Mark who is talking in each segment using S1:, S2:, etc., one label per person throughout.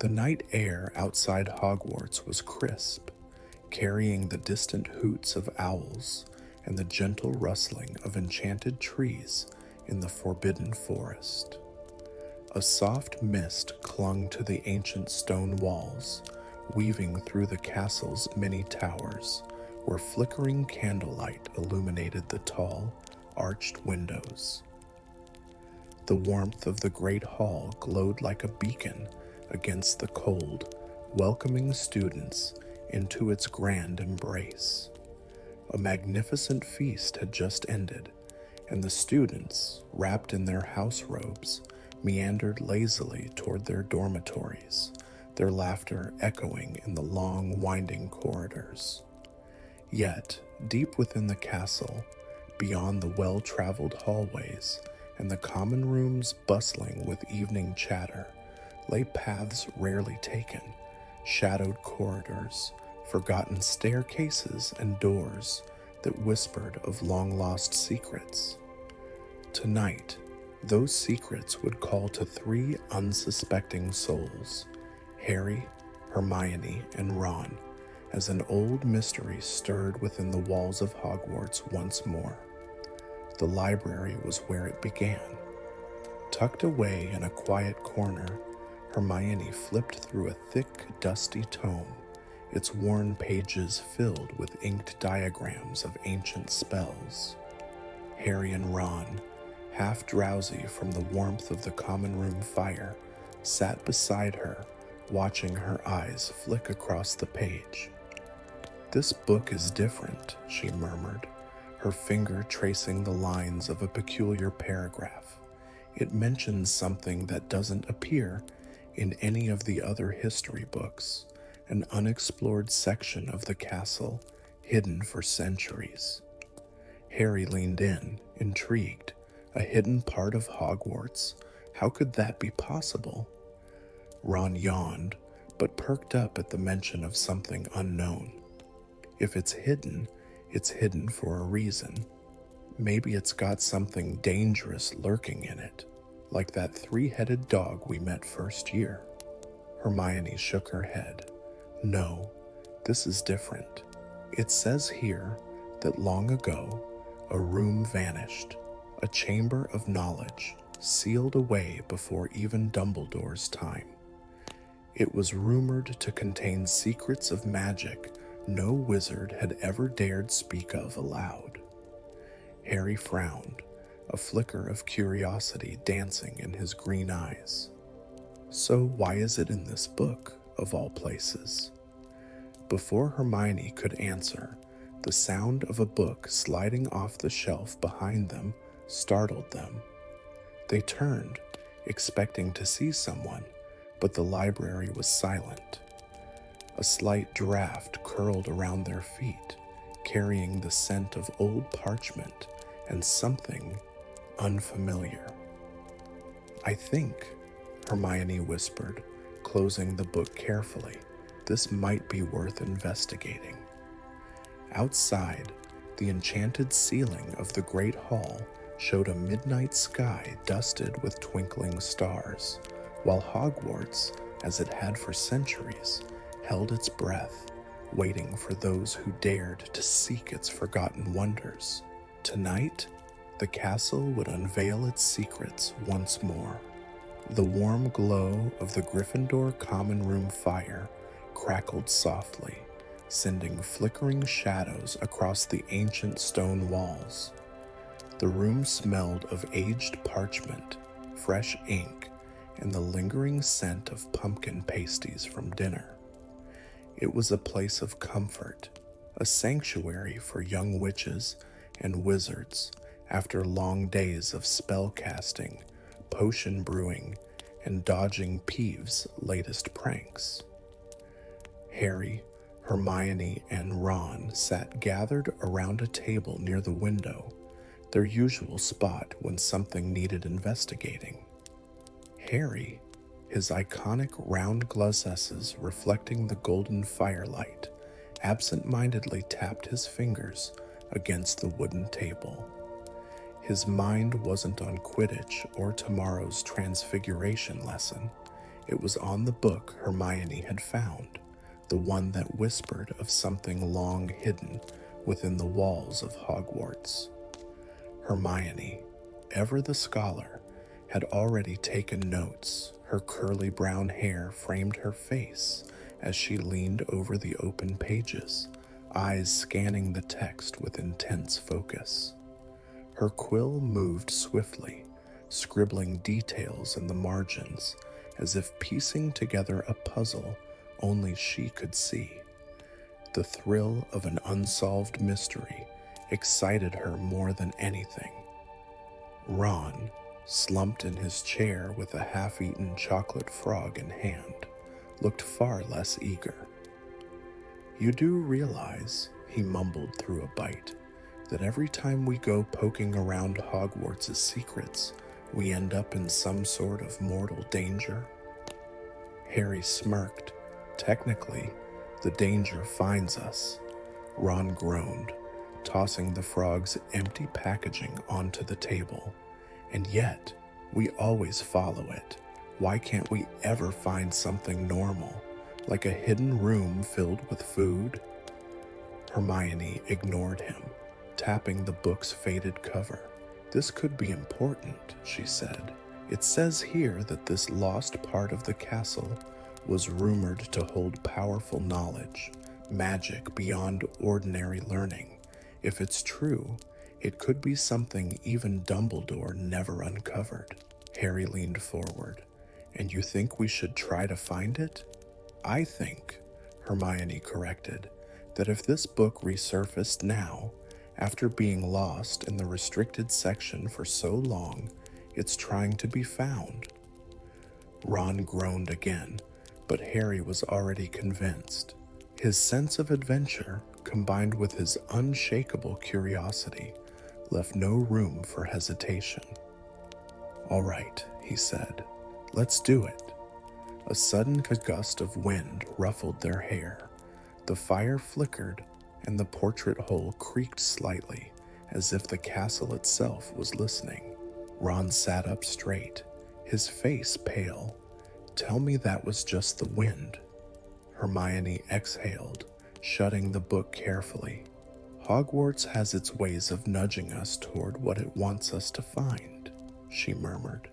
S1: The night air outside Hogwarts was crisp, carrying the distant hoots of owls and the gentle rustling of enchanted trees in the forbidden forest. A soft mist clung to the ancient stone walls, weaving through the castle's many towers, where flickering candlelight illuminated the tall, arched windows. The warmth of the great hall glowed like a beacon against the cold, welcoming students into its grand embrace. A magnificent feast had just ended, and the students, wrapped in their house robes, meandered lazily toward their dormitories, their laughter echoing in the long, winding corridors. Yet, deep within the castle, beyond the well-traveled hallways and the common rooms bustling with evening chatter, lay paths rarely taken, shadowed corridors, forgotten staircases and doors that whispered of long-lost secrets. Tonight, those secrets would call to three unsuspecting souls, Harry, Hermione, and Ron, as an old mystery stirred within the walls of Hogwarts once more. The library was where it began. Tucked away in a quiet corner, Hermione flipped through a thick, dusty tome, its worn pages filled with inked diagrams of ancient spells. Harry and Ron, half drowsy from the warmth of the common room fire, sat beside her, watching her eyes flick across the page. "This book is different," she murmured, her finger tracing the lines of a peculiar paragraph. "It mentions something that doesn't appear in any of the other history books, an unexplored section of the castle hidden for centuries." Harry leaned in, intrigued. A hidden part of Hogwarts? How could that be possible? Ron yawned, but perked up at the mention of something unknown. If it's hidden for a reason. Maybe it's got something dangerous lurking in it, like that three-headed dog we met first year. Hermione shook her head. "No, this is different. It says here that long ago, a room vanished, a chamber of knowledge, sealed away before even Dumbledore's time. It was rumored to contain secrets of magic no wizard had ever dared speak of aloud." Harry frowned, a flicker of curiosity dancing in his green eyes. "So why is it in this book, of all places?" Before Hermione could answer, the sound of a book sliding off the shelf behind them startled them. They turned, expecting to see someone, but the library was silent. A slight draft curled around their feet, carrying the scent of old parchment and something unfamiliar. "I think," Hermione whispered, closing the book carefully, "this might be worth investigating." Outside, the enchanted ceiling of the great hall showed a midnight sky dusted with twinkling stars, while Hogwarts, as it had for centuries, held its breath, waiting for those who dared to seek its forgotten wonders. Tonight, the castle would unveil its secrets once more. The warm glow of the Gryffindor common room fire crackled softly, sending flickering shadows across the ancient stone walls. The room smelled of aged parchment, fresh ink, and the lingering scent of pumpkin pasties from dinner. It was a place of comfort, a sanctuary for young witches and wizards after long days of spell casting, potion brewing, and dodging Peeves' latest pranks. Harry, Hermione, and Ron sat gathered around a table near the window, their usual spot when something needed investigating. Harry, his iconic round glosses reflecting the golden firelight, absent-mindedly tapped his fingers against the wooden table. His mind wasn't on Quidditch or tomorrow's transfiguration lesson. It was on the book Hermione had found, the one that whispered of something long hidden within the walls of Hogwarts. Hermione, ever the scholar, had already taken notes. Her curly brown hair framed her face as she leaned over the open pages, eyes scanning the text with intense focus. Her quill moved swiftly, scribbling details in the margins as if piecing together a puzzle only she could see. The thrill of an unsolved mystery excited her more than anything. Ron, slumped in his chair with a half-eaten chocolate frog in hand, looked far less eager. "You do realize," he mumbled through a bite, "that every time we go poking around Hogwarts' secrets, we end up in some sort of mortal danger?" Harry smirked. "Technically, the danger finds us," Ron groaned, tossing the frog's empty packaging onto the table. "And yet, we always follow it. Why can't we ever find something normal, like a hidden room filled with food?" Hermione ignored him, tapping the book's faded cover. "This could be important," she said. "It says here that this lost part of the castle was rumored to hold powerful knowledge, magic beyond ordinary learning. If it's true, it could be something even Dumbledore never uncovered." Harry leaned forward. "And you think we should try to find it?" "I think," Hermione corrected, "that if this book resurfaced now, after being lost in the restricted section for so long, it's trying to be found." Ron groaned again, but Harry was already convinced. His sense of adventure, combined with his unshakable curiosity, left no room for hesitation. "All right," he said, "let's do it." A sudden gust of wind ruffled their hair. The fire flickered, and the portrait hole creaked slightly, as if the castle itself was listening. Ron sat up straight, his face pale. "Tell me that was just the wind." Hermione exhaled, shutting the book carefully. "Hogwarts has its ways of nudging us toward what it wants us to find," she murmured.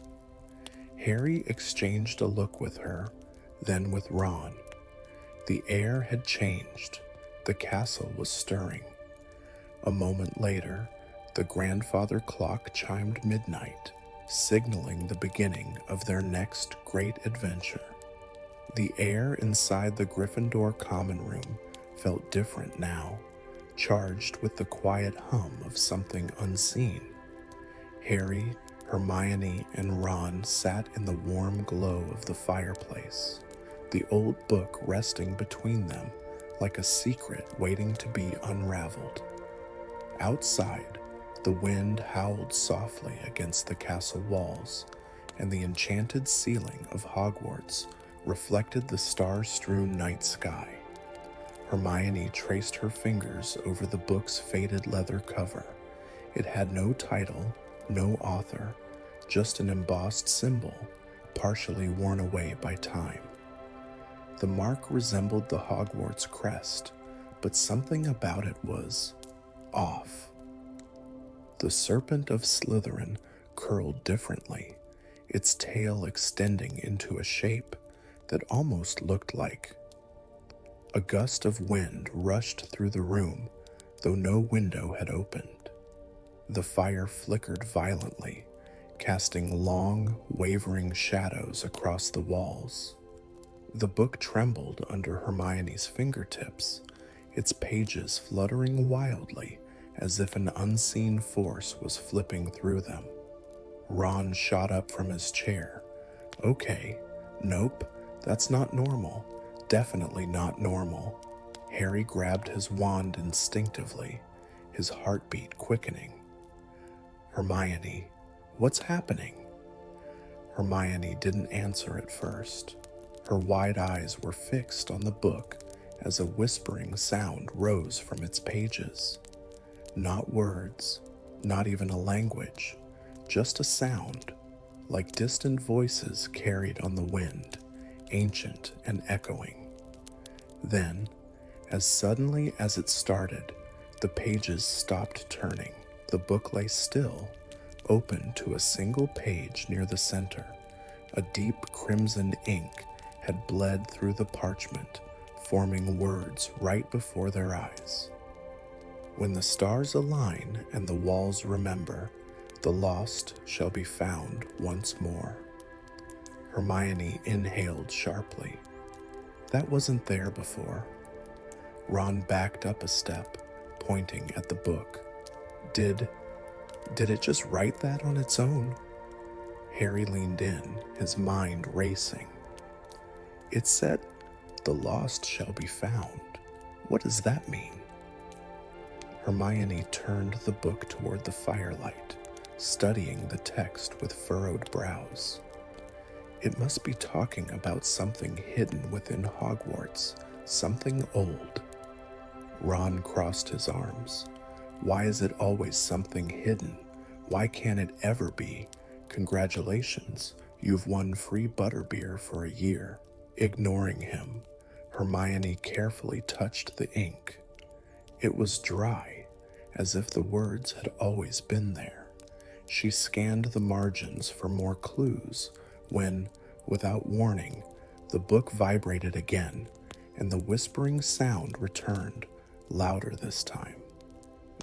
S1: Harry exchanged a look with her, then with Ron. The air had changed. The castle was stirring. A moment later, the grandfather clock chimed midnight, signaling the beginning of their next great adventure. The air inside the Gryffindor common room felt different now, charged with the quiet hum of something unseen. Harry, Hermione, and Ron sat in the warm glow of the fireplace, the old book resting between them like a secret waiting to be unraveled. Outside, the wind howled softly against the castle walls, and the enchanted ceiling of Hogwarts reflected the star-strewn night sky. Hermione traced her fingers over the book's faded leather cover. It had no title, no author, just an embossed symbol, partially worn away by time. The mark resembled the Hogwarts crest, but something about it was off. The serpent of Slytherin curled differently, its tail extending into a shape that almost looked like. A gust of wind rushed through the room, though no window had opened. The fire flickered violently, casting long, wavering shadows across the walls. The book trembled under Hermione's fingertips, its pages fluttering wildly as if an unseen force was flipping through them. Ron shot up from his chair. "Okay, nope, that's not normal. Definitely not normal." Harry grabbed his wand instinctively, his heartbeat quickening. "Hermione, what's happening?" Hermione didn't answer at first. Her wide eyes were fixed on the book as a whispering sound rose from its pages. Not words, not even a language, just a sound, like distant voices carried on the wind. ancient and echoing. Then, as suddenly as it started, the pages stopped turning. The book lay still, open to a single page near the center. A deep crimson ink had bled through the parchment, forming words right before their eyes. When the stars align and the walls remember, the lost shall be found once more. Hermione inhaled sharply. That wasn't there before. Ron backed up a step, pointing at the book. Did it just write that on its own? Harry leaned in, his mind racing. It said, "The lost shall be found." What does that mean? Hermione turned the book toward the firelight, studying the text with furrowed brows. It must be talking about something hidden within Hogwarts, something old. Ron crossed his arms. Why is it always something hidden? Why can't it ever be, "Congratulations, you've won free butterbeer for a year"? Ignoring him, Hermione carefully touched the ink. It was dry, as if the words had always been there. She scanned the margins for more clues when, without warning, the book vibrated again, and the whispering sound returned, louder this time.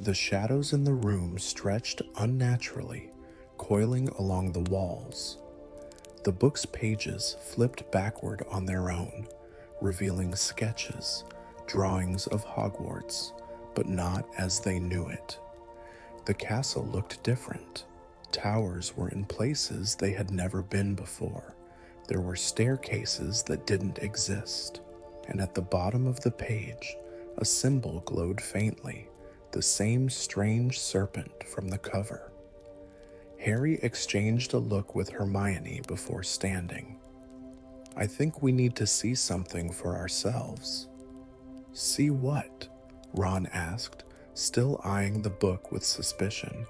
S1: The shadows in the room stretched unnaturally, coiling along the walls. The book's pages flipped backward on their own, revealing sketches, drawings of Hogwarts, but not as they knew it. The castle looked different. Towers were in places they had never been before. There were staircases that didn't exist, and at the bottom of the page, a symbol glowed faintly, the same strange serpent from the cover. Harry exchanged a look with Hermione before standing. "I think we need to see something for ourselves." "See what?" Ron asked, still eyeing the book with suspicion.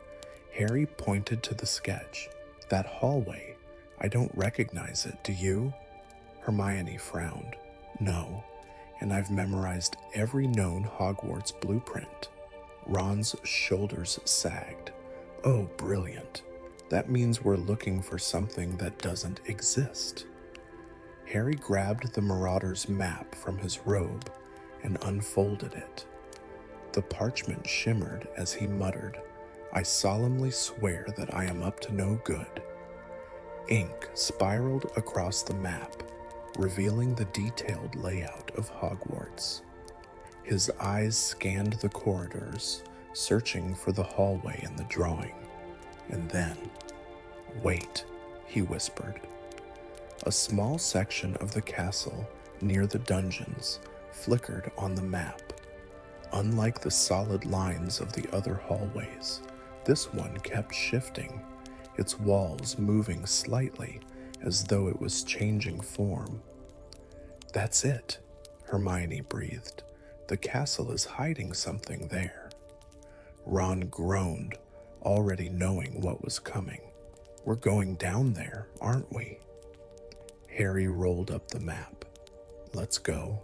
S1: Harry pointed to the sketch. "That hallway. I don't recognize it, do you?" Hermione frowned. "No, and I've memorized every known Hogwarts blueprint." Ron's shoulders sagged. "Oh, brilliant. That means we're looking for something that doesn't exist." Harry grabbed the Marauder's map from his robe and unfolded it. The parchment shimmered as he muttered, "I solemnly swear that I am up to no good." Ink spiraled across the map, revealing the detailed layout of Hogwarts. His eyes scanned the corridors, searching for the hallway in the drawing. And then, "Wait," he whispered. A small section of the castle near the dungeons flickered on the map. Unlike the solid lines of the other hallways, this one kept shifting, its walls moving slightly as though it was changing form. "That's it," Hermione breathed. "The castle is hiding something there." Ron groaned, already knowing what was coming. "We're going down there, aren't we?" Harry rolled up the map. "Let's go."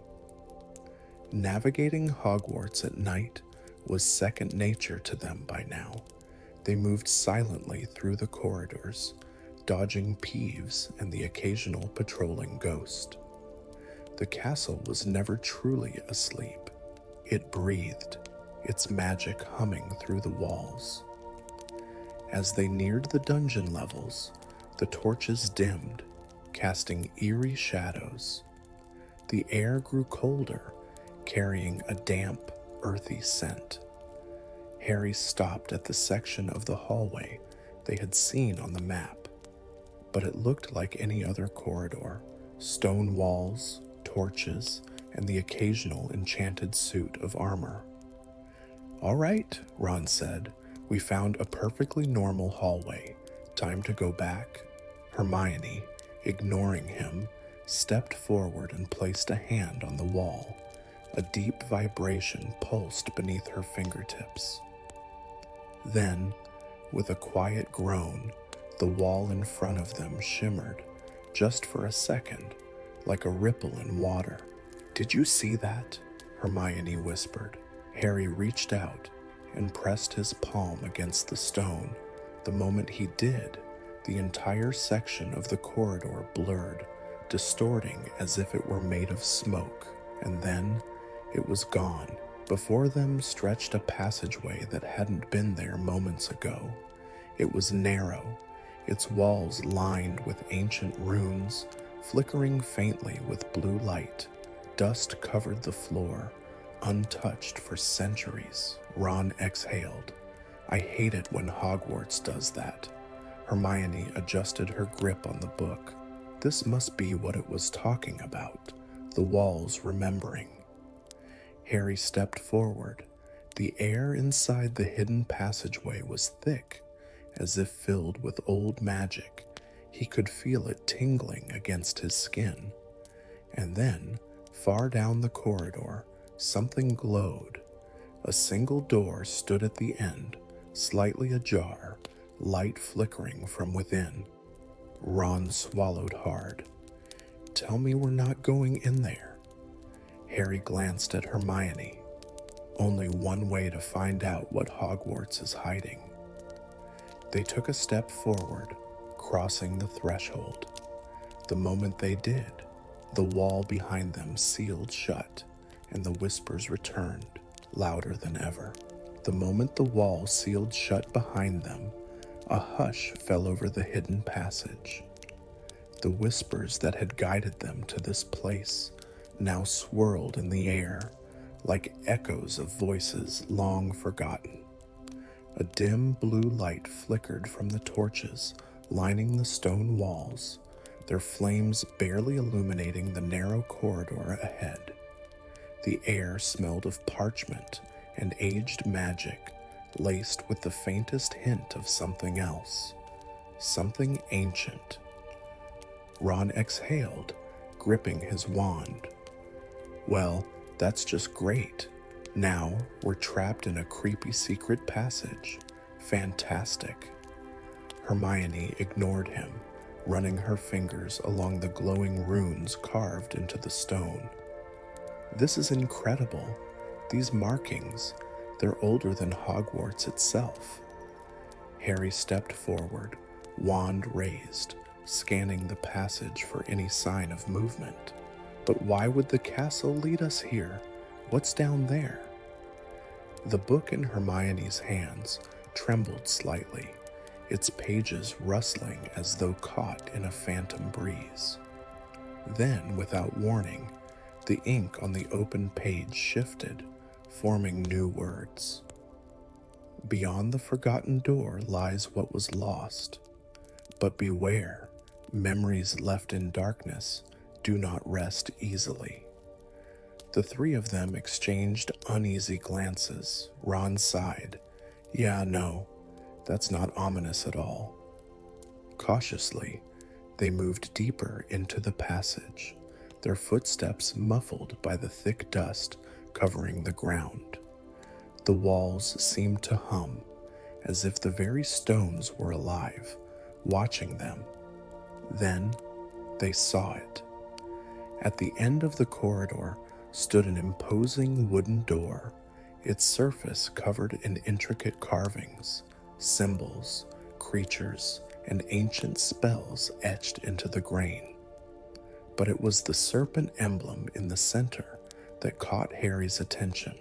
S1: Navigating Hogwarts at night was second nature to them by now. They moved silently through the corridors, dodging Peeves and the occasional patrolling ghost. The castle was never truly asleep. It breathed, its magic humming through the walls. As they neared the dungeon levels, the torches dimmed, casting eerie shadows. The air grew colder, carrying a damp, earthy scent. Harry stopped at the section of the hallway they had seen on the map, but it looked like any other corridor: stone walls, torches, and the occasional enchanted suit of armor. "All right," Ron said. "We found a perfectly normal hallway. Time to go back." Hermione, ignoring him, stepped forward and placed a hand on the wall. A deep vibration pulsed beneath her fingertips. Then, with a quiet groan, the wall in front of them shimmered, just for a second, like a ripple in water. "Did you see that?" Hermione whispered. Harry reached out and pressed his palm against the stone. The moment he did, the entire section of the corridor blurred, distorting as if it were made of smoke, and then it was gone. Before them stretched a passageway that hadn't been there moments ago. It was narrow, its walls lined with ancient runes, flickering faintly with blue light. Dust covered the floor, untouched for centuries. Ron exhaled. "I hate it when Hogwarts does that." Hermione adjusted her grip on the book. This must be what it was talking about, the walls remembering. Harry stepped forward. The air inside the hidden passageway was thick, as if filled with old magic. He could feel it tingling against his skin. And then, far down the corridor, something glowed. A single door stood at the end, slightly ajar, light flickering from within. Ron swallowed hard. "Tell me we're not going in there." Harry glanced at Hermione. Only one way to find out what Hogwarts is hiding. They took a step forward, crossing the threshold. The moment they did, the wall behind them sealed shut, and the whispers returned, louder than ever. The moment the wall sealed shut behind them, a hush fell over the hidden passage. The whispers that had guided them to this place now swirled in the air, like echoes of voices long forgotten. A dim blue light flickered from the torches lining the stone walls, their flames barely illuminating the narrow corridor ahead. The air smelled of parchment and aged magic, laced with the faintest hint of something else, something ancient. Ron exhaled, gripping his wand. "Well, that's just great. Now we're trapped in a creepy secret passage. Fantastic." Hermione ignored him, running her fingers along the glowing runes carved into the stone. "This is incredible. These markings, they're older than Hogwarts itself." Harry stepped forward, wand raised, scanning the passage for any sign of movement. "But why would the castle lead us here? What's down there?" The book in Hermione's hands trembled slightly, its pages rustling as though caught in a phantom breeze. Then, without warning, the ink on the open page shifted, forming new words. "Beyond the forgotten door lies what was lost. But beware, memories left in darkness do not rest easily." The three of them exchanged uneasy glances. Ron sighed. "Yeah, no, that's not ominous at all." Cautiously, they moved deeper into the passage, their footsteps muffled by the thick dust covering the ground. The walls seemed to hum, as if the very stones were alive, watching them. Then they saw it. At the end of the corridor stood an imposing wooden door, its surface covered in intricate carvings, symbols, creatures, and ancient spells etched into the grain. But it was the serpent emblem in the center that caught Harry's attention.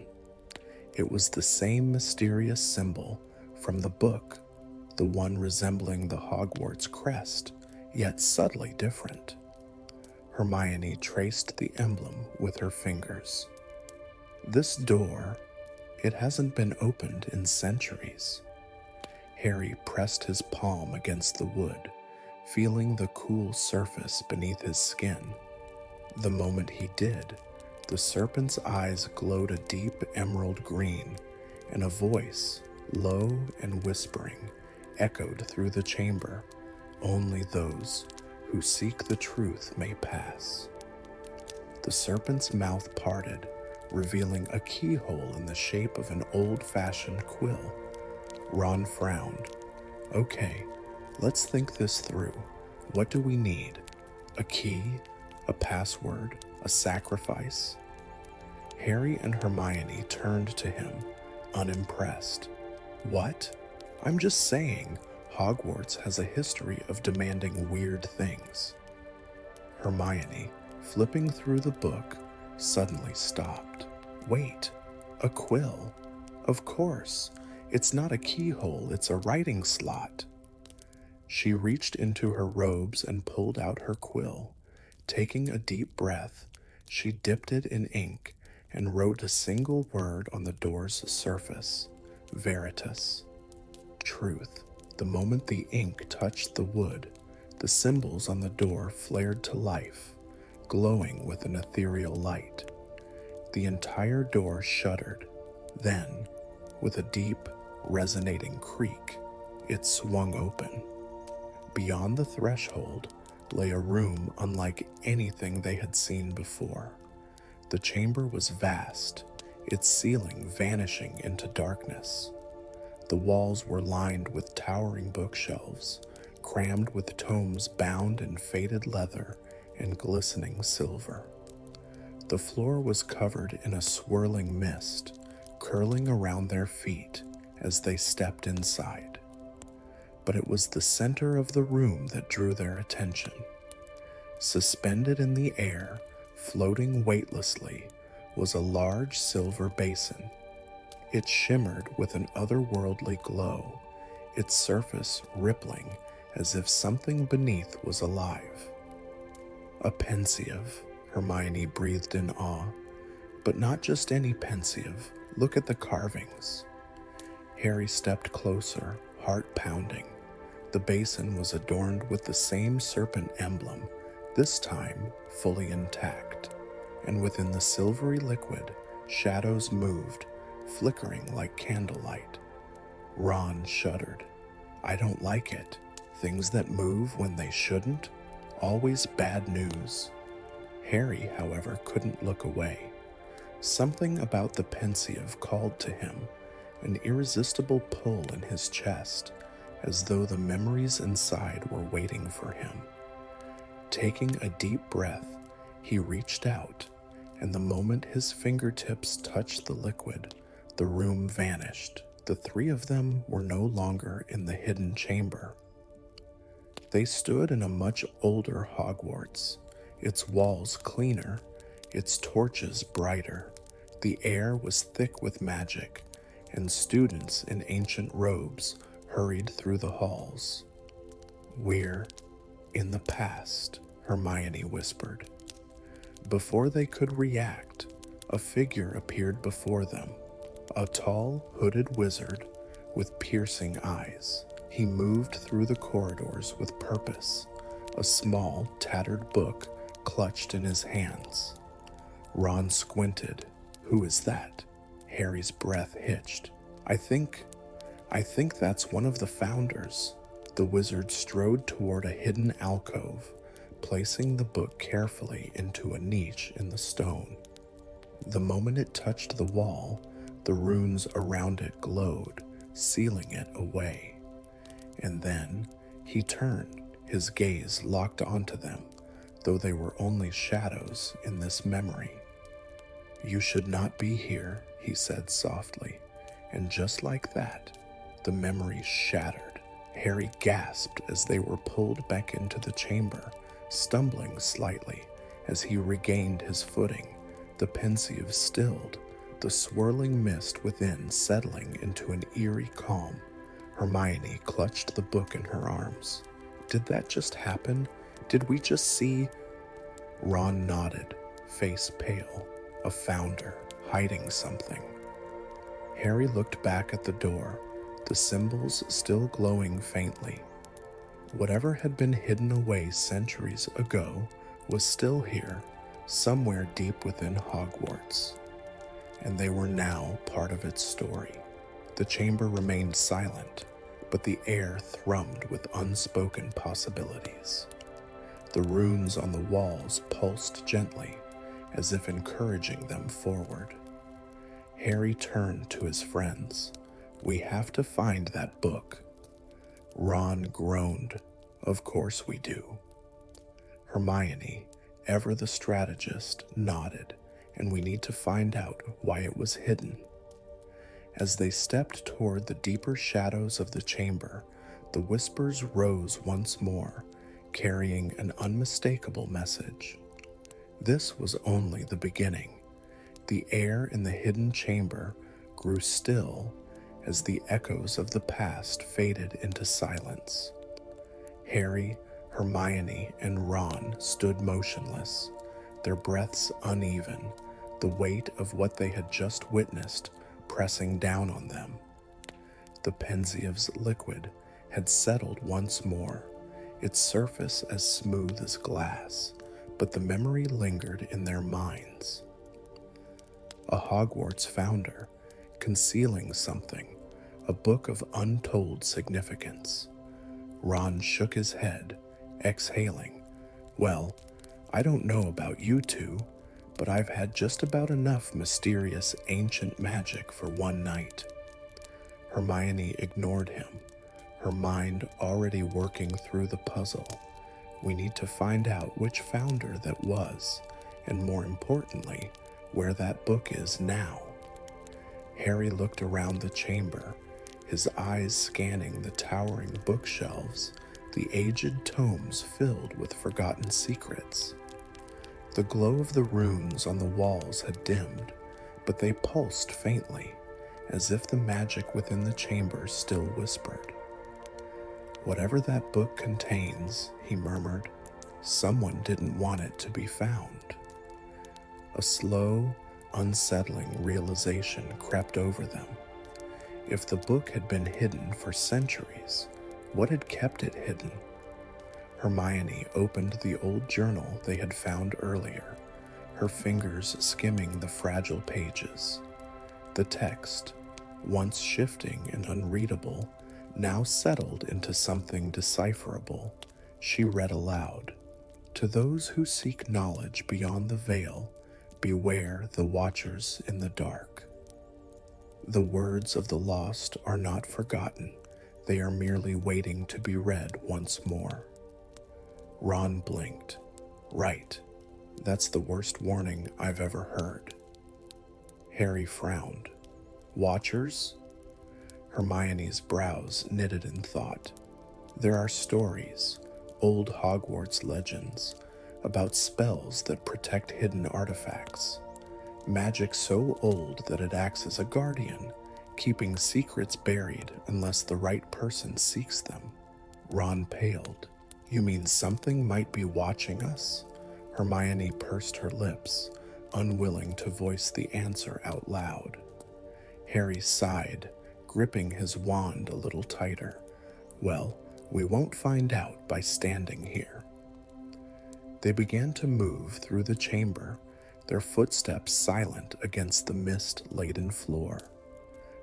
S1: It was the same mysterious symbol from the book, the one resembling the Hogwarts crest, yet subtly different. Hermione traced the emblem with her fingers. "This door, it hasn't been opened in centuries." Harry pressed his palm against the wood, feeling the cool surface beneath his skin. The moment he did, the serpent's eyes glowed a deep emerald green, and a voice, low and whispering, echoed through the chamber. "Only those who seek the truth may pass." The serpent's mouth parted, revealing a keyhole in the shape of an old-fashioned quill. Ron frowned. "Okay, let's think this through. What do we need? A key? A password? A sacrifice? Harry and Hermione turned to him, unimpressed. What? I'm just saying, Hogwarts has a history of demanding weird things. Hermione, flipping through the book, suddenly stopped. Wait, a quill? Of course. It's not a keyhole, it's a writing slot. She reached into her robes and pulled out her quill. Taking a deep breath, she dipped it in ink and wrote a single word on the door's surface: Veritas. Truth. The moment the ink touched the wood, the symbols on the door flared to life, glowing with an ethereal light. The entire door shuddered. Then, with a deep, resonating creak, it swung open. Beyond the threshold lay a room unlike anything they had seen before. The chamber was vast, its ceiling vanishing into darkness. The walls were lined with towering bookshelves, crammed with tomes bound in faded leather and glistening silver. The floor was covered in a swirling mist, curling around their feet as they stepped inside. But it was the center of the room that drew their attention. Suspended in the air, floating weightlessly, was a large silver basin. It shimmered with an otherworldly glow, its surface rippling as if something beneath was alive. A pensieve, Hermione breathed in awe. But not just any pensieve. Look at the carvings. Harry stepped closer, heart pounding. The basin was adorned with the same serpent emblem, this time fully intact. And within the silvery liquid, shadows moved, flickering like candlelight. Ron shuddered. I don't like it. Things that move when they shouldn't, always bad news. Harry, however, couldn't look away. Something about the pensieve called to him, an irresistible pull in his chest, as though the memories inside were waiting for him. Taking a deep breath, he reached out, and the moment his fingertips touched the liquid, the room vanished. The three of them were no longer in the hidden chamber. They stood in a much older Hogwarts, its walls cleaner, its torches brighter. The air was thick with magic, and students in ancient robes hurried through the halls. We're in the past, Hermione whispered. Before they could react, a figure appeared before them, a tall, hooded wizard with piercing eyes. He moved through the corridors with purpose, a small, tattered book clutched in his hands. Ron squinted. Who is that? Harry's breath hitched. I think that's one of the founders. The wizard strode toward a hidden alcove, placing the book carefully into a niche in the stone. The moment it touched the wall, the runes around it glowed, sealing it away. And then he turned, his gaze locked onto them, though they were only shadows in this memory. You should not be here, he said softly, and just like that, the memory shattered. Harry gasped as they were pulled back into the chamber, stumbling slightly as he regained his footing. The pensieve stilled, the swirling mist within settling into an eerie calm. Hermione clutched the book in her arms. Did that just happen? Did we just see? Ron nodded, face pale. A founder, hiding something. Harry looked back at the door, the symbols still glowing faintly. Whatever had been hidden away centuries ago was still here, somewhere deep within Hogwarts. And they were now part of its story. The chamber remained silent, but the air thrummed with unspoken possibilities. The runes on the walls pulsed gently, as if encouraging them forward. Harry turned to his friends. We have to find that book. Ron groaned. Of course we do. Hermione, whatever the strategist nodded, and we need to find out why it was hidden. As they stepped toward the deeper shadows of the chamber, the whispers rose once more, carrying an unmistakable message. This was only the beginning. The air in the hidden chamber grew still as the echoes of the past faded into silence. Harry, Hermione, and Ron stood motionless, their breaths uneven, the weight of what they had just witnessed pressing down on them. The Pensieve's liquid had settled once more, its surface as smooth as glass, but the memory lingered in their minds. A Hogwarts founder, concealing something, a book of untold significance. Ron shook his head, exhaling. Well, I don't know about you two, but I've had just about enough mysterious ancient magic for one night. Hermione ignored him, her mind already working through the puzzle. We need to find out which founder that was, and more importantly, where that book is now. Harry looked around the chamber, his eyes scanning the towering bookshelves, the aged tomes filled with forgotten secrets. The glow of the runes on the walls had dimmed, but they pulsed faintly, as if the magic within the chamber still whispered. Whatever that book contains, he murmured, someone didn't want it to be found. A slow, unsettling realization crept over them. If the book had been hidden for centuries, what had kept it hidden? Hermione opened the old journal they had found earlier, her fingers skimming the fragile pages. The text, once shifting and unreadable, now settled into something decipherable. She read aloud, "To those who seek knowledge beyond the veil, beware the watchers in the dark. The words of the lost are not forgotten. They are merely waiting to be read once more." Ron blinked. Right. That's the worst warning I've ever heard. Harry frowned. Watchers? Hermione's brows knitted in thought. There are stories, old Hogwarts legends, about spells that protect hidden artifacts. Magic so old that it acts as a guardian, keeping secrets buried unless the right person seeks them. Ron paled. You mean something might be watching us? Hermione pursed her lips, unwilling to voice the answer out loud. Harry sighed, gripping his wand a little tighter. Well, we won't find out by standing here. They began to move through the chamber, their footsteps silent against the mist-laden floor.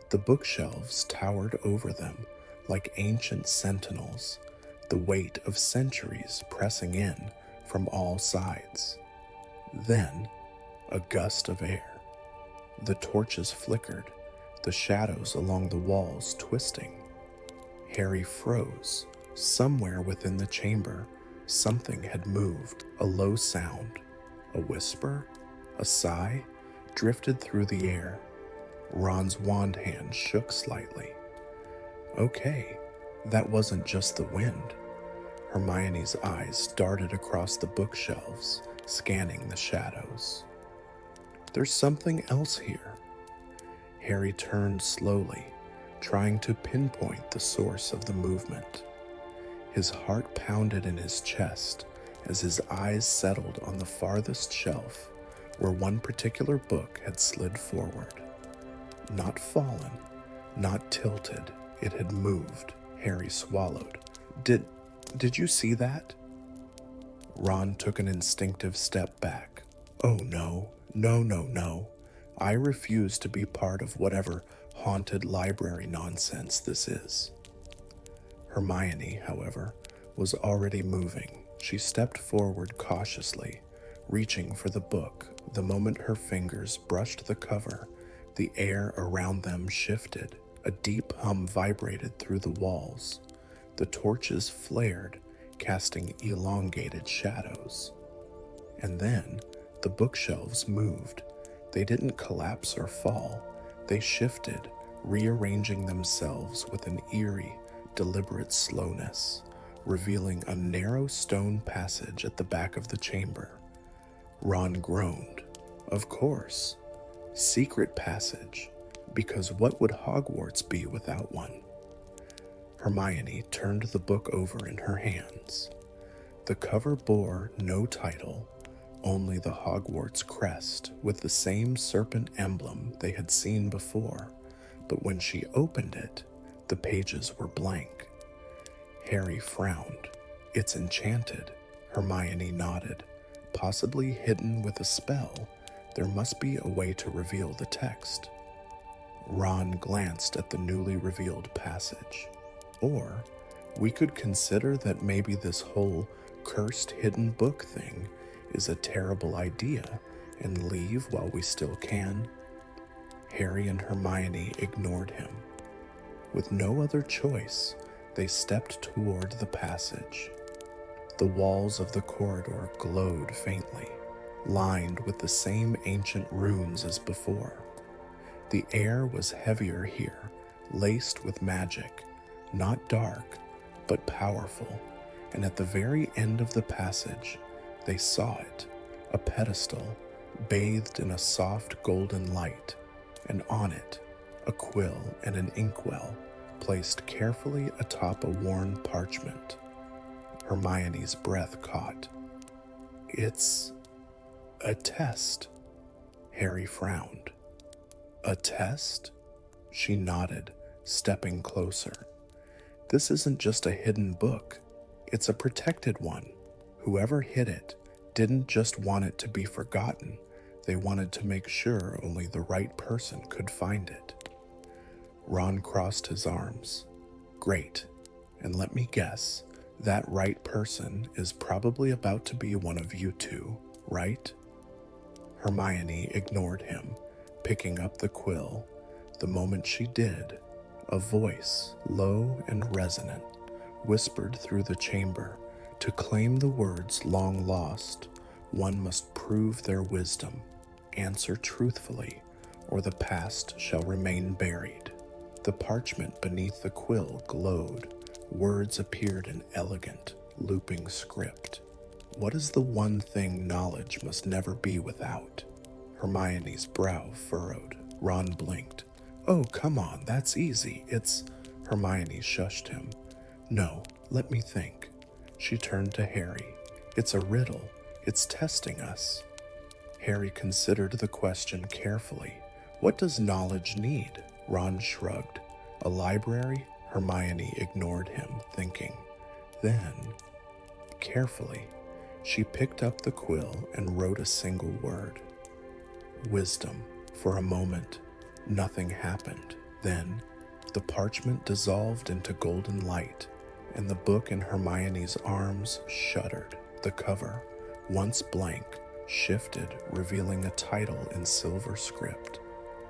S1: The bookshelves towered over them like ancient sentinels, the weight of centuries pressing in from all sides. Then, a gust of air. The torches flickered, the shadows along the walls twisting. Harry froze. Somewhere within the chamber, something had moved. A low sound, a whisper, a sigh, drifted through the air. Ron's wand hand shook slightly. Okay, that wasn't just the wind. Hermione's eyes darted across the bookshelves, scanning the shadows. There's something else here. Harry turned slowly, trying to pinpoint the source of the movement. His heart pounded in his chest as his eyes settled on the farthest shelf, where one particular book had slid forward. Not fallen, not tilted, it had moved. Harry swallowed. Did you see that? Ron took an instinctive step back. Oh no. I refuse to be part of whatever haunted library nonsense this is. Hermione, however, was already moving. She stepped forward cautiously, reaching for the book. The moment her fingers brushed the cover, the air around them shifted. A deep hum vibrated through the walls. The torches flared, casting elongated shadows. And then the bookshelves moved. They didn't collapse or fall. They shifted, rearranging themselves with an eerie, deliberate slowness, revealing a narrow stone passage at the back of the chamber. Ron groaned. Of course. Secret passage, because what would Hogwarts be without one? Hermione turned the book over in her hands. The cover bore no title, only the Hogwarts crest with the same serpent emblem they had seen before, but when she opened it, the pages were blank. Harry frowned. It's enchanted. Hermione nodded. Possibly hidden with a spell. There must be a way to reveal the text. Ron glanced at the newly revealed passage. Or we could consider that maybe this whole cursed hidden book thing is a terrible idea and leave while we still can. Harry and Hermione ignored him. With no other choice, they stepped toward the passage. The walls of the corridor glowed faintly, lined with the same ancient runes as before. The air was heavier here, laced with magic, not dark, but powerful, and at the very end of the passage, they saw it, a pedestal bathed in a soft golden light, and on it, a quill and an inkwell placed carefully atop a worn parchment. Hermione's breath caught. It's a test. Harry frowned. A test? She nodded, stepping closer. This isn't just a hidden book. It's a protected one. Whoever hid it didn't just want it to be forgotten. They wanted to make sure only the right person could find it. Ron crossed his arms. Great. And let me guess, that right person is probably about to be one of you two, right? Hermione ignored him, picking up the quill. The moment she did, a voice, low and resonant, whispered through the chamber. To claim the words long lost, one must prove their wisdom, answer truthfully, or the past shall remain buried. The parchment beneath the quill glowed. Words appeared in elegant, looping script. What is the one thing knowledge must never be without? Hermione's brow furrowed. Ron blinked. Oh, come on, that's easy. It's... Hermione shushed him. No, let me think. She turned to Harry. It's a riddle. It's testing us. Harry considered the question carefully. What does knowledge need? Ron shrugged. A library? Hermione ignored him, thinking. Then, carefully, she picked up the quill and wrote a single word. Wisdom. For a moment, nothing happened. Then, the parchment dissolved into golden light, and the book in Hermione's arms shuddered. The cover, once blank, shifted, revealing a title in silver script.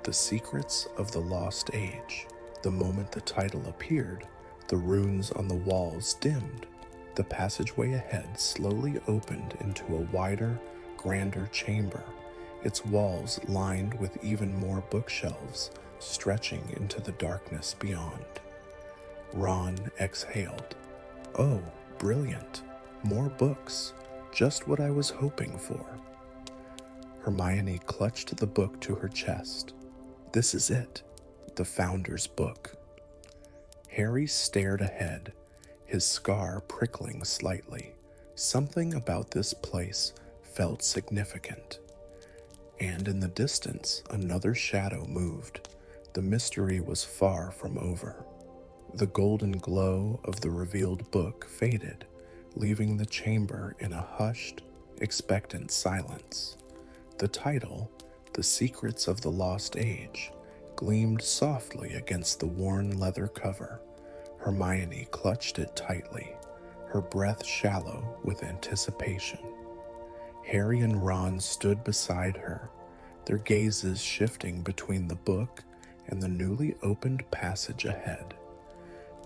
S1: The Secrets of the Lost Age. The moment the title appeared, the runes on the walls dimmed. The passageway ahead slowly opened into a wider, grander chamber, its walls lined with even more bookshelves stretching into the darkness beyond. Ron exhaled. Oh, brilliant. More books. Just what I was hoping for. Hermione clutched the book to her chest. This is it. The Founder's Book. Harry stared ahead, his scar prickling slightly. Something about this place felt significant. And in the distance, another shadow moved. The mystery was far from over. The golden glow of the revealed book faded, leaving the chamber in a hushed, expectant silence. The title, The Secrets of the Lost Age, gleamed softly against the worn leather cover. Hermione clutched it tightly, her breath shallow with anticipation. Harry and Ron stood beside her, their gazes shifting between the book and the newly opened passage ahead.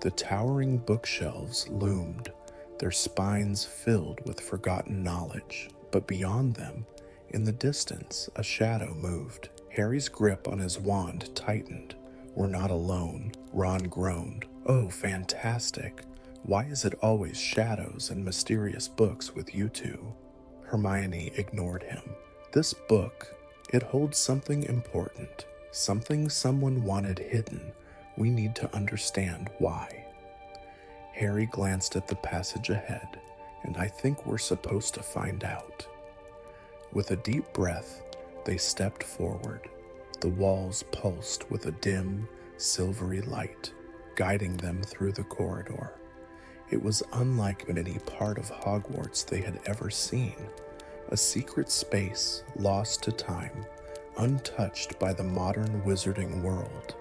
S1: The towering bookshelves loomed, their spines filled with forgotten knowledge. but beyond them, in the distance, a shadow moved. Harry's grip on his wand tightened. "We're not alone," Ron groaned. "Oh, fantastic. Why is it always shadows and mysterious books with you two?" Hermione ignored him. "This book, it holds something important, something someone wanted hidden. We need to understand why." Harry glanced at the passage ahead, and "I think we're supposed to find out." With a deep breath, they stepped forward. The walls pulsed with a dim, silvery light, guiding them through the corridor. It was unlike any part of Hogwarts they had ever seen, a secret space lost to time, untouched by the modern wizarding world.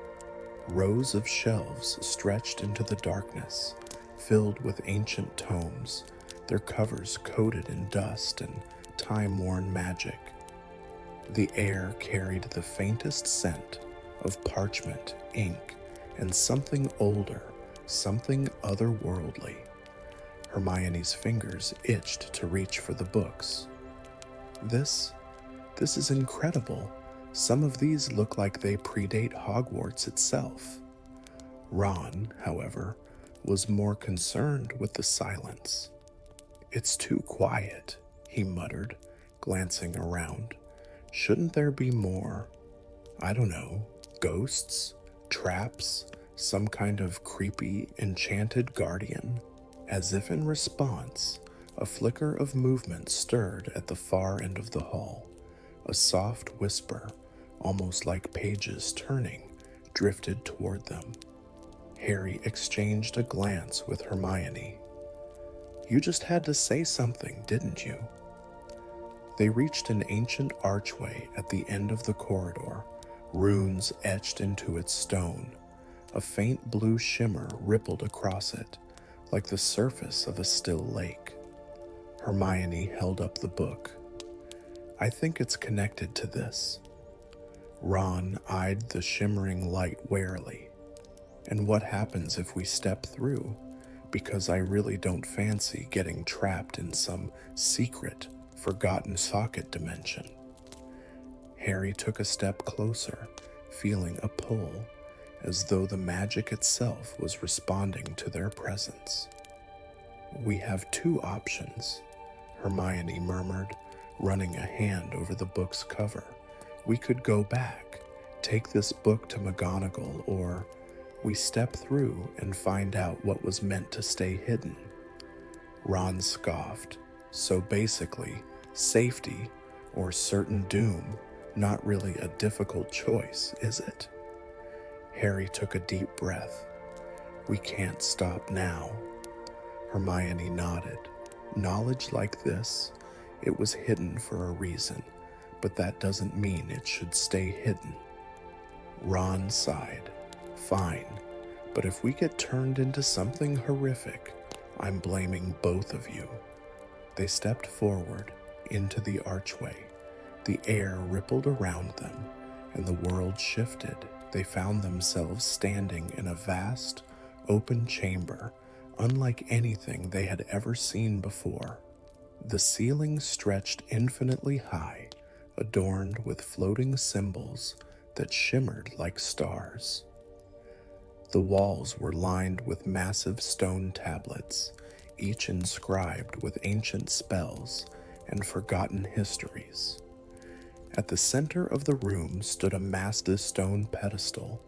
S1: Rows of shelves stretched into the darkness, filled with ancient tomes, their covers coated in dust and time-worn magic. The air carried the faintest scent of parchment, ink, and something older, something otherworldly. Hermione's fingers itched to reach for the books. This is incredible. Some of these look like they predate Hogwarts itself." Ron, however, was more concerned with the silence. "It's too quiet," he muttered, glancing around. "Shouldn't there be more, I don't know, ghosts, traps, some kind of creepy, enchanted guardian?" As if in response, a flicker of movement stirred at the far end of the hall. A soft whisper, almost like pages turning, drifted toward them. Harry exchanged a glance with Hermione. "You just had to say something, didn't you?" They reached an ancient archway at the end of the corridor, runes etched into its stone. A faint blue shimmer rippled across it, like the surface of a still lake. Hermione held up the book. "I think it's connected to this." Ron eyed the shimmering light warily. "And what happens if we step through? Because I really don't fancy getting trapped in some secret, forgotten socket dimension." Harry took a step closer, feeling a pull, as though the magic itself was responding to their presence. "We have two options," Hermione murmured, running a hand over the book's cover. "We could go back, take this book to McGonagall, or we step through and find out what was meant to stay hidden." Ron scoffed. "So basically, safety or certain doom, not really a difficult choice, is it?" Harry took a deep breath. "We can't stop now." Hermione nodded. "Knowledge like this, it was hidden for a reason, but that doesn't mean it should stay hidden." Ron sighed. "Fine, but if we get turned into something horrific, I'm blaming both of you." They stepped forward into the archway. The air rippled around them, and the world shifted. They found themselves standing in a vast, open chamber, unlike anything they had ever seen before. The ceiling stretched infinitely high, adorned with floating symbols that shimmered like stars. The walls were lined with massive stone tablets, each inscribed with ancient spells and forgotten histories. At the center of the room stood a massive stone pedestal,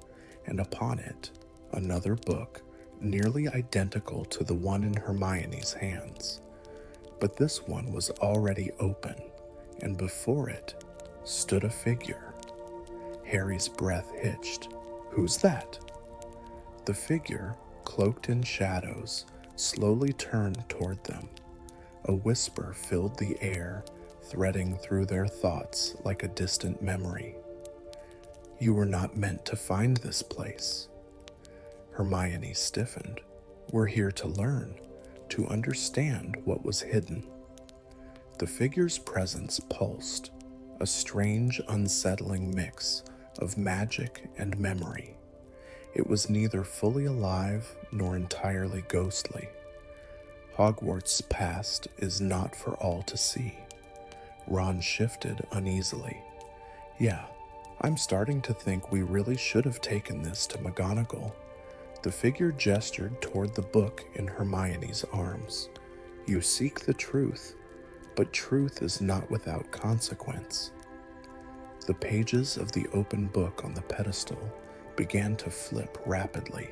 S1: and upon it, another book, nearly identical to the one in Hermione's hands. But this one was already open, and before it stood a figure. Harry's breath hitched. "Who's that?" The figure, cloaked in shadows, slowly turned toward them. A whisper filled the air, threading through their thoughts like a distant memory. "You were not meant to find this place." Hermione stiffened. "We're here to learn, to understand what was hidden." The figure's presence pulsed, a strange, unsettling mix of magic and memory. It was neither fully alive nor entirely ghostly. Hogwarts' past is not for all to see. Ron shifted uneasily. Yeah, I'm starting to think we really should have taken this to McGonagall. The figure gestured toward the book in Hermione's arms. You seek the truth, but truth is not without consequence. The pages of the open book on the pedestal began to flip rapidly,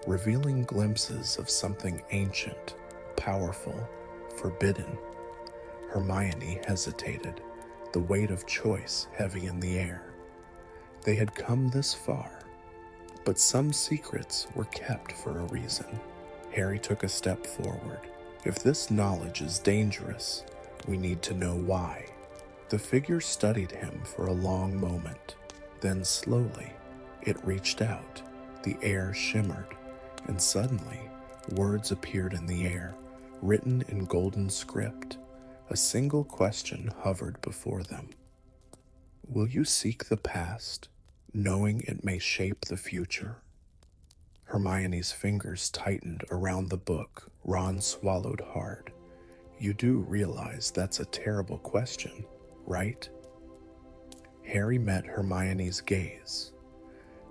S1: revealing glimpses of something ancient, powerful, forbidden. Hermione hesitated, the weight of choice heavy in the air. They had come this far, but some secrets were kept for a reason. Harry took a step forward. If this knowledge is dangerous, we need to know why. The figure studied him for a long moment. Then slowly, it reached out. The air shimmered, and suddenly, words appeared in the air, written in golden script. A single question hovered before them. Will you seek the past, knowing it may shape the future? Hermione's fingers tightened around the book. Ron swallowed hard. You do realize that's a terrible question, right? Harry met Hermione's gaze.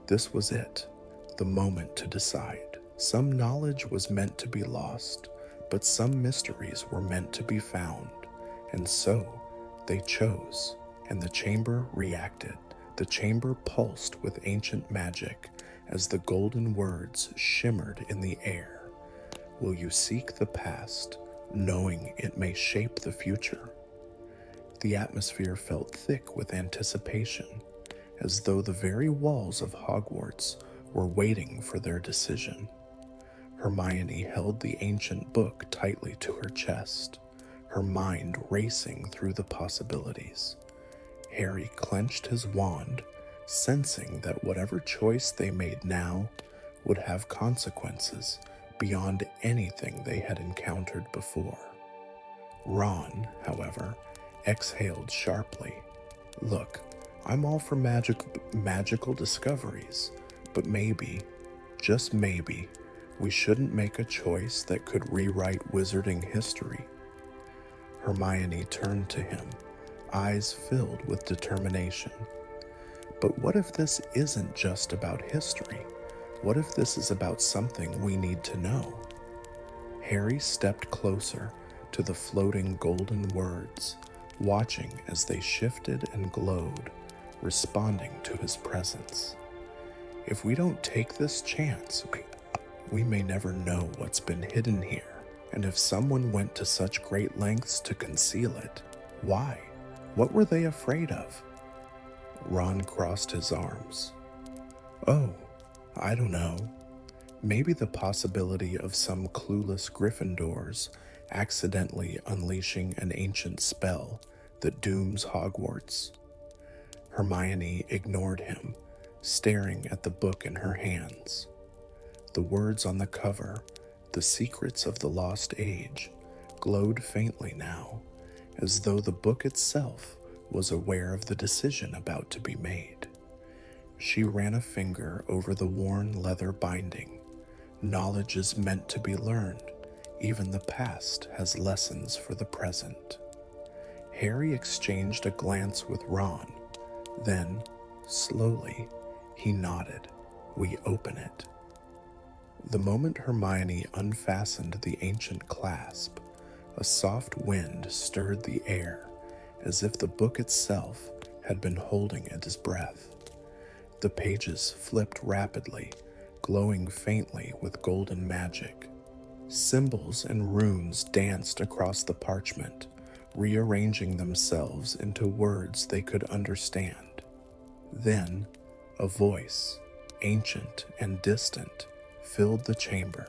S1: This was it, the moment to decide. Some knowledge was meant to be lost, but some mysteries were meant to be found. And so, they chose, and the chamber reacted. The chamber pulsed with ancient magic as the golden words shimmered in the air. Will you seek the past, knowing it may shape the future? The atmosphere felt thick with anticipation, as though the very walls of Hogwarts were waiting for their decision. Hermione held the ancient book tightly to her chest, her mind racing through the possibilities. Harry clenched his wand, sensing that whatever choice they made now would have consequences beyond anything they had encountered before. Ron, however, exhaled sharply. Look, I'm all for magical discoveries, but maybe, just maybe, we shouldn't make a choice that could rewrite wizarding history. Hermione turned to him, eyes filled with determination. But what if this isn't just about history? What if this is about something we need to know? Harry stepped closer to the floating golden words, watching as they shifted and glowed, responding to his presence. If we don't take this chance, we may never know what's been hidden here. And if someone went to such great lengths to conceal it, why? What were they afraid of? Ron crossed his arms. Oh, I don't know. Maybe the possibility of some clueless Gryffindors accidentally unleashing an ancient spell that dooms Hogwarts. Hermione ignored him, staring at the book in her hands. The words on the cover, "The Secrets of the Lost Age," glowed faintly now, as though the book itself was aware of the decision about to be made. She ran a finger over the worn leather binding. Knowledge is meant to be learned. Even the past has lessons for the present. Harry exchanged a glance with Ron. Then, slowly, he nodded. We open it. The moment Hermione unfastened the ancient clasp, a soft wind stirred the air, as if the book itself had been holding its breath. The pages flipped rapidly, glowing faintly with golden magic. Symbols and runes danced across the parchment, rearranging themselves into words they could understand. Then, a voice, ancient and distant, filled the chamber.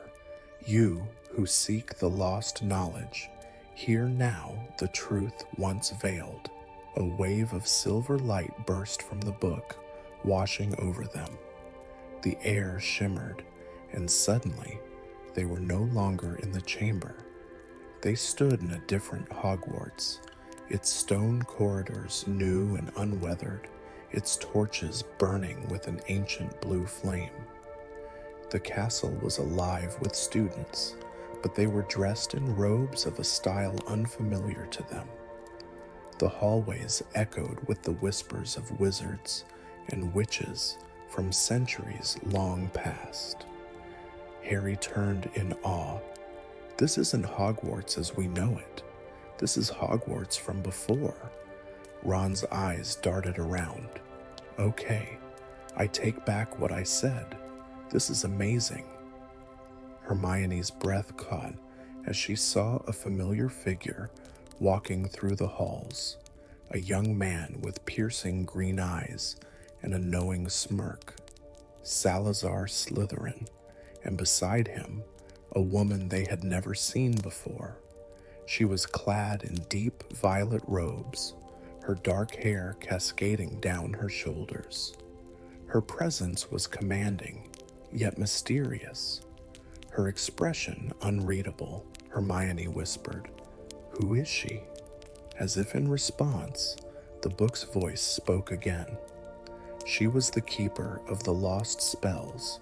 S1: You who seek the lost knowledge, hear now the truth once veiled. A wave of silver light burst from the book, washing over them. The air shimmered, and suddenly they were no longer in the chamber. They stood in a different Hogwarts, its stone corridors new and unweathered, its torches burning with an ancient blue flame. The castle was alive with students, but they were dressed in robes of a style unfamiliar to them. The hallways echoed with the whispers of wizards and witches from centuries long past. Harry turned in awe. This isn't Hogwarts as we know it. This is Hogwarts from before. Ron's eyes darted around. Okay, I take back what I said. This is amazing. Hermione's breath caught as she saw a familiar figure walking through the halls, a young man with piercing green eyes and a knowing smirk. Salazar Slytherin, and beside him, a woman they had never seen before. She was clad in deep violet robes, her dark hair cascading down her shoulders. Her presence was commanding, yet mysterious. Her expression unreadable. Hermione whispered, "Who is she?" As if in response, the book's voice spoke again. She was the keeper of the lost spells,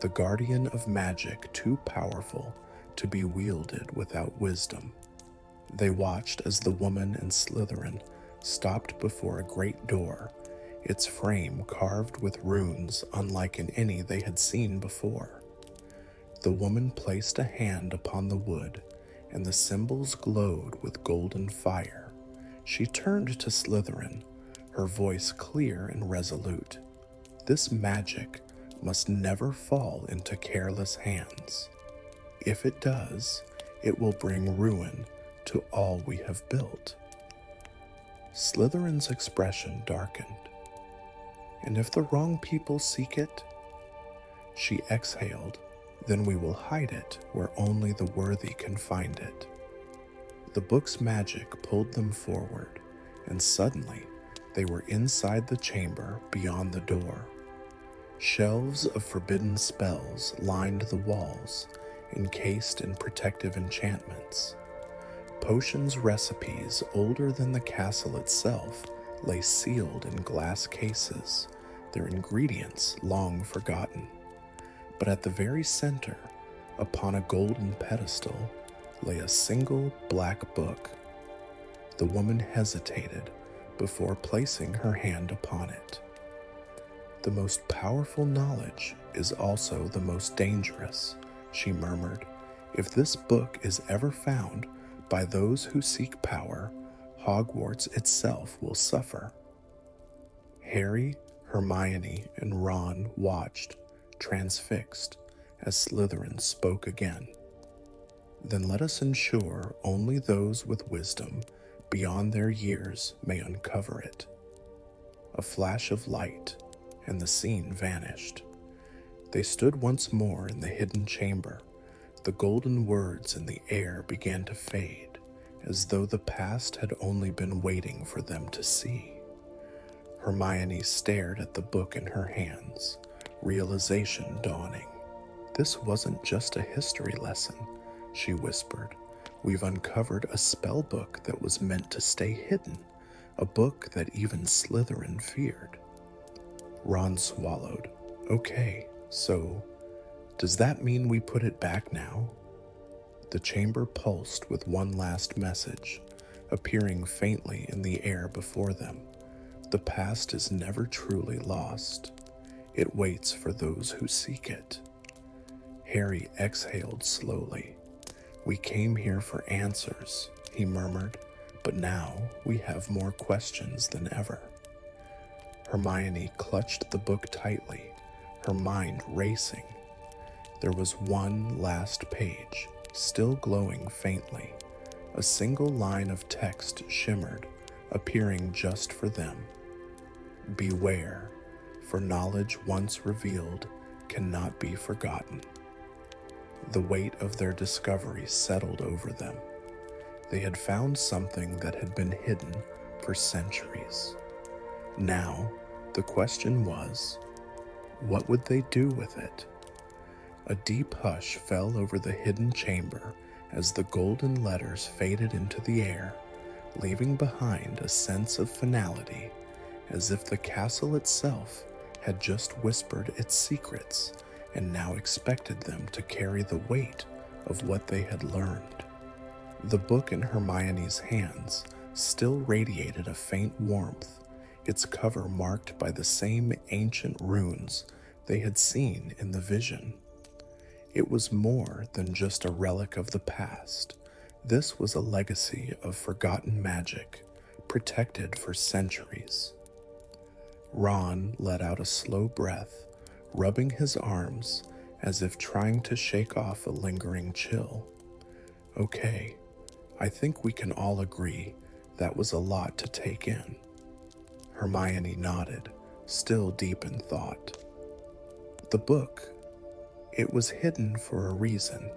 S1: the guardian of magic too powerful to be wielded without wisdom. They watched as the woman and Slytherin stopped before a great door, its frame carved with runes unlike in any they had seen before. The woman placed a hand upon the wood, and the symbols glowed with golden fire. She turned to Slytherin, her voice clear and resolute. This magic must never fall into careless hands. If it does, it will bring ruin to all we have built. Slytherin's expression darkened. And if the wrong people seek it? She exhaled. Then we will hide it where only the worthy can find it. The book's magic pulled them forward, and suddenly they were inside the chamber beyond the door. Shelves of forbidden spells lined the walls, encased in protective enchantments. Potions recipes older than the castle itself lay sealed in glass cases, their ingredients long forgotten. But at the very center, upon a golden pedestal, lay a single black book. The woman hesitated before placing her hand upon it. "The most powerful knowledge is also the most dangerous," she murmured. "If this book is ever found by those who seek power, Hogwarts itself will suffer." Harry, Hermione, and Ron watched, transfixed, as Slytherin spoke again. "Then let us ensure only those with wisdom beyond their years may uncover it." A flash of light, and the scene vanished. They stood once more in the hidden chamber. The golden words in the air began to fade, as though the past had only been waiting for them to see. Hermione stared at the book in her hands, realization dawning. "This wasn't just a history lesson," she whispered. "We've uncovered a spell book that was meant to stay hidden, a book that even Slytherin feared." Ron swallowed. "Okay, so does that mean we put it back now?" The chamber pulsed with one last message, appearing faintly in the air before them. The past is never truly lost. It waits for those who seek it. Harry exhaled slowly. "We came here for answers," he murmured, "but now we have more questions than ever." Hermione clutched the book tightly, her mind racing. There was one last page, still glowing faintly. A single line of text shimmered, appearing just for them. "Beware, for knowledge once revealed cannot be forgotten." The weight of their discovery settled over them. They had found something that had been hidden for centuries. Now, the question was, what would they do with it? A deep hush fell over the hidden chamber as the golden letters faded into the air, leaving behind a sense of finality, as if the castle itself had just whispered its secrets and now expected them to carry the weight of what they had learned. The book in Hermione's hands still radiated a faint warmth, its cover marked by the same ancient runes they had seen in the vision. It was more than just a relic of the past. This was a legacy of forgotten magic, protected for centuries. Ron let out a slow breath, rubbing his arms as if trying to shake off a lingering chill. Okay, I think we can all agree that was a lot to take in. Hermione nodded, still deep in thought. The book, it was hidden for a reason,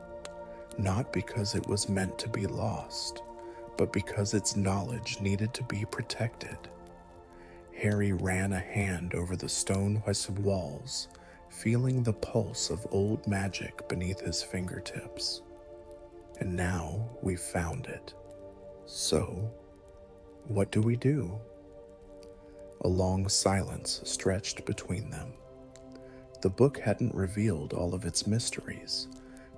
S1: not because it was meant to be lost, but because its knowledge needed to be protected. Harry ran a hand over the stone-white walls, feeling the pulse of old magic beneath his fingertips. And now we've found it. So, what do we do? A long silence stretched between them. The book hadn't revealed all of its mysteries,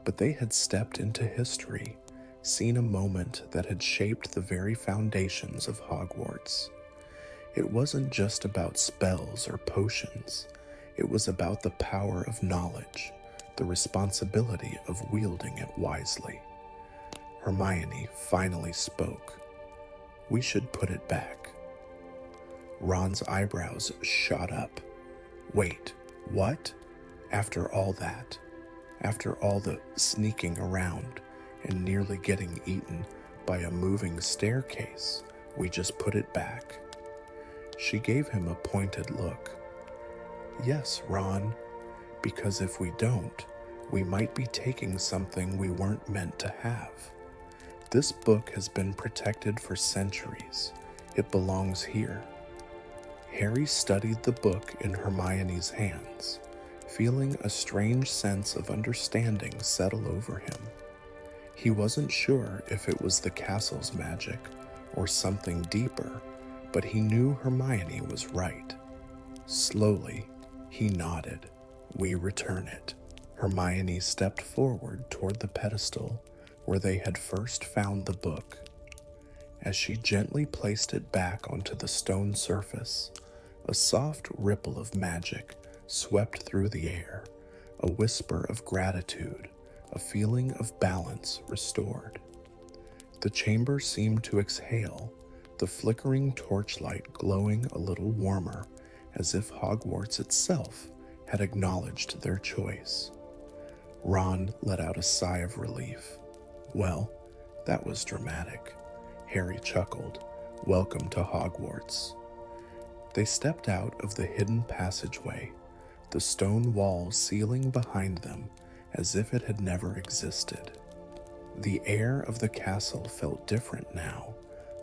S1: but they had stepped into history, seen a moment that had shaped the very foundations of Hogwarts. It wasn't just about spells or potions. It was about the power of knowledge, the responsibility of wielding it wisely. Hermione finally spoke. We should put it back. Ron's eyebrows shot up. Wait, what? After all that, after all the sneaking around and nearly getting eaten by a moving staircase, we just put it back? She gave him a pointed look. Yes, Ron, because if we don't, we might be taking something we weren't meant to have. This book has been protected for centuries. It belongs here. Harry studied the book in Hermione's hands, feeling a strange sense of understanding settle over him. He wasn't sure if it was the castle's magic or something deeper, but he knew Hermione was right. Slowly, he nodded. We return it. Hermione stepped forward toward the pedestal where they had first found the book. As she gently placed it back onto the stone surface, a soft ripple of magic swept through the air, a whisper of gratitude, a feeling of balance restored. The chamber seemed to exhale, the flickering torchlight glowing a little warmer, as if Hogwarts itself had acknowledged their choice. Ron let out a sigh of relief. Well, that was dramatic. Harry chuckled. Welcome to Hogwarts. They stepped out of the hidden passageway, the stone wall sealing behind them as if it had never existed. The air of the castle felt different now,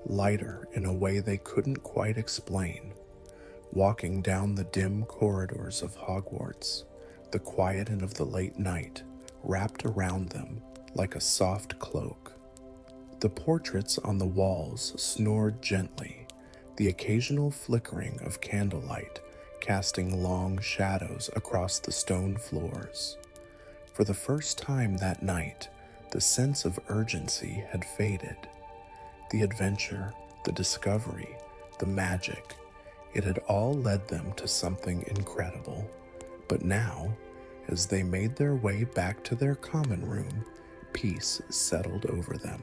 S1: lighter in a way they couldn't quite explain. Walking down the dim corridors of Hogwarts, the quiet of the late night wrapped around them like a soft cloak. The portraits on the walls snored gently, the occasional flickering of candlelight casting long shadows across the stone floors. For the first time that night, the sense of urgency had faded. The adventure, the discovery, the magic, it had all led them to something incredible. But now, as they made their way back to their common room, peace settled over them.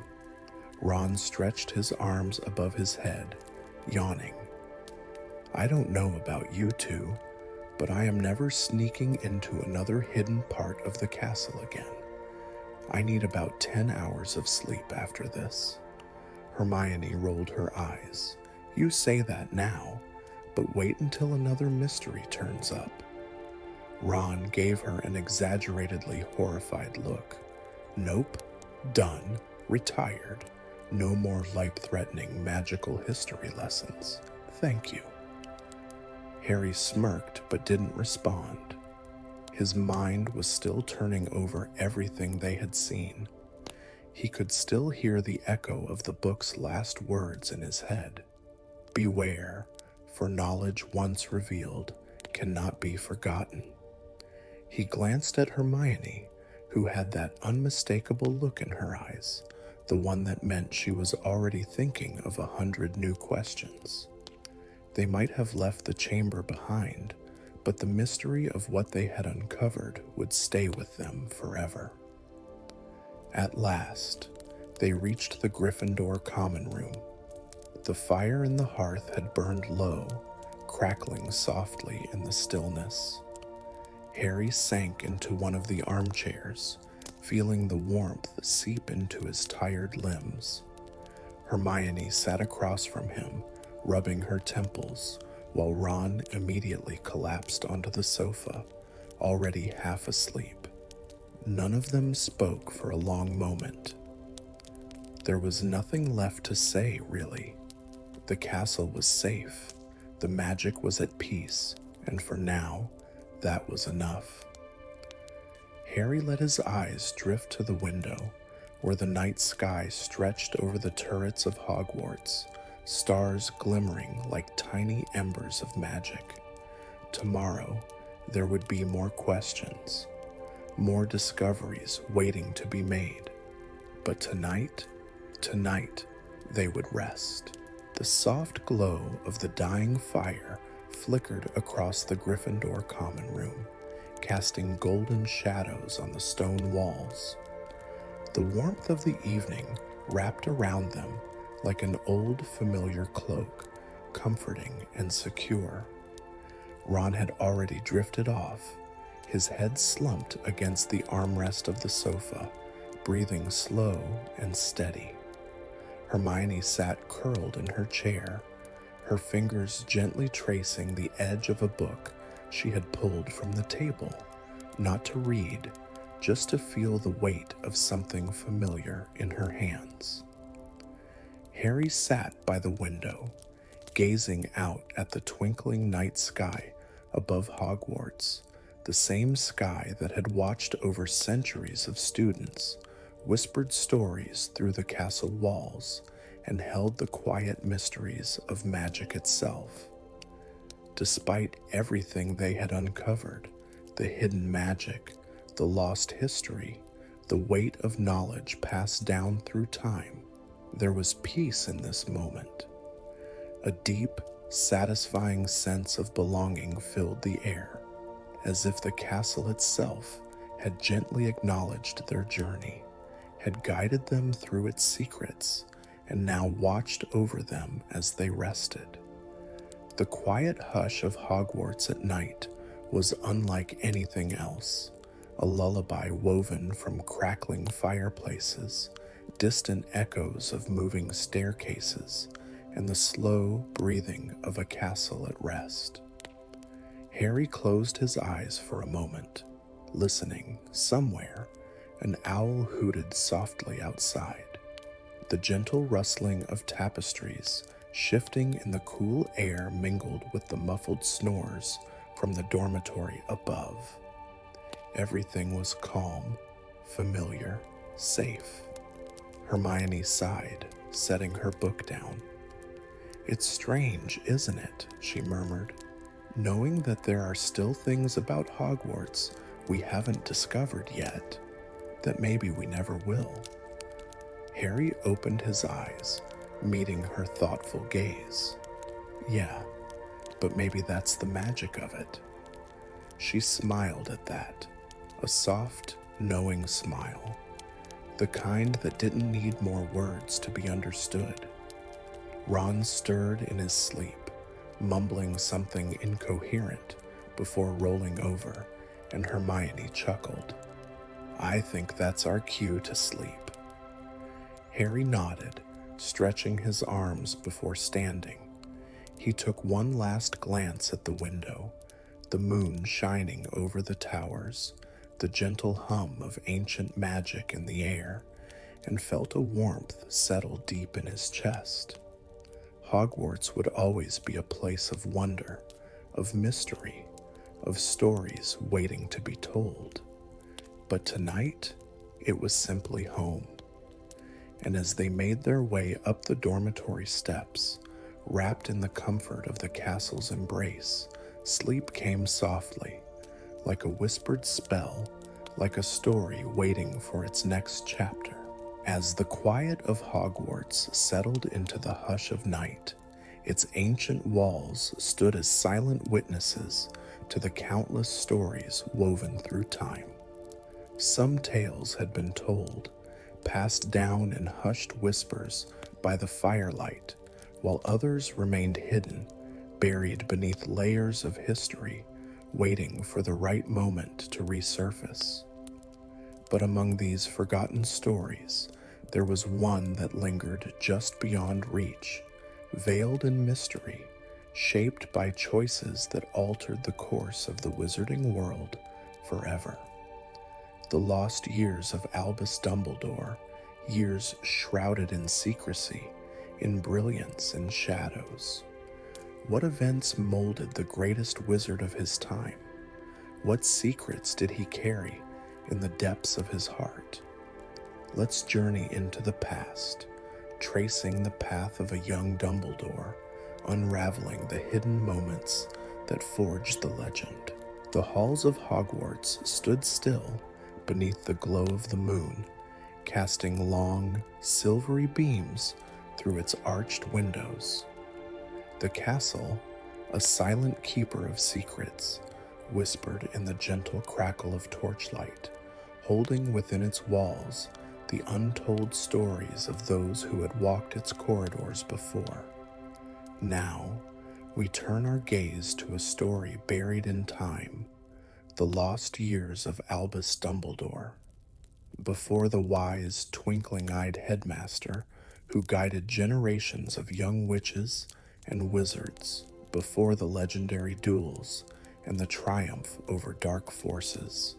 S1: Ron stretched his arms above his head, yawning. I don't know about you two, but I am never sneaking into another hidden part of the castle again. I need about 10 hours of sleep after this. Hermione rolled her eyes. You say that now, but wait until another mystery turns up. Ron gave her an exaggeratedly horrified look. Nope, done, retired. No more life-threatening magical history lessons. Thank you. Harry smirked but didn't respond. His mind was still turning over everything they had seen. He could still hear the echo of the book's last words in his head. Beware, for knowledge once revealed cannot be forgotten. He glanced at Hermione, who had that unmistakable look in her eyes, the one that meant she was already thinking of 100 new questions. They might have left the chamber behind, but the mystery of what they had uncovered would stay with them forever. At last, they reached the Gryffindor common room. The fire in the hearth had burned low, crackling softly in the stillness. Harry sank into one of the armchairs, feeling the warmth seep into his tired limbs. Hermione sat across from him, rubbing her temples, while Ron immediately collapsed onto the sofa, already half asleep. None of them spoke for a long moment. There was nothing left to say, really. The castle was safe, the magic was at peace, and for now, that was enough. Harry let his eyes drift to the window, where the night sky stretched over the turrets of Hogwarts, stars glimmering like tiny embers of magic. Tomorrow, there would be more questions, more discoveries waiting to be made. But tonight, they would rest. The soft glow of the dying fire flickered across the Gryffindor common room, casting golden shadows on the stone walls. The warmth of the evening wrapped around them like an old familiar cloak, comforting and secure. Ron had already drifted off, his head slumped against the armrest of the sofa, breathing slow and steady. Hermione sat curled in her chair, her fingers gently tracing the edge of a book she had pulled from the table, not to read, just to feel the weight of something familiar in her hands. Harry sat by the window, gazing out at the twinkling night sky above Hogwarts, the same sky that had watched over centuries of students, whispered stories through the castle walls, and held the quiet mysteries of magic itself. Despite everything they had uncovered, the hidden magic, the lost history, the weight of knowledge passed down through time, there was peace in this moment. A deep, satisfying sense of belonging filled the air, as if the castle itself had gently acknowledged their journey, had guided them through its secrets, and now watched over them as they rested. The quiet hush of Hogwarts at night was unlike anything else, a lullaby woven from crackling fireplaces, distant echoes of moving staircases, and the slow breathing of a castle at rest. Harry closed his eyes for a moment, listening. Somewhere, an owl hooted softly outside. The gentle rustling of tapestries shifting in the cool air mingled with the muffled snores from the dormitory above. Everything was calm, familiar, safe. Hermione sighed, setting her book down. "It's strange, isn't it?" she murmured, "knowing that there are still things about Hogwarts we haven't discovered yet, that maybe we never will." Harry opened his eyes, meeting her thoughtful gaze. "Yeah, but maybe that's the magic of it." She smiled at that, a soft, knowing smile, the kind that didn't need more words to be understood. Ron stirred in his sleep, mumbling something incoherent before rolling over, and Hermione chuckled. "I think that's our cue to sleep." Harry nodded, stretching his arms before standing. He took one last glance at the window, the moon shining over the towers, the gentle hum of ancient magic in the air, and felt a warmth settle deep in his chest. Hogwarts would always be a place of wonder, of mystery, of stories waiting to be told. But tonight, it was simply home. And as they made their way up the dormitory steps, wrapped in the comfort of the castle's embrace, sleep came softly, like a whispered spell, like a story waiting for its next chapter. As the quiet of Hogwarts settled into the hush of night, its ancient walls stood as silent witnesses to the countless stories woven through time. Some tales had been told, passed down in hushed whispers by the firelight, while others remained hidden, buried beneath layers of history, waiting for the right moment to resurface. But among these forgotten stories, there was one that lingered just beyond reach, veiled in mystery, shaped by choices that altered the course of the wizarding world forever. The lost years of Albus Dumbledore, years shrouded in secrecy, in brilliance and shadows. What events molded the greatest wizard of his time? What secrets did he carry in the depths of his heart? Let's journey into the past, tracing the path of a young Dumbledore, unraveling the hidden moments that forged the legend. The halls of Hogwarts stood still beneath the glow of the moon, casting long, silvery beams through its arched windows. The castle, a silent keeper of secrets, whispered in the gentle crackle of torchlight, holding within its walls the untold stories of those who had walked its corridors before. Now, we turn our gaze to a story buried in time, the lost years of Albus Dumbledore. Before the wise, twinkling-eyed headmaster who guided generations of young witches and wizards, before the legendary duels and the triumph over dark forces,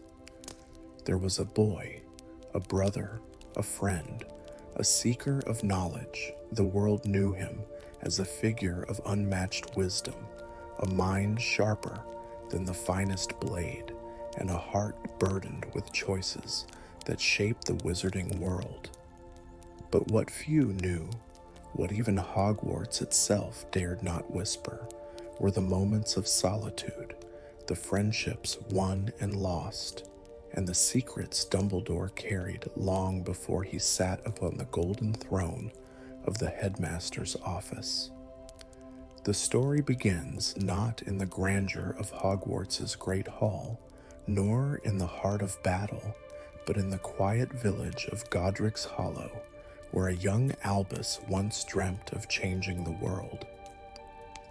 S1: there was a boy, a brother, a friend, a seeker of knowledge. The world knew him as a figure of unmatched wisdom, a mind sharper than the finest blade, and a heart burdened with choices that shaped the wizarding world. But what few knew, what even Hogwarts itself dared not whisper, were the moments of solitude, the friendships won and lost, and the secrets Dumbledore carried long before he sat upon the golden throne of the headmaster's office. The story begins not in the grandeur of Hogwarts's great hall, nor in the heart of battle, but in the quiet village of Godric's Hollow, where a young Albus once dreamt of changing the world.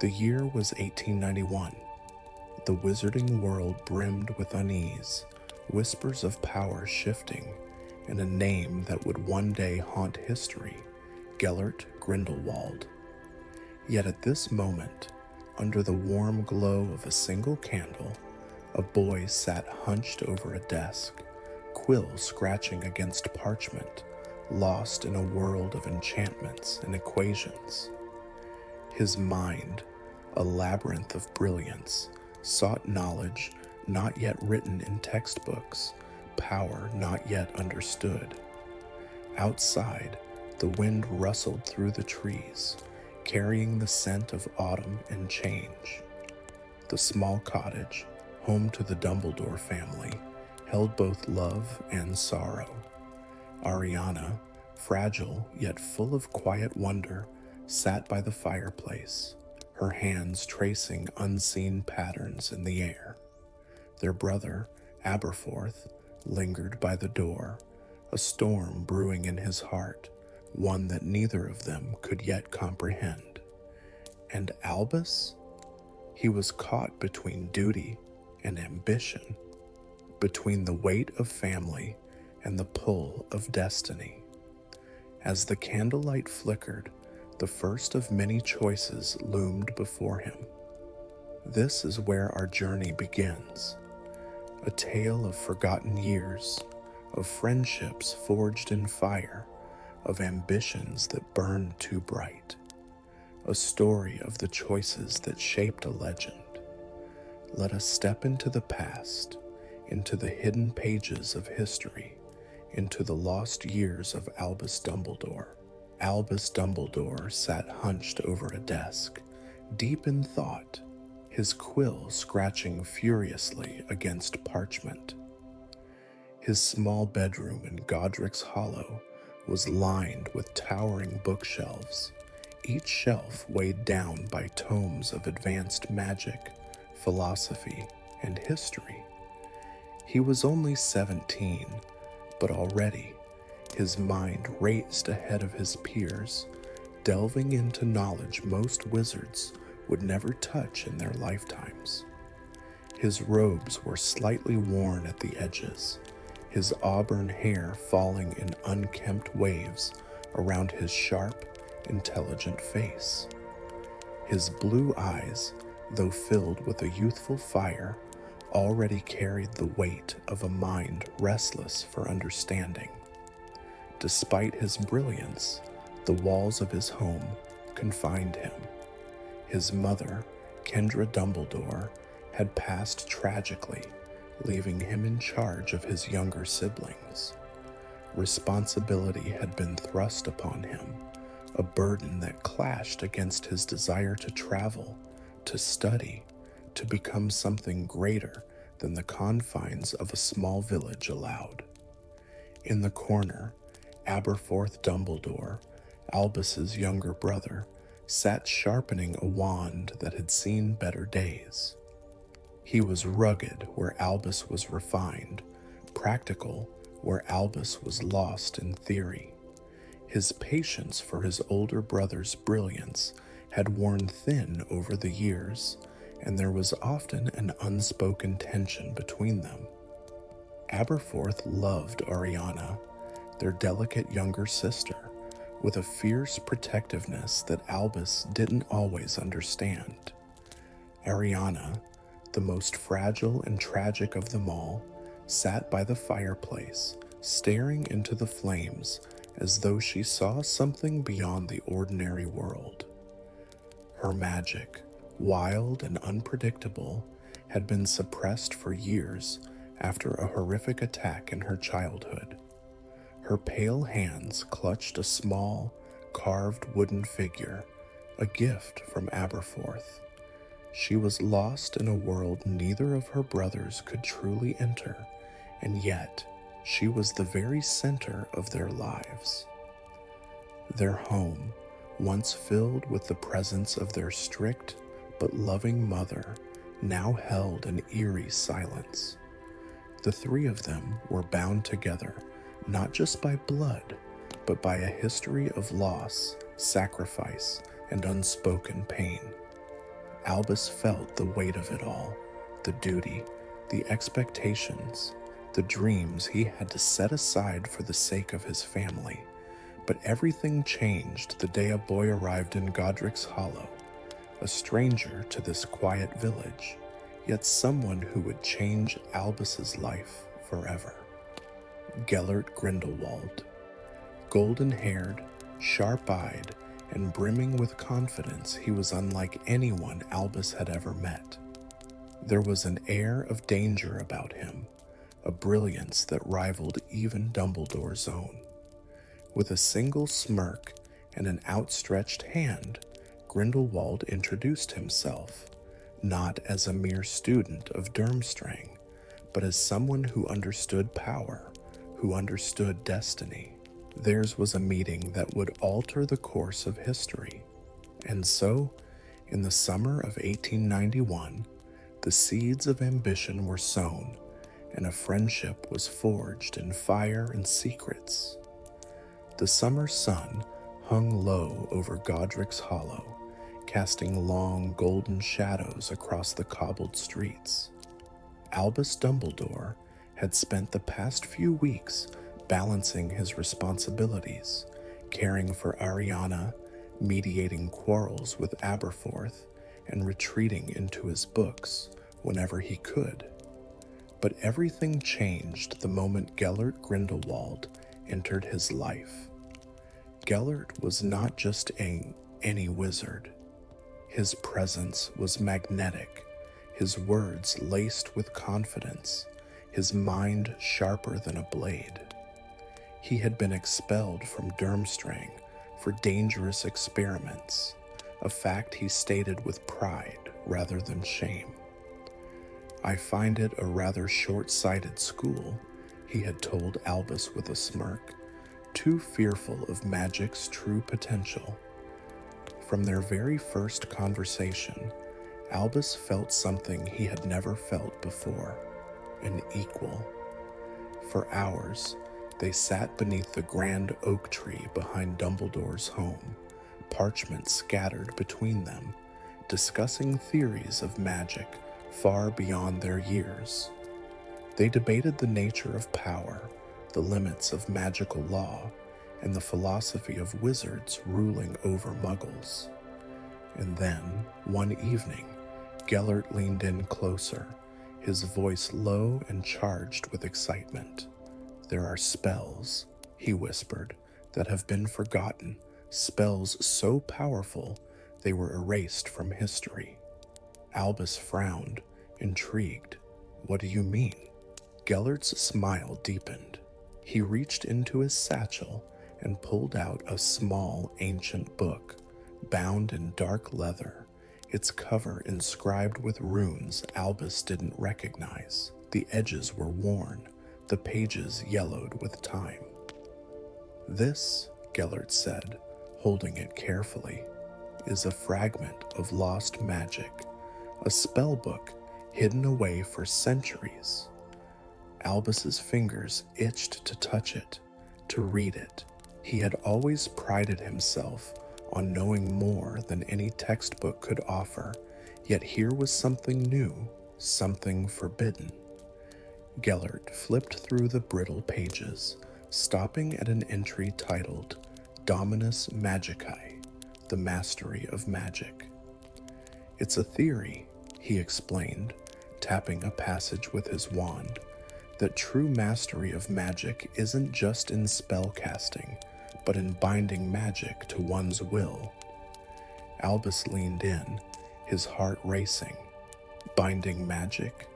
S1: The year was 1891. The wizarding world brimmed with unease, whispers of power shifting, and a name that would one day haunt history, Gellert Grindelwald. Yet at this moment, under the warm glow of a single candle, a boy sat hunched over a desk, quill scratching against parchment, lost in a world of enchantments and equations. His mind, a labyrinth of brilliance, sought knowledge not yet written in textbooks, power not yet understood. Outside, the wind rustled through the trees, carrying the scent of autumn and change. The small cottage, home to the Dumbledore family, held both love and sorrow. Ariana, fragile yet full of quiet wonder, sat by the fireplace, her hands tracing unseen patterns in the air. Their brother, Aberforth, lingered by the door, a storm brewing in his heart, one that neither of them could yet comprehend. And Albus? He was caught between duty and ambition, between the weight of family and the pull of destiny. As the candlelight flickered, the first of many choices loomed before him. This is where our journey begins, a tale of forgotten years, of friendships forged in fire, of ambitions that burned too bright, a story of the choices that shaped a legend. Let us step into the past, into the hidden pages of history, into the lost years of Albus Dumbledore. Albus Dumbledore sat hunched over a desk, deep in thought, his quill scratching furiously against parchment. His small bedroom in Godric's Hollow was lined with towering bookshelves, each shelf weighed down by tomes of advanced magic, philosophy, and history. He was only 17, but already his mind raced ahead of his peers, delving into knowledge most wizards would never touch in their lifetimes. His robes were slightly worn at the edges, his auburn hair falling in unkempt waves around his sharp, intelligent face. His blue eyes, though filled with a youthful fire, already carried the weight of a mind restless for understanding. Despite his brilliance, the walls of his home confined him. His mother, Kendra Dumbledore, had passed tragically, leaving him in charge of his younger siblings. Responsibility had been thrust upon him, a burden that clashed against his desire to travel, to study, to become something greater than the confines of a small village allowed. In the corner, Aberforth Dumbledore, Albus's younger brother, sat sharpening a wand that had seen better days. He was rugged where Albus was refined, practical where Albus was lost in theory. His patience for his older brother's brilliance had worn thin over the years, and there was often an unspoken tension between them. Aberforth loved Ariana, their delicate younger sister, with a fierce protectiveness that Albus didn't always understand. Ariana, the most fragile and tragic of them all, sat by the fireplace, staring into the flames as though she saw something beyond the ordinary world. Her magic, wild and unpredictable, had been suppressed for years after a horrific attack in her childhood. Her pale hands clutched a small, carved wooden figure, a gift from Aberforth. She was lost in a world neither of her brothers could truly enter, and yet she was the very center of their lives. Their home, once filled with the presence of their strict but loving mother, now held an eerie silence. The three of them were bound together, not just by blood, but by a history of loss, sacrifice, and unspoken pain. Albus felt the weight of it all, the duty, the expectations, the dreams he had to set aside for the sake of his family. But everything changed the day a boy arrived in Godric's Hollow, a stranger to this quiet village, yet someone who would change Albus's life forever. Gellert Grindelwald. Golden-haired, sharp-eyed, and brimming with confidence, he was unlike anyone Albus had ever met. There was an air of danger about him, a brilliance that rivaled even Dumbledore's own. With a single smirk and an outstretched hand, Grindelwald introduced himself, not as a mere student of Durmstrang, but as someone who understood power, who understood destiny. Theirs was a meeting that would alter the course of history. And so, in the summer of 1891, the seeds of ambition were sown, and a friendship was forged in fire and secrets. The summer sun hung low over Godric's Hollow, casting long golden shadows across the cobbled streets. Albus Dumbledore had spent the past few weeks balancing his responsibilities, caring for Ariana, mediating quarrels with Aberforth, and retreating into his books whenever he could. But everything changed the moment Gellert Grindelwald entered his life. Gellert was not just any wizard. His presence was magnetic, his words laced with confidence, his mind sharper than a blade. He had been expelled from Durmstrang for dangerous experiments, a fact he stated with pride rather than shame. "I find it a rather short-sighted school," he had told Albus with a smirk, too fearful of magic's true potential. From their very first conversation, Albus felt something he had never felt before, an equal. For hours, they sat beneath the grand oak tree behind Dumbledore's home, parchment scattered between them, discussing theories of magic far beyond their years. They debated the nature of power, the limits of magical law, and the philosophy of wizards ruling over muggles. And then, one evening, Gellert leaned in closer, his voice low and charged with excitement. "There are spells," he whispered, "that have been forgotten, spells so powerful they were erased from history." Albus frowned, intrigued. "What do you mean?" Gellert's smile deepened. He reached into his satchel and pulled out a small, ancient book, bound in dark leather, its cover inscribed with runes Albus didn't recognize. The edges were worn, the pages yellowed with time. "This," Gellert said, holding it carefully, "is a fragment of lost magic, a spell book hidden away for centuries." Albus's fingers itched to touch it, to read it. He had always prided himself on knowing more than any textbook could offer, yet here was something new, something forbidden. Gellert flipped through the brittle pages, stopping at an entry titled Dominus Magicae, the Mastery of Magic. "It's a theory," he explained, tapping a passage with his wand, "that true mastery of magic isn't just in spellcasting, but in binding magic to one's will." Albus leaned in, his heart racing. "Binding magic?"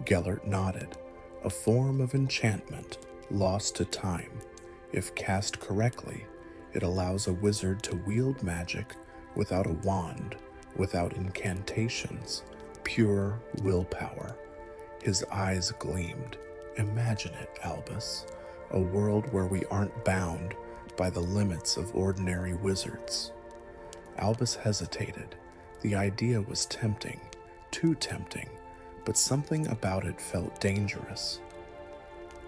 S1: Gellert nodded. "A form of enchantment, lost to time. If cast correctly, it allows a wizard to wield magic without a wand, without incantations, pure willpower." His eyes gleamed. "Imagine it, Albus, a world where we aren't bound by the limits of ordinary wizards." Albus hesitated. The idea was tempting, too tempting, but something about it felt dangerous.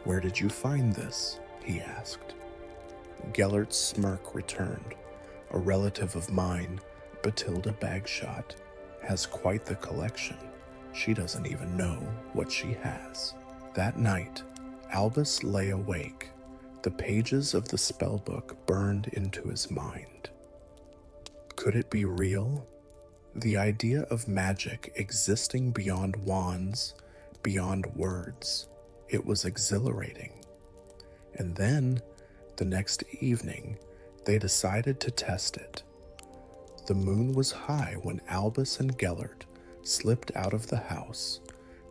S1: "Where did you find this?" he asked. Gellert's smirk returned. "A relative of mine, Batilda Bagshot, has quite the collection. She doesn't even know what she has." That night, Albus lay awake. The pages of the spellbook burned into his mind. Could it be real? The idea of magic existing beyond wands, beyond words. It was exhilarating. And then, the next evening, they decided to test it. The moon was high when Albus and Gellert slipped out of the house,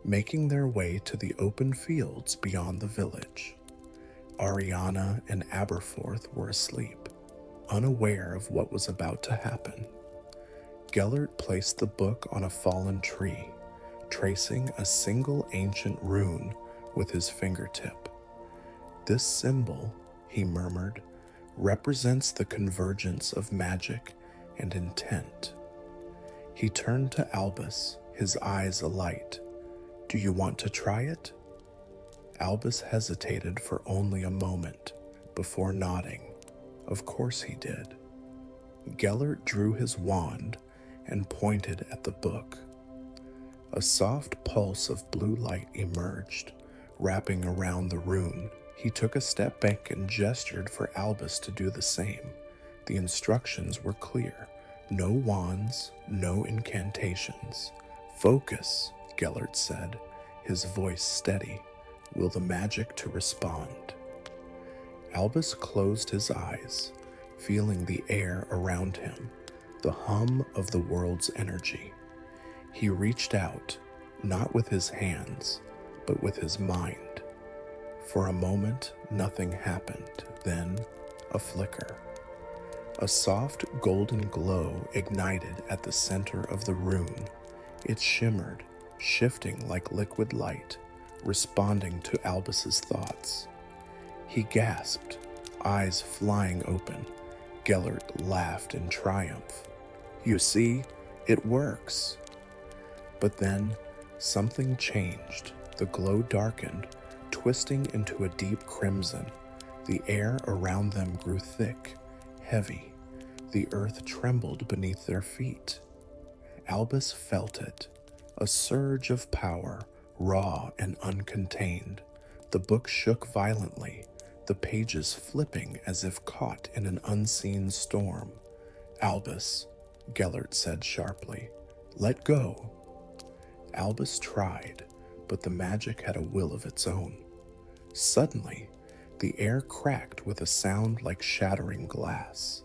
S1: making their way to the open fields beyond the village. Ariana and Aberforth were asleep, unaware of what was about to happen. Gellert placed the book on a fallen tree, tracing a single ancient rune with his fingertip. "This symbol," he murmured, "represents the convergence of magic and intent." He turned to Albus, his eyes alight. "Do you want to try it?" Albus hesitated for only a moment, before nodding. Of course he did. Gellert drew his wand and pointed at the book. A soft pulse of blue light emerged, wrapping around the rune. He took a step back and gestured for Albus to do the same. The instructions were clear. No wands, no incantations. "Focus," Gellert said, his voice steady. "Will the magic to respond." Albus closed his eyes, feeling the air around him, the hum of the world's energy. He reached out, not with his hands, but with his mind. For a moment, nothing happened. Then, a flicker. A soft golden glow ignited at the center of the rune. It shimmered, shifting like liquid light, responding to Albus's thoughts. He gasped. eyes flying open, Gellert laughed in triumph. "You see, it works." But then, something changed. The glow darkened, twisting into a deep crimson. The air around them grew thick, heavy. The earth trembled beneath their feet. Albus felt it, a surge of power, raw and uncontained. The book shook violently, the pages flipping as if caught in an unseen storm. "Albus," Gellert said sharply, "let go." Albus tried, but the magic had a will of its own. Suddenly, the air cracked with a sound like shattering glass.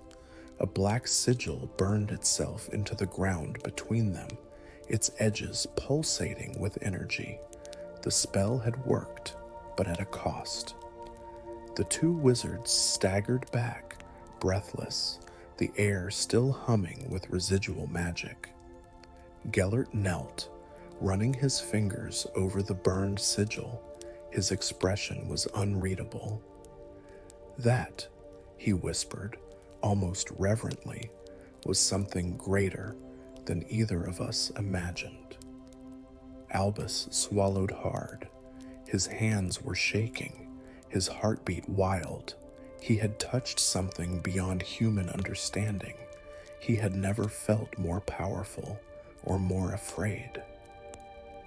S1: A black sigil burned itself into the ground between them, its edges pulsating with energy. The spell had worked, but at a cost. The two wizards staggered back, breathless, the air still humming with residual magic. Gellert knelt, running his fingers over the burned sigil. His expression was unreadable. "That," he whispered, almost reverently, "was something greater than either of us imagined." Albus swallowed hard. His hands were shaking, his heartbeat wild. He had touched something beyond human understanding. He had never felt more powerful or more afraid.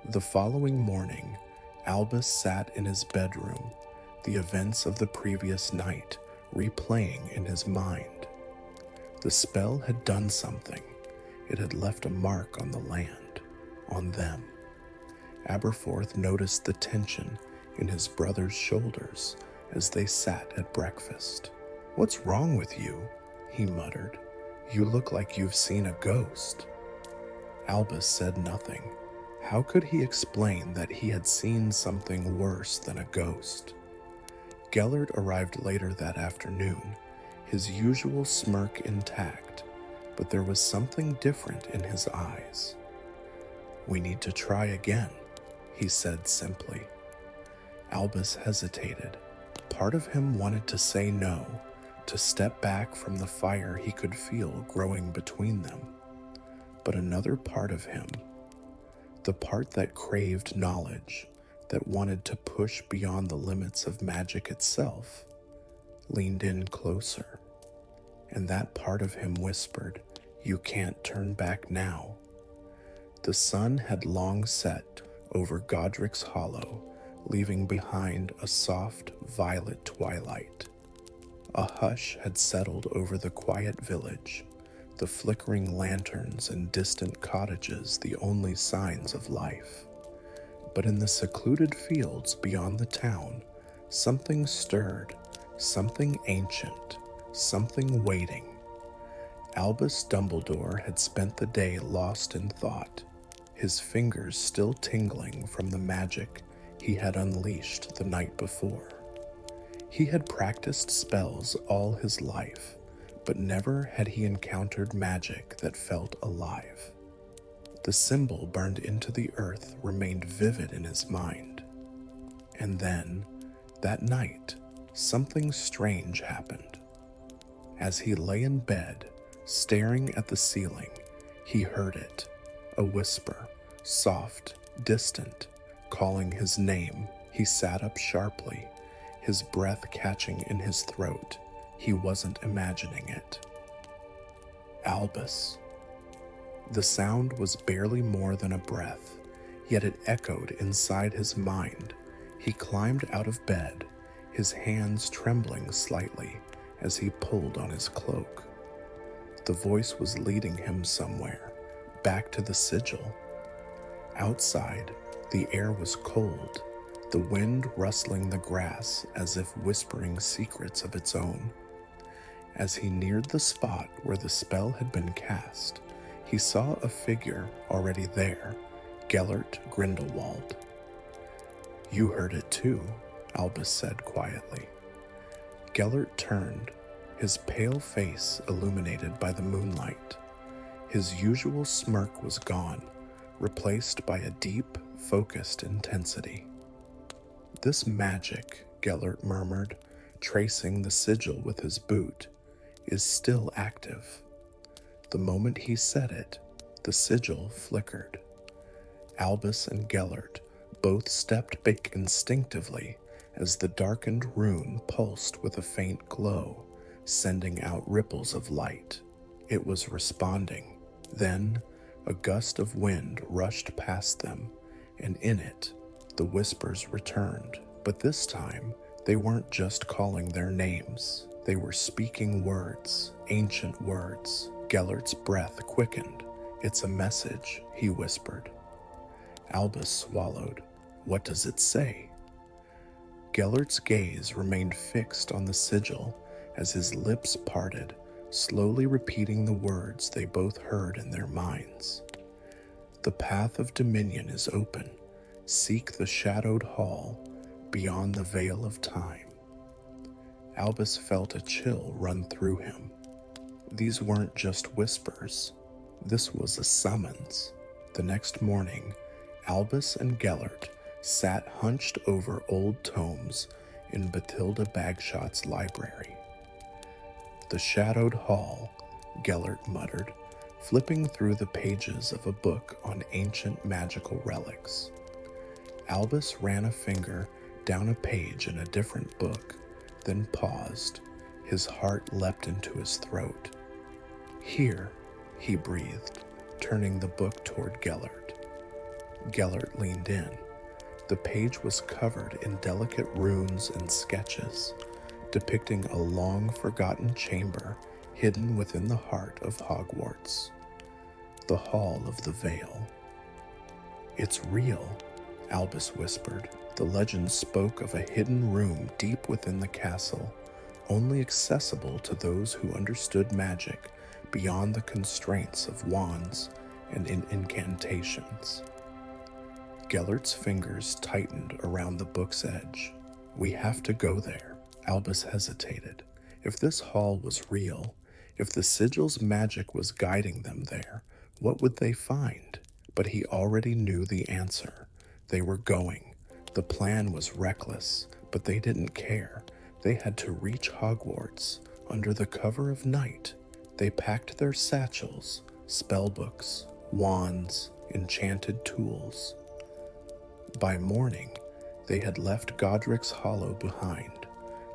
S1: The following morning, Albus sat in his bedroom, the events of the previous night replaying in his mind. The spell had done something. It had left a mark on the land, on them. Aberforth noticed the tension in his brother's shoulders as they sat at breakfast. "What's wrong with you?" he muttered. "You look like you've seen a ghost." Albus said nothing. How could he explain that he had seen something worse than a ghost? Gellert arrived later that afternoon, his usual smirk intact, but there was something different in his eyes. "We need to try again," he said simply. Albus hesitated. Part of him wanted to say no, to step back from the fire he could feel growing between them. But another part of him, the part that craved knowledge, that wanted to push beyond the limits of magic itself, leaned in closer. And that part of him whispered, "You can't turn back now." The sun had long set over Godric's Hollow, leaving behind a soft violet twilight. A hush had settled over the quiet village, the flickering lanterns and distant cottages the only signs of life. But in the secluded fields beyond the town, something stirred, something ancient, something waiting. Albus Dumbledore had spent the day lost in thought, his fingers still tingling from the magic he had unleashed the night before. He had practiced spells all his life, but never had he encountered magic that felt alive. The symbol burned into the earth remained vivid in his mind. And then, that night, something strange happened. As he lay in bed, staring at the ceiling, he heard it, a whisper, soft, distant, calling his name. He sat up sharply, his breath catching in his throat. He wasn't imagining it. "Albus." The sound was barely more than a breath, yet it echoed inside his mind. He climbed out of bed, his hands trembling slightly as he pulled on his cloak. The voice was leading him somewhere, back to the sigil. Outside, the air was cold, the wind rustling the grass as if whispering secrets of its own. As he neared the spot where the spell had been cast, he saw a figure already there, Gellert Grindelwald. "You heard it too," Albus said quietly. Gellert turned, his pale face illuminated by the moonlight. His usual smirk was gone, replaced by a deep, focused intensity. "This magic," Gellert murmured, tracing the sigil with his boot, is still active. The moment he said it, the sigil flickered. Albus and Gellert both stepped back instinctively as the darkened rune pulsed with a faint glow, sending out ripples of light. It was responding. Then, a gust of wind rushed past them, and in it, the whispers returned. But this time, they weren't just calling their names. They were speaking words, ancient words. Gellert's breath quickened. "It's a message," he whispered. Albus swallowed. "What does it say?" Gellert's gaze remained fixed on the sigil as his lips parted, slowly repeating the words they both heard in their minds. "The path of dominion is open. Seek the shadowed hall beyond the veil of time." Albus felt a chill run through him. These weren't just whispers. This was a summons. The next morning, Albus and Gellert sat hunched over old tomes in Bathilda Bagshot's library. "The shadowed hall," Gellert muttered, flipping through the pages of a book on ancient magical relics. Albus ran a finger down a page in a different book, then paused. His heart leapt into his throat. "Here," he breathed, turning the book toward Gellert. Gellert leaned in. The page was covered in delicate runes and sketches, depicting a long-forgotten chamber hidden within the heart of Hogwarts. The Hall of the Veil. "It's real," Albus whispered. The legend spoke of a hidden room deep within the castle, only accessible to those who understood magic beyond the constraints of wands and incantations. Gellert's fingers tightened around the book's edge. "We have to go there." Albus hesitated. If this hall was real, if the sigil's magic was guiding them there, what would they find? But he already knew the answer. They were going. The plan was reckless, but they didn't care. They had to reach Hogwarts under the cover of night. They packed their satchels, spellbooks, wands, enchanted tools. By morning, they had left Godric's Hollow behind,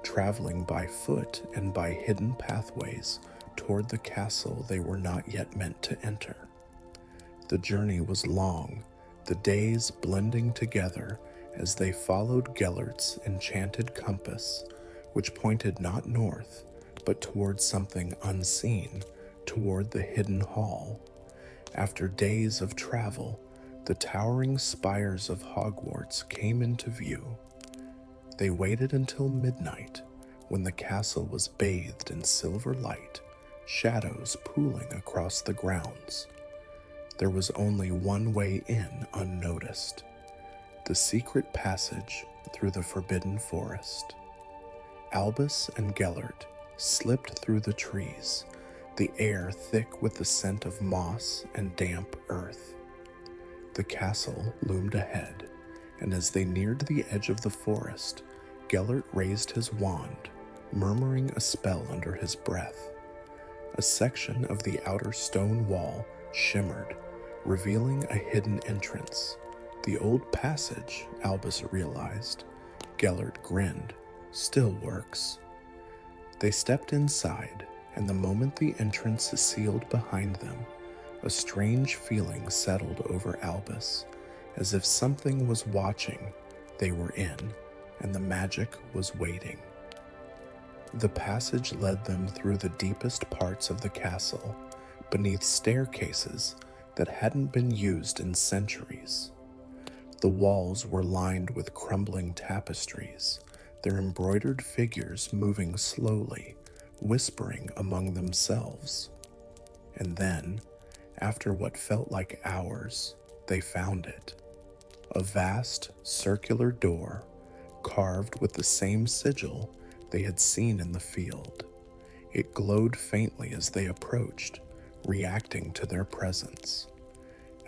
S1: traveling by foot and by hidden pathways toward the castle they were not yet meant to enter. The journey was long, the days blending together as they followed Gellert's enchanted compass, which pointed not north, but toward something unseen, toward the hidden hall. After days of travel, the towering spires of Hogwarts came into view. They waited until midnight, when the castle was bathed in silver light, shadows pooling across the grounds. There was only one way in unnoticed, the secret passage through the forbidden forest. Albus and Gellert slipped through the trees, the air thick with the scent of moss and damp earth. The castle loomed ahead, and as they neared the edge of the forest, Gellert raised his wand, murmuring a spell under his breath. A section of the outer stone wall shimmered, revealing a hidden entrance. The old passage, Albus realized. Gellert grinned. "Still works." They stepped inside, and the moment the entrance sealed behind them, a strange feeling settled over Albus, as if something was watching. They were in, and the magic was waiting. The passage led them through the deepest parts of the castle, beneath staircases that hadn't been used in centuries. The walls were lined with crumbling tapestries, their embroidered figures moving slowly, whispering among themselves. And then, after what felt like hours, they found it. A vast, circular door, carved with the same sigil they had seen in the field. It glowed faintly as they approached, reacting to their presence.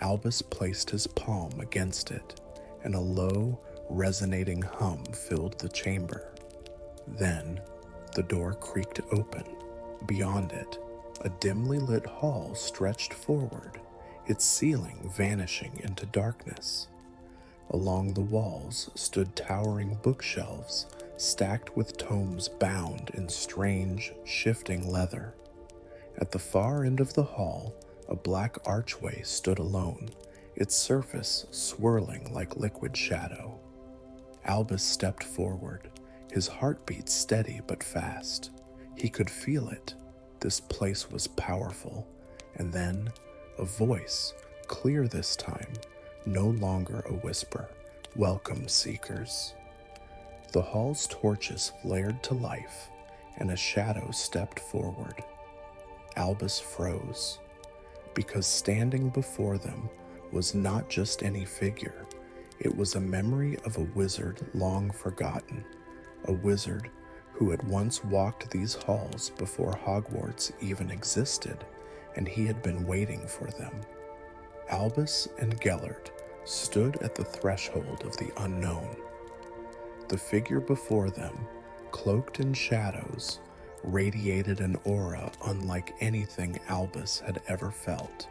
S1: Albus placed his palm against it, and a low, resonating hum filled the chamber. Then, the door creaked open. Beyond it, a dimly lit hall stretched forward, its ceiling vanishing into darkness. Along the walls stood towering bookshelves stacked with tomes bound in strange, shifting leather. At the far end of the hall, a black archway stood alone, its surface swirling like liquid shadow. Albus stepped forward, his heartbeat steady but fast. He could feel it. This place was powerful. And then, a voice, clear this time, no longer a whisper. Welcome, seekers. The hall's torches flared to life, and a shadow stepped forward. Albus froze, because standing before them was not just any figure. It was a memory of a wizard long forgotten, a wizard who had once walked these halls before Hogwarts even existed, and he had been waiting for them. Albus and Gellert stood at the threshold of the unknown. The figure before them, cloaked in shadows, radiated an aura unlike anything Albus had ever felt.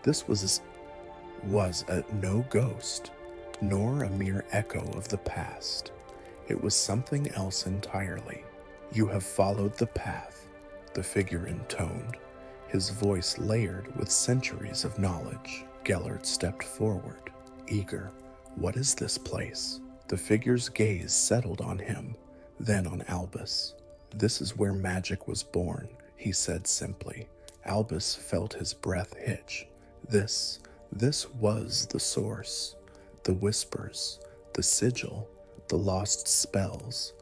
S1: This was no ghost, nor a mere echo of the past. It was something else entirely. You have followed the path, the figure intoned, his voice layered with centuries of knowledge. Gellert stepped forward, eager. What is this place? The figure's gaze settled on him, then on Albus. This is where magic was born, he said simply. Albus felt his breath hitch. This was the source. The whispers, the sigil, the lost spells.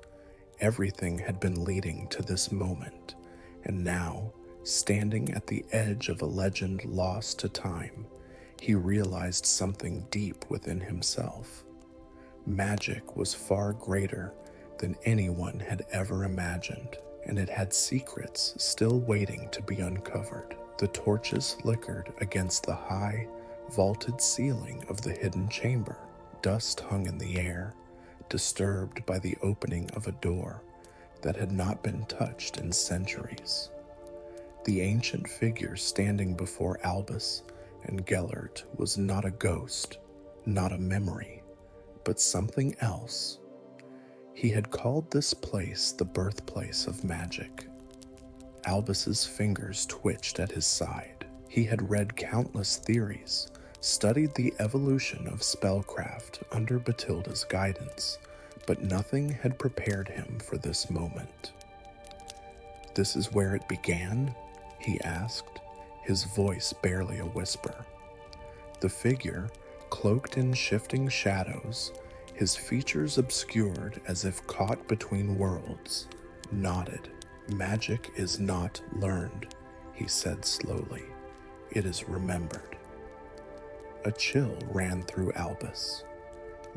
S1: Everything had been leading to this moment, and now, standing at the edge of a legend lost to time, he realized something deep within himself. Magic was far greater than anyone had ever imagined, and it had secrets still waiting to be uncovered. The torches flickered against the high, vaulted ceiling of the hidden chamber. Dust hung in the air, disturbed by the opening of a door that had not been touched in centuries. The ancient figure standing before Albus and Gellert was not a ghost, not a memory, but something else. He had called this place the birthplace of magic. Albus's fingers twitched at his side. He had read countless theories, studied the evolution of spellcraft under Batilda's guidance, but nothing had prepared him for this moment. This is where it began? He asked, his voice barely a whisper. The figure, cloaked in shifting shadows, his features obscured as if caught between worlds, nodded. Magic is not learned, he said slowly. It is remembered. A chill ran through Albus.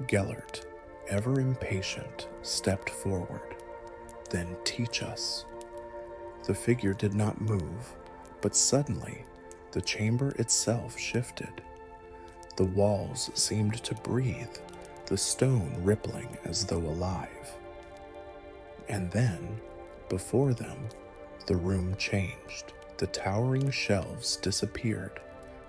S1: Gellert, ever impatient, stepped forward. Then teach us. The figure did not move, but suddenly the chamber itself shifted. The walls seemed to breathe, the stone rippling as though alive. And then, before them, the room changed. The towering shelves disappeared.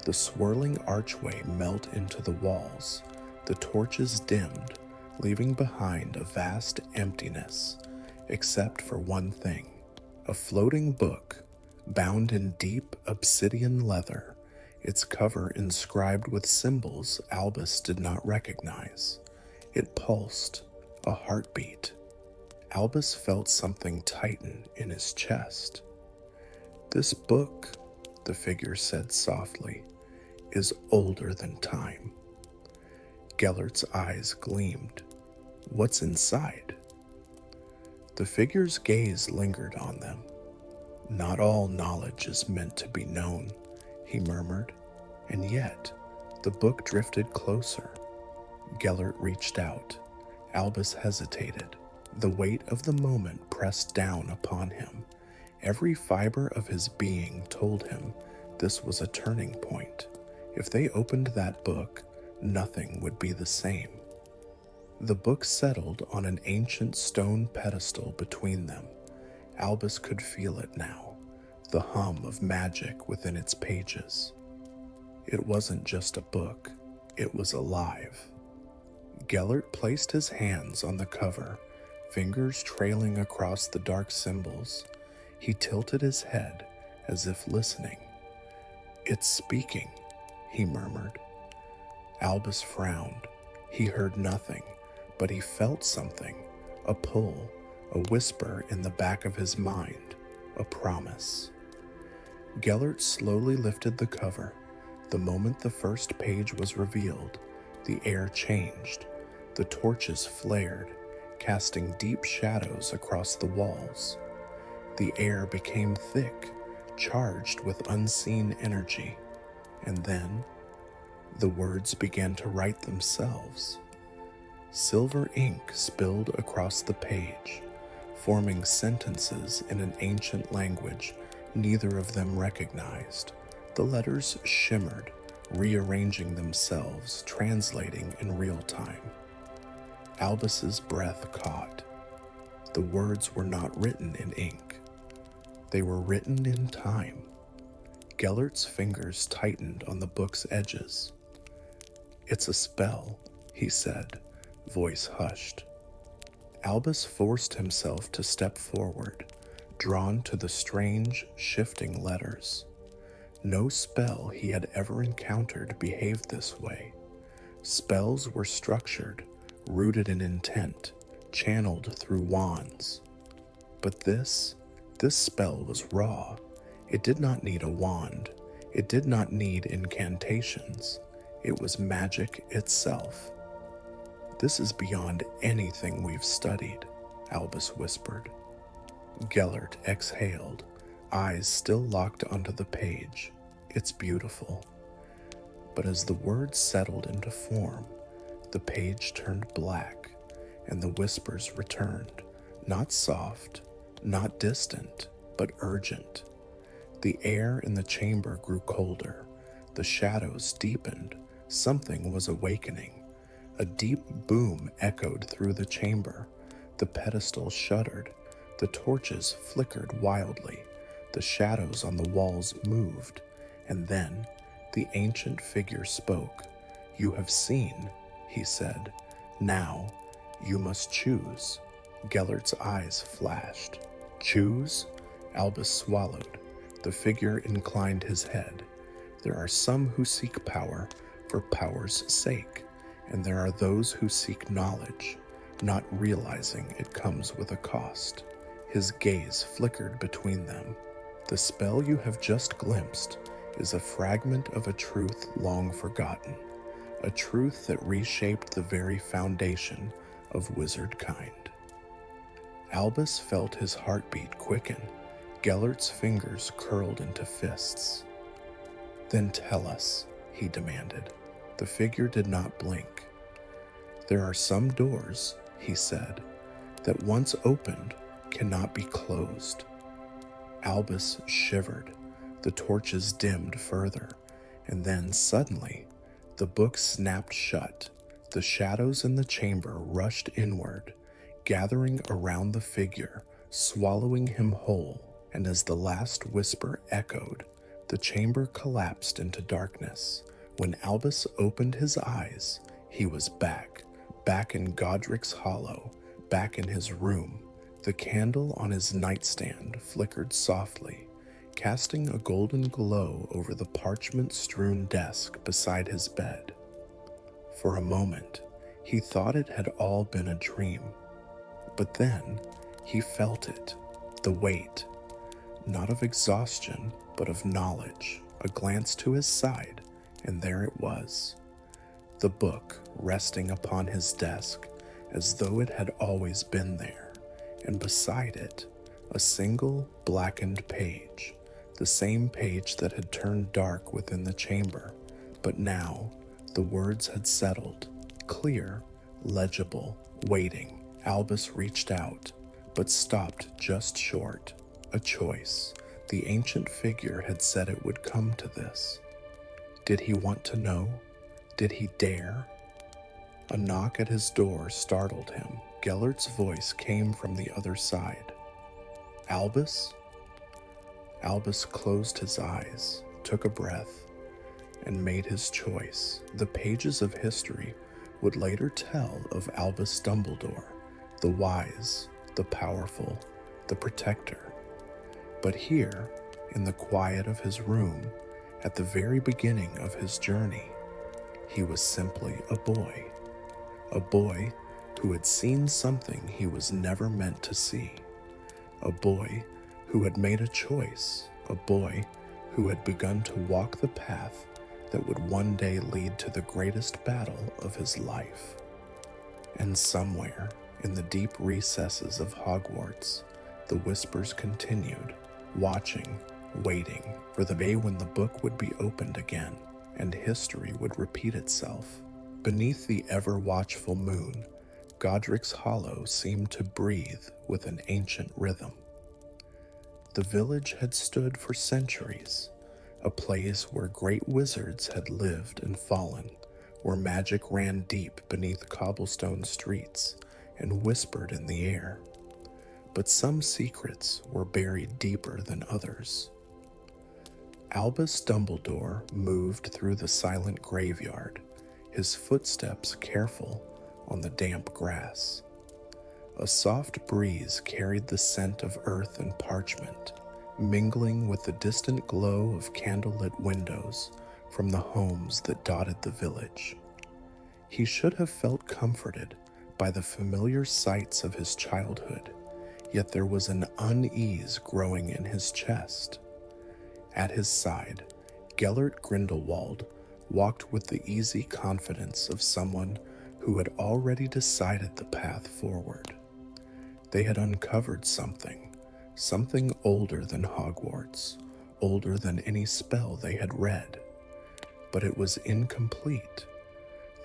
S1: The swirling archway melted into the walls. The torches dimmed, leaving behind a vast emptiness, except for one thing. A floating book, bound in deep obsidian leather, its cover inscribed with symbols Albus did not recognize. It pulsed, a heartbeat. Albus felt something tighten in his chest. This book, the figure said softly, is older than time. Gellert's eyes gleamed. What's inside? The figure's gaze lingered on them. Not all knowledge is meant to be known, he murmured, and yet the book drifted closer. Gellert reached out. Albus hesitated. The weight of the moment pressed down upon him. Every fiber of his being told him this was a turning point. If they opened that book, nothing would be the same. The book settled on an ancient stone pedestal between them. Albus could feel it now, the hum of magic within its pages. It wasn't just a book, it was alive. Gellert placed his hands on the cover, fingers trailing across the dark symbols. He tilted his head as if listening. "It's speaking," he murmured. Albus frowned. He heard nothing, but he felt something, a pull, a whisper in the back of his mind, a promise. Gellert slowly lifted the cover. The moment the first page was revealed, the air changed. The torches flared, casting deep shadows across the walls. The air became thick, charged with unseen energy. And then, the words began to write themselves. Silver ink spilled across the page, forming sentences in an ancient language neither of them recognized. The letters shimmered, rearranging themselves, translating in real time. Albus's breath caught. The words were not written in ink. They were written in time. Gellert's fingers tightened on the book's edges. "It's a spell," he said, voice hushed. Albus forced himself to step forward, drawn to the strange, shifting letters. No spell he had ever encountered behaved this way. Spells were structured, rooted in intent, channeled through wands. But this spell was raw. It did not need a wand. It did not need incantations. It was magic itself. "This is beyond anything we've studied," Albus whispered. Gellert exhaled, eyes still locked onto the page. "It's beautiful." But as the words settled into form, the page turned black, and the whispers returned, not soft, not distant, but urgent. The air in the chamber grew colder. The shadows deepened. Something was awakening. A deep boom echoed through the chamber. The pedestal shuddered. The torches flickered wildly. The shadows on the walls moved. And then the ancient figure spoke. "You have seen," he said. "Now you must choose." Gellert's eyes flashed. "Choose?" Albus swallowed. The figure inclined his head. "There are some who seek power for power's sake, and there are those who seek knowledge, not realizing it comes with a cost." His gaze flickered between them. "The spell you have just glimpsed is a fragment of a truth long forgotten, a truth that reshaped the very foundation of wizard kind." Albus felt his heartbeat quicken. Gellert's fingers curled into fists. "Then tell us," he demanded. The figure did not blink. "There are some doors," he said, "that once opened cannot be closed." Albus shivered. The torches dimmed further, and then suddenly the book snapped shut. The shadows in the chamber rushed inward, gathering around the figure, swallowing him whole. And as the last whisper echoed, the chamber collapsed into darkness. When Albus opened his eyes, he was back in Godric's Hollow, back in his room. The candle on his nightstand flickered softly, casting a golden glow over the parchment-strewn desk beside his bed. For a moment, he thought it had all been a dream. But then, he felt it, the weight, not of exhaustion, but of knowledge. A glance to his side, and there it was. The book resting upon his desk, as though it had always been there, and beside it, a single blackened page, the same page that had turned dark within the chamber. But now, the words had settled, clear, legible, waiting. Albus reached out, but stopped just short. A choice. The ancient figure had said it would come to this. Did he want to know? Did he dare? A knock at his door startled him. Gellert's voice came from the other side. Albus? Albus closed his eyes, took a breath, and made his choice. The pages of history would later tell of Albus Dumbledore, the wise, the powerful, the protector. But here, in the quiet of his room, at the very beginning of his journey, he was simply a boy who had seen something he was never meant to see, a boy who had made a choice, a boy who had begun to walk the path that would one day lead to the greatest battle of his life. And somewhere in the deep recesses of Hogwarts, the whispers continued, watching, waiting for the day when the book would be opened again and history would repeat itself. Beneath the ever-watchful moon, Godric's Hollow seemed to breathe with an ancient rhythm. The village had stood for centuries, a place where great wizards had lived and fallen, where magic ran deep beneath cobblestone streets and whispered in the air. But some secrets were buried deeper than others. Albus Dumbledore moved through the silent graveyard, his footsteps careful on the damp grass. A soft breeze carried the scent of earth and parchment, mingling with the distant glow of candlelit windows from the homes that dotted the village. He should have felt comforted by the familiar sights of his childhood, yet there was an unease growing in his chest. At his side, Gellert Grindelwald walked with the easy confidence of someone who had already decided the path forward. They had uncovered something older than Hogwarts, older than any spell they had read. But it was incomplete.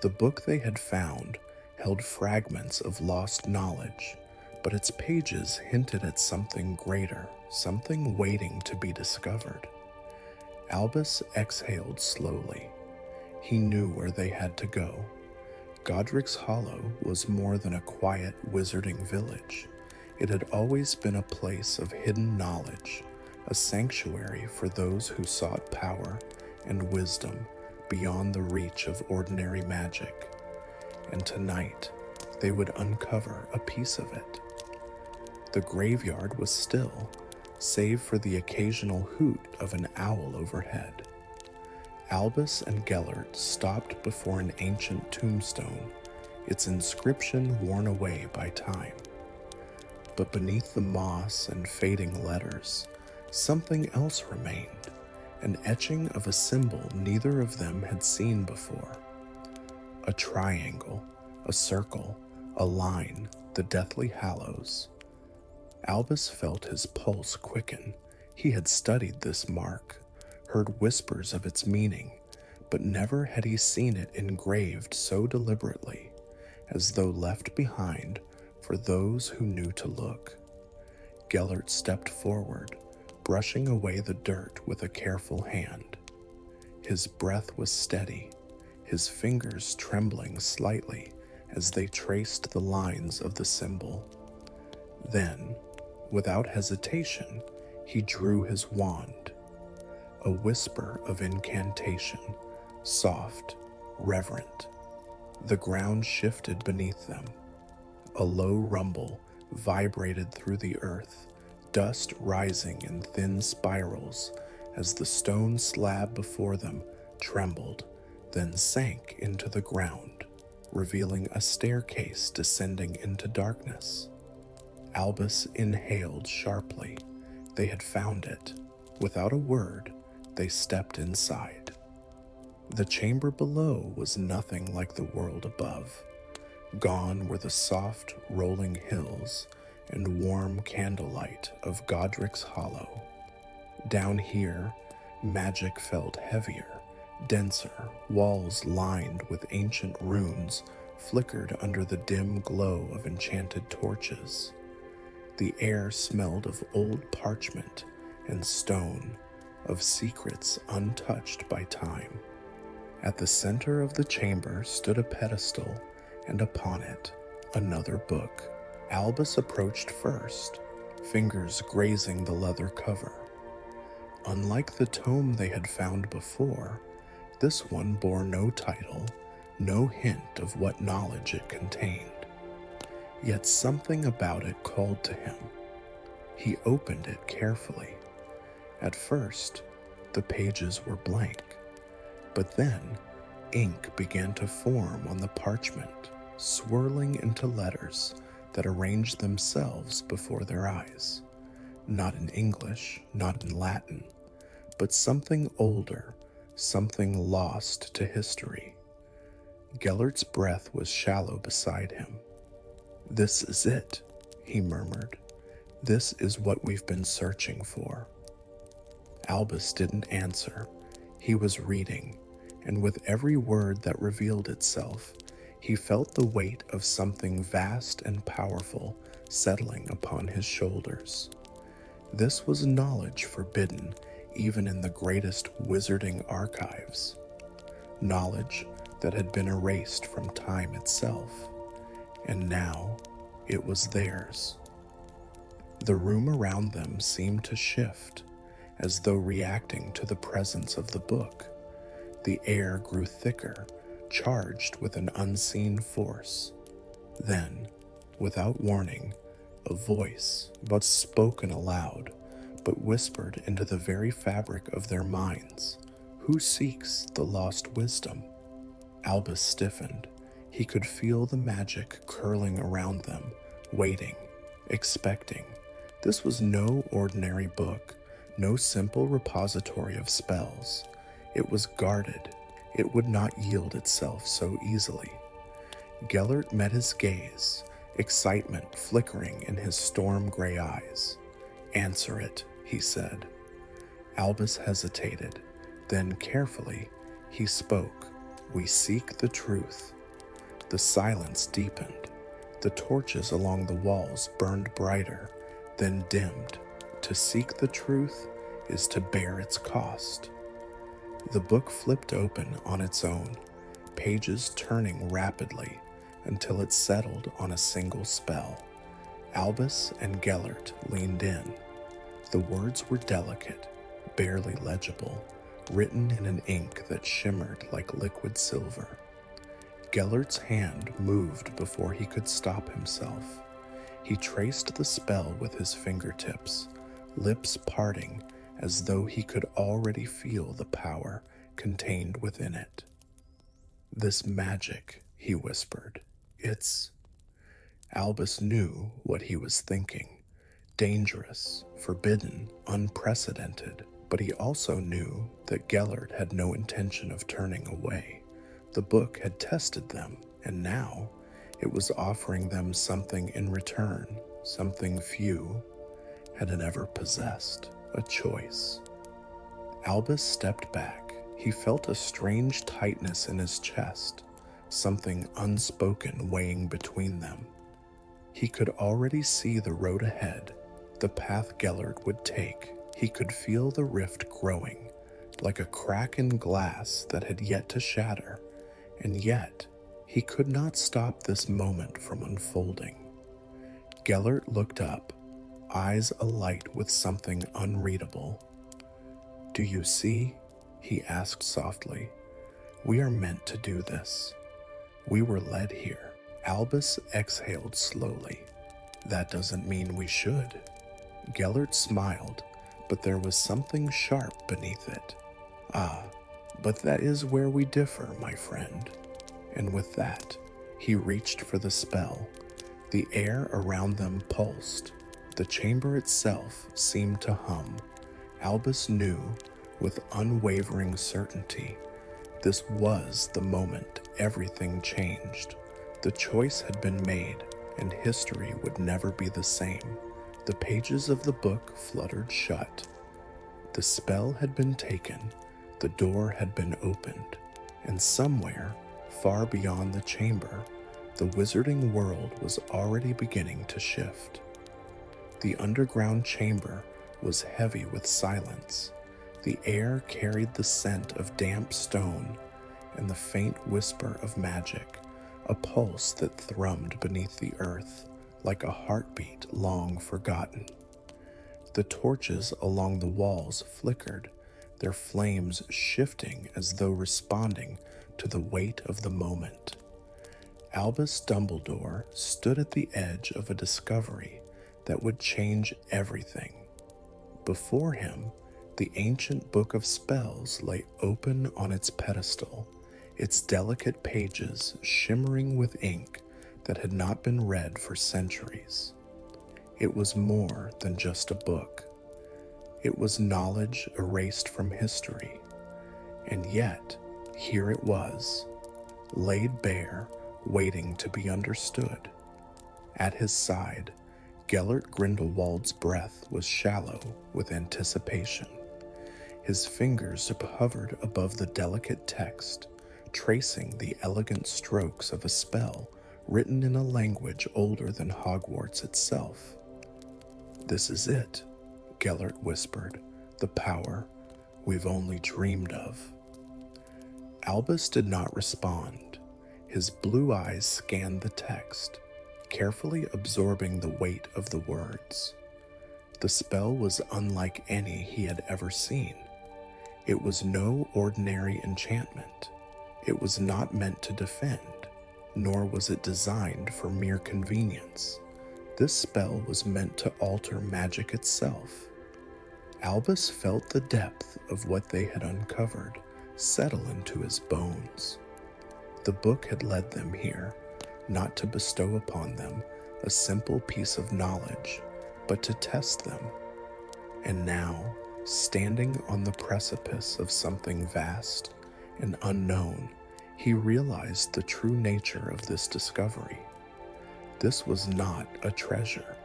S1: The book they had found held fragments of lost knowledge, but its pages hinted at something greater, something waiting to be discovered. Albus exhaled slowly. He knew where they had to go. Godric's Hollow was more than a quiet wizarding village. It had always been a place of hidden knowledge, a sanctuary for those who sought power and wisdom beyond the reach of ordinary magic. And tonight, they would uncover a piece of it. The graveyard was still, save for the occasional hoot of an owl overhead. Albus and Gellert stopped before an ancient tombstone, its inscription worn away by time. But beneath the moss and fading letters, something else remained, an etching of a symbol neither of them had seen before. A triangle, a circle, a line, the Deathly Hallows. Albus felt his pulse quicken. He had studied this mark, heard whispers of its meaning, but never had he seen it engraved so deliberately, as though left behind for those who knew to look. Gellert stepped forward, brushing away the dirt with a careful hand. His breath was steady, his fingers trembling slightly as they traced the lines of the symbol. Then, without hesitation, he drew his wand. A whisper of incantation, soft, reverent. The ground shifted beneath them. A low rumble vibrated through the earth, dust rising in thin spirals as the stone slab before them trembled, then sank into the ground, revealing a staircase descending into darkness. Albus inhaled sharply. They had found it. Without a word, they stepped inside. The chamber below was nothing like the world above. Gone were the soft, rolling hills and warm candlelight of Godric's Hollow. Down here, magic felt heavier, denser. Walls lined with ancient runes flickered under the dim glow of enchanted torches. The air smelled of old parchment and stone, of secrets untouched by time. At the center of the chamber stood a pedestal and upon it, another book. Albus approached first, fingers grazing the leather cover. Unlike the tome they had found before, this one bore no title, no hint of what knowledge it contained. Yet something about it called to him. He opened it carefully. At first, the pages were blank, but then ink began to form on the parchment, swirling into letters that arranged themselves before their eyes. Not in English, not in Latin, but something older, something lost to history. Gellert's breath was shallow beside him. "This is it," he murmured. "This is what we've been searching for." Albus didn't answer. He was reading, and with every word that revealed itself, he felt the weight of something vast and powerful settling upon his shoulders. This was knowledge forbidden even in the greatest wizarding archives. Knowledge that had been erased from time itself, and now it was theirs. The room around them seemed to shift, as though reacting to the presence of the book. The air grew thicker, charged with an unseen force. Then, without warning, a voice, but spoken aloud, but whispered into the very fabric of their minds, "Who seeks the lost wisdom?" Albus stiffened. He could feel the magic curling around them, waiting, expecting. This was no ordinary book, no simple repository of spells. It was guarded. It would not yield itself so easily. Gellert met his gaze, excitement flickering in his storm-gray eyes. "Answer it," he said. Albus hesitated. Then carefully, he spoke. "We seek the truth." The silence deepened. The torches along the walls burned brighter, then dimmed. To seek the truth is to bear its cost. The book flipped open on its own, pages turning rapidly until it settled on a single spell. Albus and Gellert leaned in. The words were delicate, barely legible, written in an ink that shimmered like liquid silver. Gellert's hand moved before he could stop himself. He traced the spell with his fingertips, lips parting as though he could already feel the power contained within it. "This magic," he whispered, "it's—" Albus knew what he was thinking. Dangerous, forbidden, unprecedented. But he also knew that Gellert had no intention of turning away. The book had tested them, and now it was offering them something in return, something few had ever possessed, a choice. Albus stepped back. He felt a strange tightness in his chest, something unspoken weighing between them. He could already see the road ahead, the path Gellert would take. He could feel the rift growing, like a crack in glass that had yet to shatter, and yet he could not stop this moment from unfolding. Gellert looked up, eyes alight with something unreadable. "Do you see?" he asked softly. "We are meant to do this. We were led here." Albus exhaled slowly. "That doesn't mean we should." Gellert smiled, but there was something sharp beneath it. "Ah, but that is where we differ, my friend." And with that, he reached for the spell. The air around them pulsed. The chamber itself seemed to hum. Albus knew, with unwavering certainty, this was the moment everything changed. The choice had been made, and history would never be the same. The pages of the book fluttered shut. The spell had been taken, the door had been opened, and somewhere, far beyond the chamber, the wizarding world was already beginning to shift. The underground chamber was heavy with silence. The air carried the scent of damp stone and the faint whisper of magic, a pulse that thrummed beneath the earth like a heartbeat long forgotten. The torches along the walls flickered, their flames shifting as though responding to the weight of the moment. Albus Dumbledore stood at the edge of a discovery that would change everything. Before him, the ancient book of spells lay open on its pedestal, its delicate pages shimmering with ink that had not been read for centuries. It was more than just a book. It was knowledge erased from history. And yet, here it was, laid bare, waiting to be understood. At his side, Gellert Grindelwald's breath was shallow with anticipation. His fingers hovered above the delicate text, tracing the elegant strokes of a spell written in a language older than Hogwarts itself. "This is it," Gellert whispered, "the power we've only dreamed of." Albus did not respond. His blue eyes scanned the text, carefully absorbing the weight of the words. The spell was unlike any he had ever seen. It was no ordinary enchantment. It was not meant to defend, nor was it designed for mere convenience. This spell was meant to alter magic itself. Albus felt the depth of what they had uncovered settle into his bones. The book had led them here, not to bestow upon them a simple piece of knowledge, but to test them. And now, standing on the precipice of something vast and unknown, he realized the true nature of this discovery. This was not a treasure,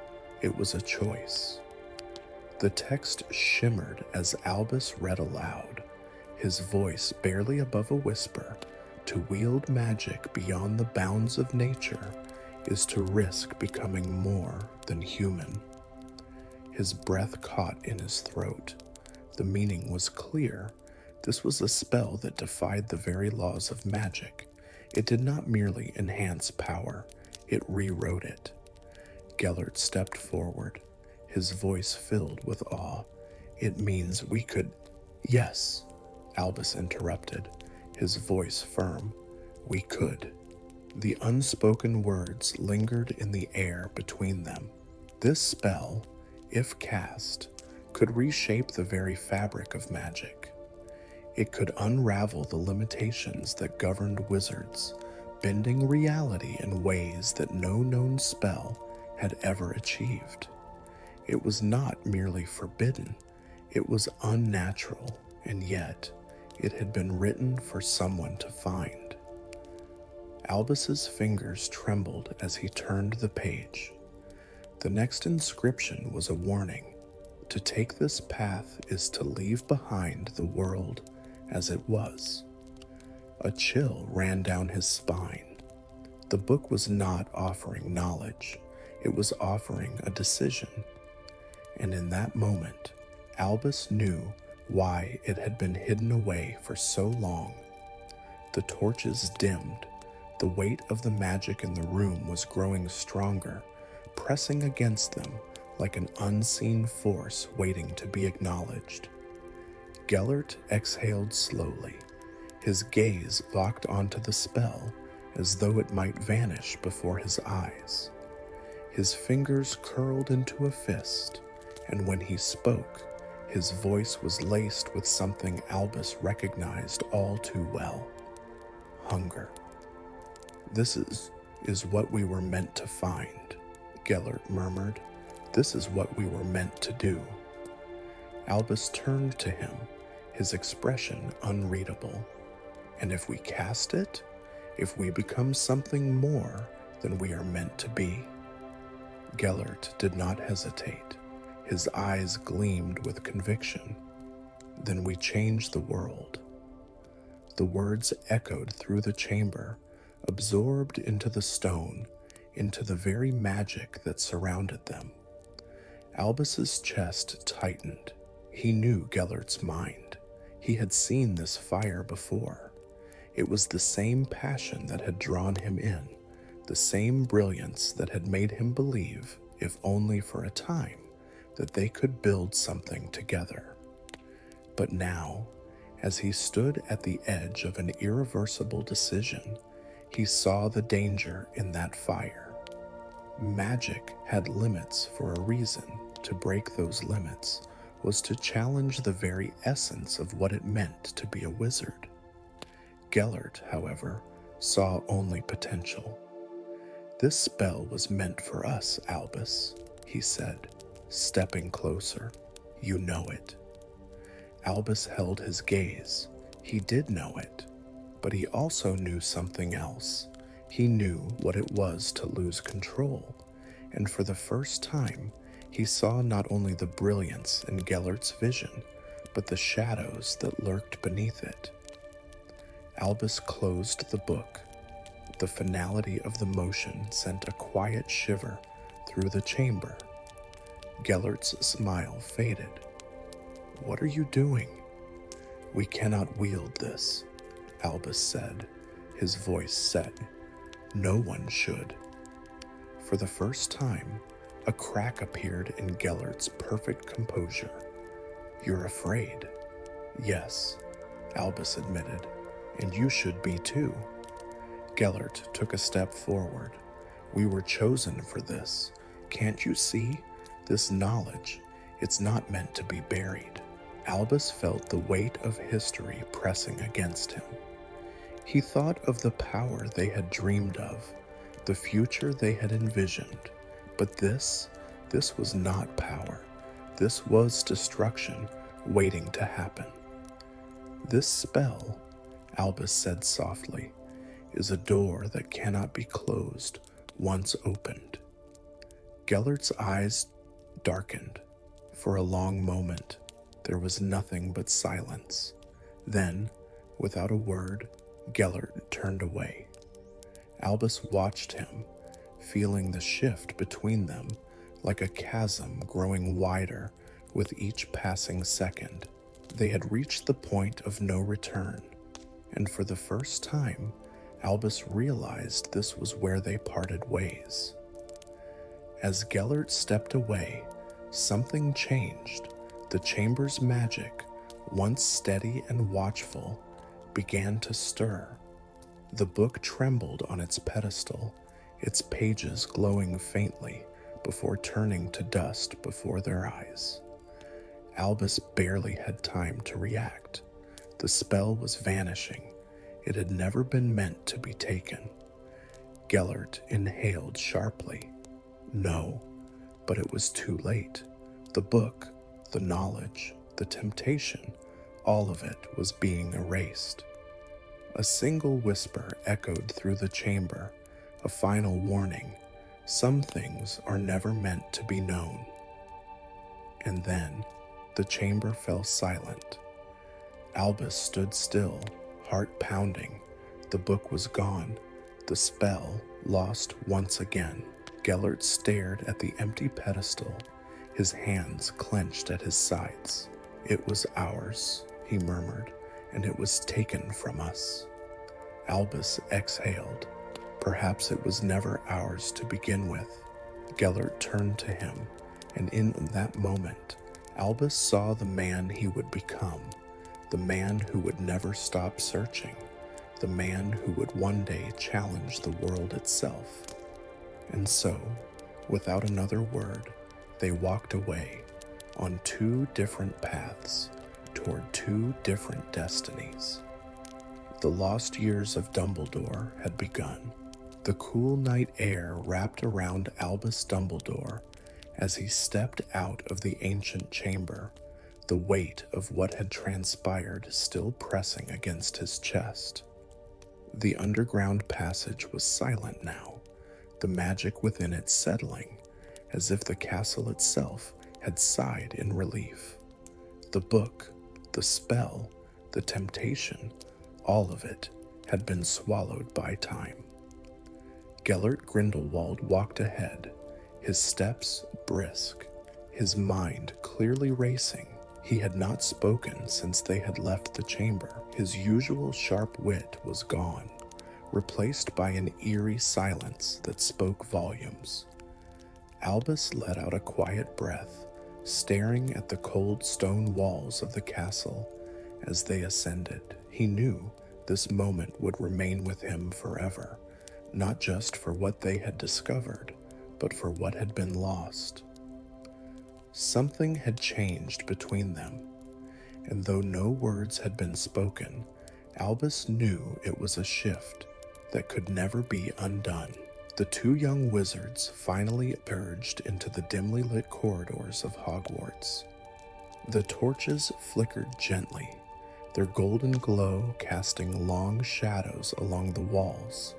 S1: it was a choice. The text shimmered as Albus read aloud, his voice barely above a whisper. To wield magic beyond the bounds of nature is to risk becoming more than human. His breath caught in his throat. The meaning was clear. This was a spell that defied the very laws of magic. It did not merely enhance power, it rewrote it. Gellert stepped forward, his voice filled with awe. "It means we could—" "Yes," Albus interrupted, his voice firm. "We could." The unspoken words lingered in the air between them. This spell, if cast, could reshape the very fabric of magic. It could unravel the limitations that governed wizards, bending reality in ways that no known spell had ever achieved. It was not merely forbidden, it was unnatural, and yet it had been written for someone to find. Albus's fingers trembled as he turned the page. The next inscription was a warning. To take this path is to leave behind the world as it was. A chill ran down his spine. The book was not offering knowledge, it was offering a decision. And in that moment, Albus knew why it had been hidden away for so long. The torches dimmed. The weight of the magic in the room was growing stronger, pressing against them like an unseen force waiting to be acknowledged. Gellert exhaled slowly, his gaze locked onto the spell as though it might vanish before his eyes. His fingers curled into a fist, and when he spoke, his voice was laced with something Albus recognized all too well: hunger. "This is what we were meant to find," Gellert murmured. "This is what we were meant to do." Albus turned to him, his expression unreadable. "And if we cast it? If we become something more than we are meant to be?" Gellert did not hesitate. His eyes gleamed with conviction. "Then we change the world." The words echoed through the chamber, absorbed into the stone, into the very magic that surrounded them. Albus's chest tightened. He knew Gellert's mind. He had seen this fire before. It was the same passion that had drawn him in, the same brilliance that had made him believe, if only for a time, that they could build something together. But now, as he stood at the edge of an irreversible decision, he saw the danger in that fire. Magic had limits for a reason. To break those limits was to challenge the very essence of what it meant to be a wizard. Gellert, however, saw only potential. "This spell was meant for us, Albus," he said, stepping closer. "You know it." Albus held his gaze. He did know it, but he also knew something else. He knew what it was to lose control, and for the first time, he saw not only the brilliance in Gellert's vision, but the shadows that lurked beneath it. Albus closed the book. The finality of the motion sent a quiet shiver through the chamber. Gellert's smile faded. "What are you doing?" "We cannot wield this," Albus said, his voice set. "No one should." For the first time, a crack appeared in Gellert's perfect composure. "You're afraid." "Yes," Albus admitted, "and you should be too." Gellert took a step forward. "We were chosen for this. Can't you see? This knowledge, it's not meant to be buried." Albus felt the weight of history pressing against him. He thought of the power they had dreamed of, the future they had envisioned. But this was not power. This was destruction waiting to happen. "This spell," Albus said softly, "is a door that cannot be closed once opened." Gellert's eyes darkened. For a long moment, there was nothing but silence. Then, without a word, Gellert turned away. Albus watched him, feeling the shift between them like a chasm growing wider with each passing second. They had reached the point of no return, and for the first time, Albus realized this was where they parted ways. As Gellert stepped away, something changed. The chamber's magic, once steady and watchful, began to stir. The book trembled on its pedestal, its pages glowing faintly before turning to dust before their eyes. Albus barely had time to react. The spell was vanishing. It had never been meant to be taken. Gellert inhaled sharply. No, but it was too late. The book, the knowledge, the temptation, all of it was being erased. A single whisper echoed through the chamber, a final warning. Some things are never meant to be known. And then, the chamber fell silent. Albus stood still, heart pounding. The book was gone, the spell lost once again. Gellert stared at the empty pedestal, his hands clenched at his sides. "It was ours," he murmured, "and it was taken from us." Albus exhaled. Perhaps it was never ours to begin with. Gellert turned to him, and in that moment, Albus saw the man he would become, the man who would never stop searching, the man who would one day challenge the world itself. And so, without another word, they walked away on two different paths toward two different destinies. The lost years of Dumbledore had begun. The cool night air wrapped around Albus Dumbledore as he stepped out of the ancient chamber, the weight of what had transpired still pressing against his chest. The underground passage was silent now, the magic within it settling, as if the castle itself had sighed in relief. The book, the spell, the temptation, all of it had been swallowed by time. Gellert Grindelwald walked ahead, his steps brisk, his mind clearly racing. He had not spoken since they had left the chamber. His usual sharp wit was gone, replaced by an eerie silence that spoke volumes. Albus let out a quiet breath, staring at the cold stone walls of the castle as they ascended. He knew this moment would remain with him forever, not just for what they had discovered, but for what had been lost. Something had changed between them, and though no words had been spoken, Albus knew it was a shift that could never be undone. The two young wizards finally emerged into the dimly lit corridors of Hogwarts. The torches flickered gently, their golden glow casting long shadows along the walls.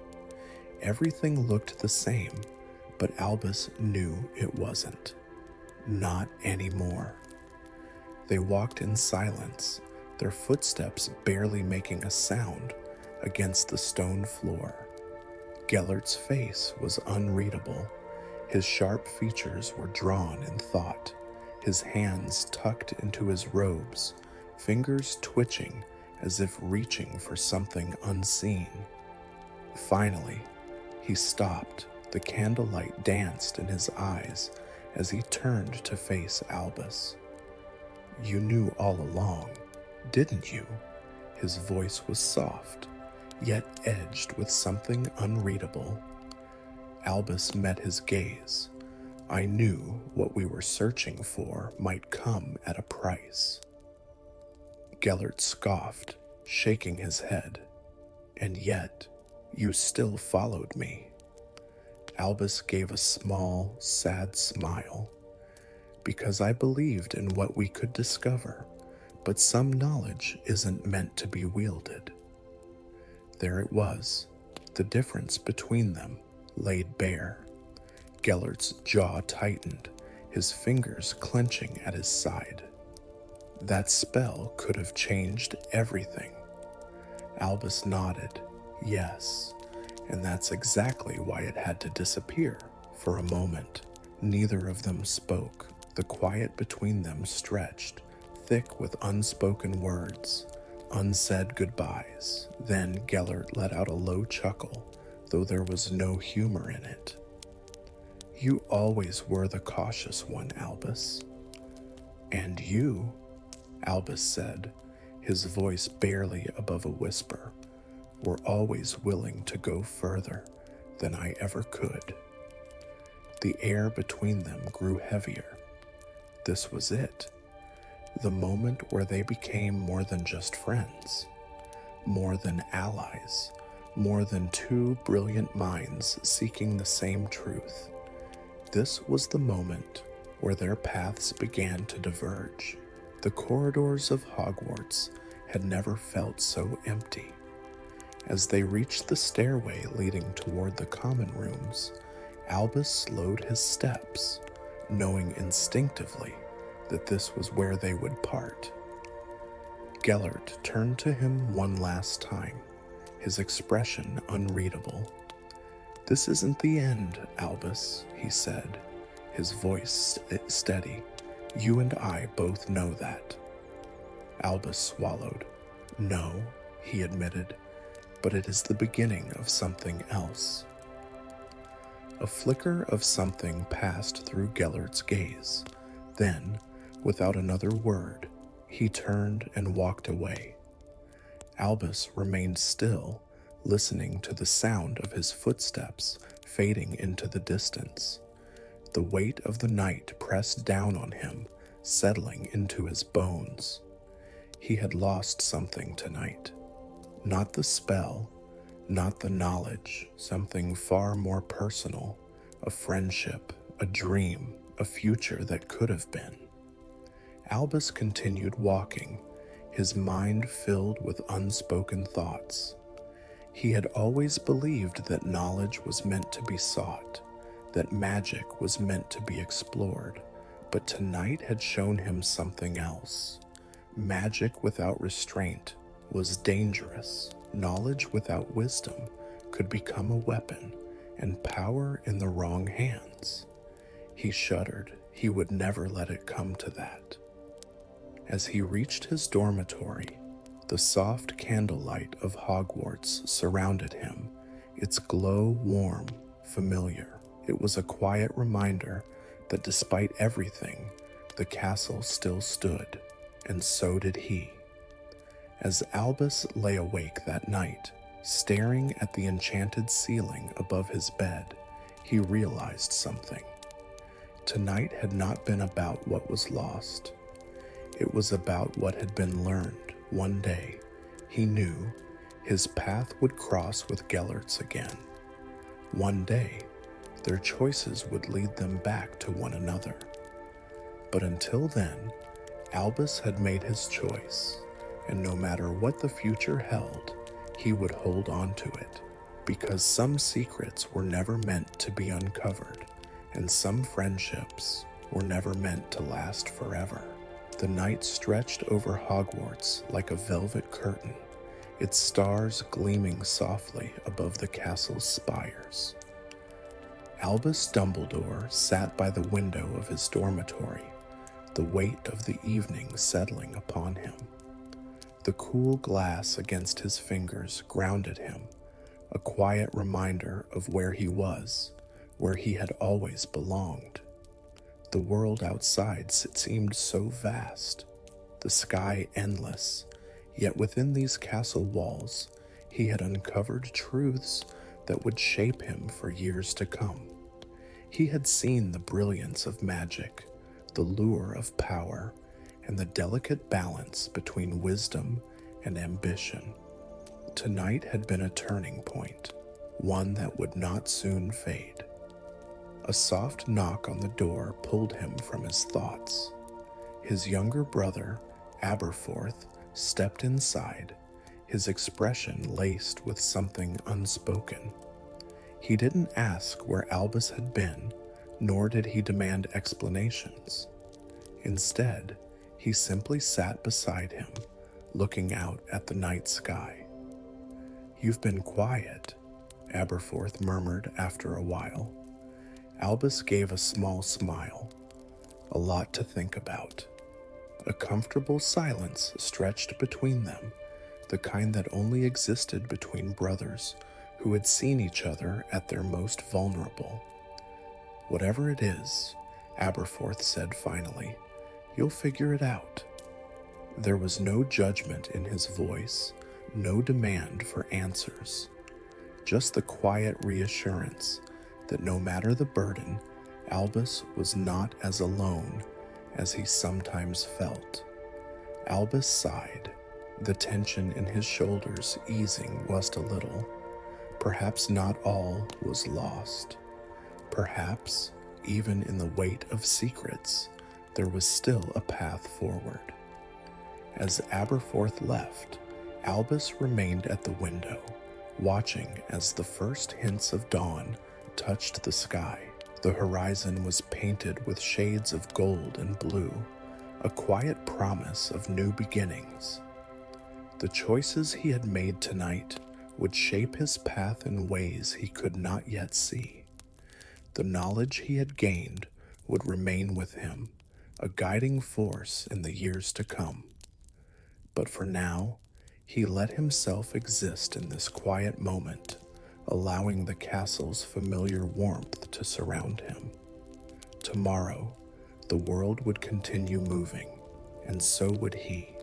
S1: Everything looked the same, but Albus knew it wasn't. Not anymore. They walked in silence, their footsteps barely making a sound against the stone floor. Gellert's face was unreadable. His sharp features were drawn in thought, his hands tucked into his robes, fingers twitching as if reaching for something unseen. Finally, he stopped. The candlelight danced in his eyes as he turned to face Albus. "You knew all along, didn't you?" His voice was soft, yet edged with something unreadable. Albus met his gaze. "I knew what we were searching for might come at a price." Gellert scoffed, shaking his head. "And yet, you still followed me." Albus gave a small, sad smile. "Because I believed in what we could discover, but some knowledge isn't meant to be wielded." There it was, the difference between them, laid bare. Gellert's jaw tightened, his fingers clenching at his side. That spell could have changed everything. Albus nodded. Yes, and that's exactly why it had to disappear. For a moment, neither of them spoke. The quiet between them stretched, thick with unspoken words, unsaid goodbyes. Then Gellert let out a low chuckle, though there was no humor in it. "You always were the cautious one, Albus." "And you," Albus said, his voice barely above a whisper, "were always willing to go further than I ever could." The air between them grew heavier. This was it. The moment where they became more than just friends, more than allies, more than two brilliant minds seeking the same truth. This was the moment where their paths began to diverge. The corridors of Hogwarts had never felt so empty. As they reached the stairway leading toward the common rooms, Albus slowed his steps, knowing instinctively that this was where they would part. Gellert turned to him one last time, his expression unreadable. "This isn't the end, Albus," he said, his voice steady. "You and I both know that." Albus swallowed. "No," he admitted, "but it is the beginning of something else." A flicker of something passed through Gellert's gaze. Then, without another word, he turned and walked away. Albus remained still, listening to the sound of his footsteps fading into the distance. The weight of the night pressed down on him, settling into his bones. He had lost something tonight. Not the spell, not the knowledge, something far more personal, a friendship, a dream, a future that could have been. Albus continued walking, his mind filled with unspoken thoughts. He had always believed that knowledge was meant to be sought, that magic was meant to be explored, but tonight had shown him something else. Magic without restraint was dangerous. Knowledge without wisdom could become a weapon, and power in the wrong hands. He shuddered. He would never let it come to that. As he reached his dormitory, the soft candlelight of Hogwarts surrounded him, its glow warm, familiar. It was a quiet reminder that despite everything, the castle still stood, and so did he. As Albus lay awake that night, staring at the enchanted ceiling above his bed, he realized something. Tonight had not been about what was lost. It was about what had been learned. One day, he knew, his path would cross with Gellert's again. One day, their choices would lead them back to one another. But until then, Albus had made his choice, and no matter what the future held, he would hold on to it, because some secrets were never meant to be uncovered, and some friendships were never meant to last forever. The night stretched over Hogwarts like a velvet curtain, its stars gleaming softly above the castle's spires. Albus Dumbledore sat by the window of his dormitory, the weight of the evening settling upon him. The cool glass against his fingers grounded him, a quiet reminder of where he was, where he had always belonged. The world outside seemed so vast, the sky endless, yet within these castle walls he had uncovered truths that would shape him for years to come. He had seen the brilliance of magic, the lure of power, and the delicate balance between wisdom and ambition. Tonight had been a turning point, one that would not soon fade. A soft knock on the door pulled him from his thoughts. His younger brother, Aberforth, stepped inside, his expression laced with something unspoken. He didn't ask where Albus had been, nor did he demand explanations. Instead, he simply sat beside him, looking out at the night sky. "You've been quiet," Aberforth murmured after a while. Albus gave a small smile. A lot to think about. A comfortable silence stretched between them, the kind that only existed between brothers who had seen each other at their most vulnerable. "Whatever it is," Aberforth said finally, "you'll figure it out." There was no judgment in his voice, no demand for answers, just the quiet reassurance that no matter the burden, Albus was not as alone as he sometimes felt. Albus sighed, the tension in his shoulders easing just a little. Perhaps not all was lost. Perhaps, even in the weight of secrets, there was still a path forward. As Aberforth left, Albus remained at the window, watching as the first hints of dawn touched the sky. The horizon was painted with shades of gold and blue, a quiet promise of new beginnings. The choices he had made tonight would shape his path in ways he could not yet see. The knowledge he had gained would remain with him, a guiding force in the years to come. But for now, he let himself exist in this quiet moment, allowing the castle's familiar warmth to surround him. Tomorrow, the world would continue moving, and so would he.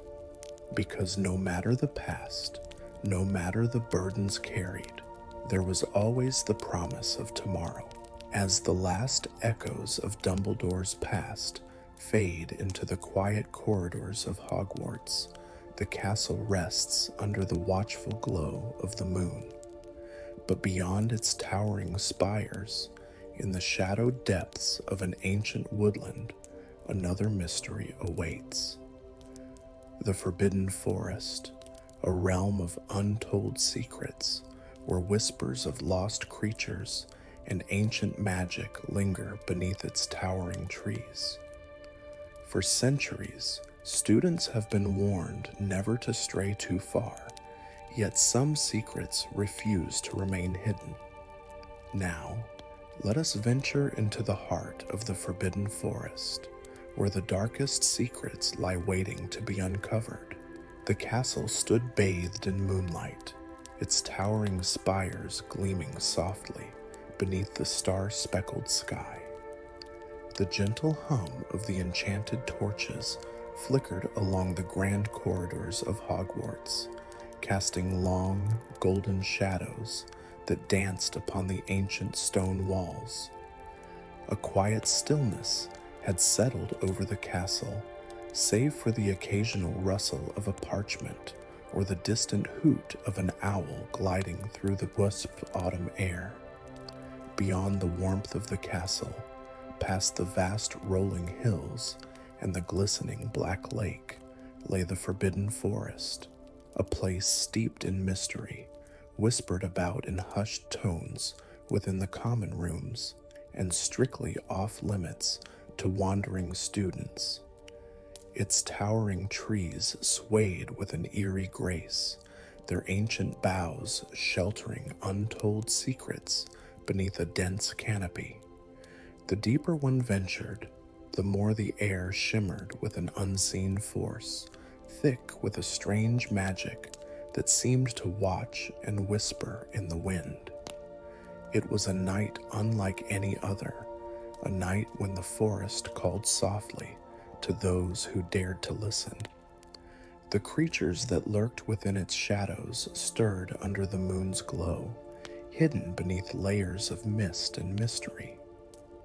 S1: Because no matter the past, no matter the burdens carried, there was always the promise of tomorrow. As the last echoes of Dumbledore's past fade into the quiet corridors of Hogwarts, the castle rests under the watchful glow of the moon. But beyond its towering spires, in the shadowed depths of an ancient woodland, another mystery awaits. The Forbidden Forest, a realm of untold secrets, where whispers of lost creatures and ancient magic linger beneath its towering trees. For centuries, students have been warned never to stray too far, yet some secrets refuse to remain hidden. Now, let us venture into the heart of the Forbidden Forest, where the darkest secrets lie waiting to be uncovered. The castle stood bathed in moonlight, its towering spires gleaming softly beneath the star-speckled sky. The gentle hum of the enchanted torches flickered along the grand corridors of Hogwarts, casting long, golden shadows that danced upon the ancient stone walls. A quiet stillness had settled over the castle, save for the occasional rustle of a parchment or the distant hoot of an owl gliding through the wisp autumn air. Beyond the warmth of the castle, past the vast rolling hills and the glistening black lake, lay the Forbidden Forest, a place steeped in mystery, whispered about in hushed tones within the common rooms, and strictly off-limits to wandering students. Its towering trees swayed with an eerie grace, their ancient boughs sheltering untold secrets beneath a dense canopy. The deeper one ventured, the more the air shimmered with an unseen force, thick with a strange magic that seemed to watch and whisper in the wind. It was a night unlike any other, a night when the forest called softly to those who dared to listen. The creatures that lurked within its shadows stirred under the moon's glow, hidden beneath layers of mist and mystery.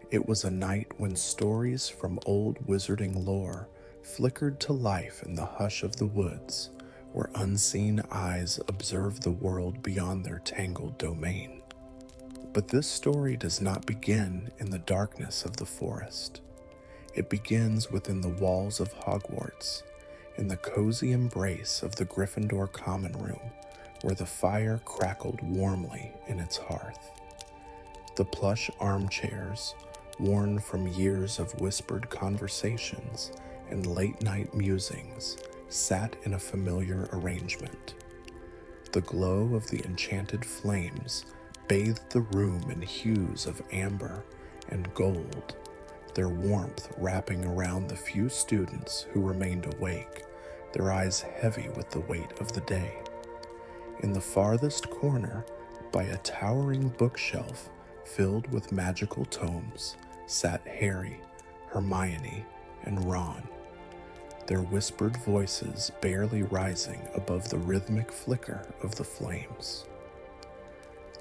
S1: It was a night when stories from old wizarding lore flickered to life in the hush of the woods, where unseen eyes observed the world beyond their tangled domain. But this story does not begin in the darkness of the forest. It begins within the walls of Hogwarts, in the cozy embrace of the Gryffindor common room, where the fire crackled warmly in its hearth. The plush armchairs, worn from years of whispered conversations and late-night musings, sat in a familiar arrangement. The glow of the enchanted flames bathed the room in hues of amber and gold, their warmth wrapping around the few students who remained awake, their eyes heavy with the weight of the day. In the farthest corner, by a towering bookshelf filled with magical tomes, sat Harry, Hermione, and Ron, their whispered voices barely rising above the rhythmic flicker of the flames.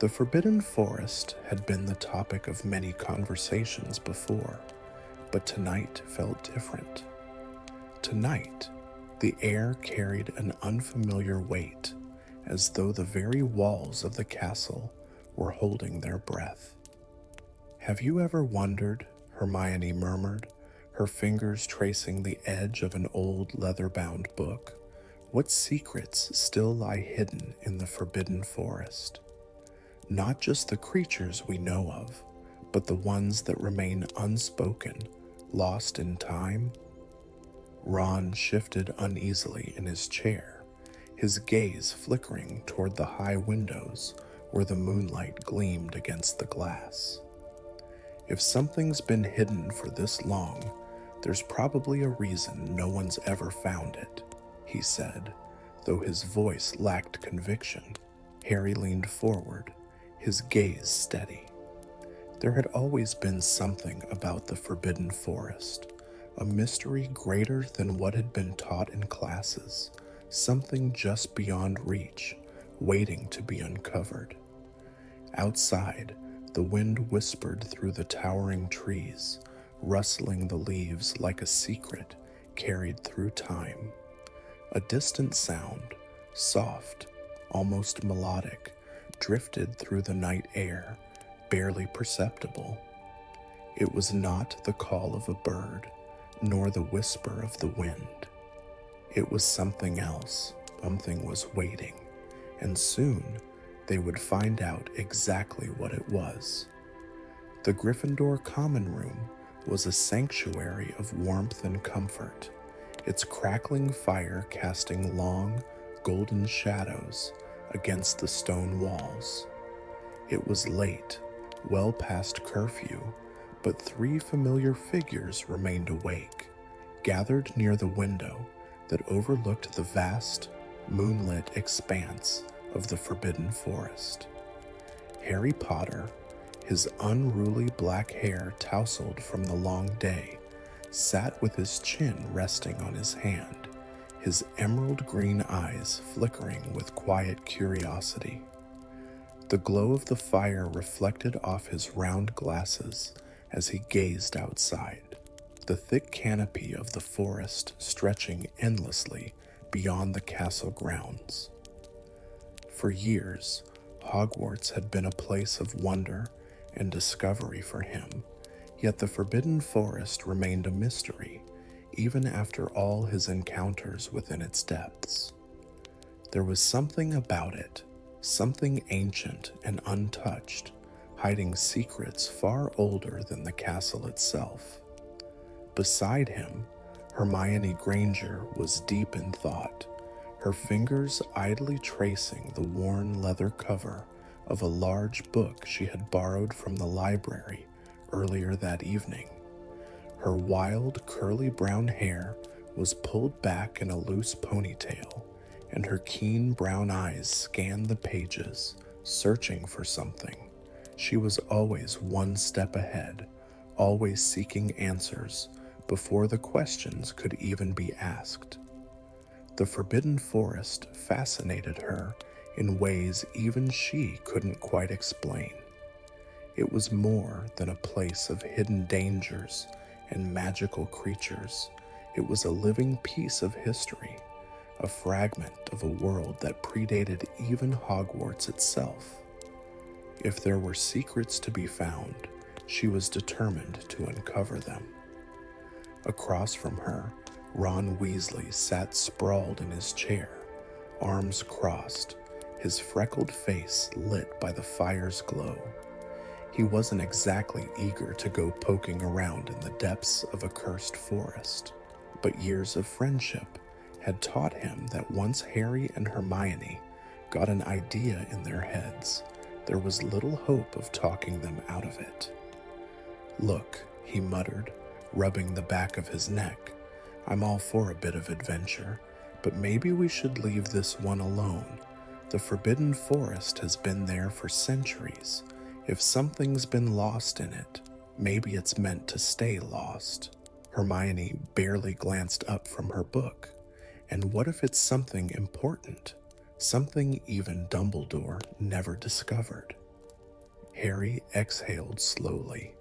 S1: The Forbidden Forest had been the topic of many conversations before, but tonight felt different. Tonight, the air carried an unfamiliar weight, as though the very walls of the castle were holding their breath. "Have you ever wondered," Hermione murmured, her fingers tracing the edge of an old leather-bound book, "what secrets still lie hidden in the Forbidden Forest? Not just the creatures we know of, but the ones that remain unspoken, lost in time?" Ron shifted uneasily in his chair, his gaze flickering toward the high windows where the moonlight gleamed against the glass. "If something's been hidden for this long, there's probably a reason no one's ever found it," he said, though his voice lacked conviction. Harry leaned forward, his gaze steady. There had always been something about the Forbidden Forest, a mystery greater than what had been taught in classes, something just beyond reach, waiting to be uncovered. Outside, the wind whispered through the towering trees, rustling the leaves like a secret carried through time. A distant sound, soft, almost melodic, drifted through the night air, barely perceptible. It was not the call of a bird, nor the whisper of the wind. It was something else. Something was waiting, and soon they would find out exactly what it was. The Gryffindor common room was a sanctuary of warmth and comfort, its crackling fire casting long, golden shadows against the stone walls. It was late, well past curfew, but 3 familiar figures remained awake, gathered near the window that overlooked the vast, moonlit expanse of the Forbidden Forest. Harry Potter, his unruly black hair tousled from the long day, sat with his chin resting on his hand, his emerald green eyes flickering with quiet curiosity. The glow of the fire reflected off his round glasses as he gazed outside, the thick canopy of the forest stretching endlessly beyond the castle grounds. For years, Hogwarts had been a place of wonder and discovery for him, yet the Forbidden Forest remained a mystery, even after all his encounters within its depths. There was something about it, something ancient and untouched, hiding secrets far older than the castle itself. Beside him, Hermione Granger was deep in thought, her fingers idly tracing the worn leather cover of a large book she had borrowed from the library earlier that evening. Her wild, curly brown hair was pulled back in a loose ponytail, and her keen brown eyes scanned the pages, searching for something. She was always one step ahead, always seeking answers before the questions could even be asked. The Forbidden Forest fascinated her in ways even she couldn't quite explain. It was more than a place of hidden dangers and magical creatures. It was a living piece of history, a fragment of a world that predated even Hogwarts itself. If there were secrets to be found, she was determined to uncover them. Across from her, Ron Weasley sat sprawled in his chair, arms crossed, his freckled face lit by the fire's glow. He wasn't exactly eager to go poking around in the depths of a cursed forest, but years of friendship had taught him that once Harry and Hermione got an idea in their heads, there was little hope of talking them out of it. "Look," he muttered, rubbing the back of his neck, "I'm all for a bit of adventure, but maybe we should leave this one alone. The Forbidden Forest has been there for centuries. If something's been lost in it, maybe it's meant to stay lost." Hermione barely glanced up from her book. And what if it's something important? Something even Dumbledore never discovered? Harry exhaled slowly,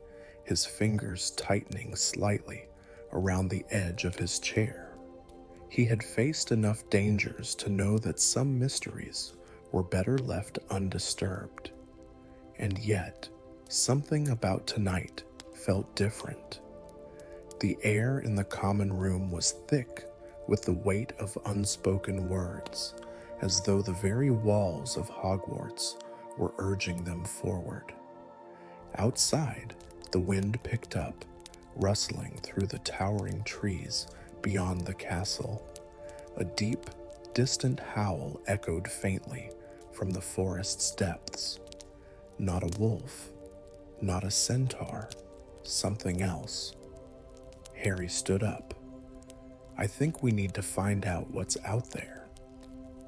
S1: his fingers tightening slightly around the edge of his chair. He had faced enough dangers to know that some mysteries were better left undisturbed. And yet, something about tonight felt different. The air in the common room was thick with the weight of unspoken words, as though the very walls of Hogwarts were urging them forward. Outside, the wind picked up, rustling through the towering trees beyond the castle. A deep, distant howl echoed faintly from the forest's depths. Not a wolf, not a centaur, something else. Harry stood up. "I think we need to find out what's out there."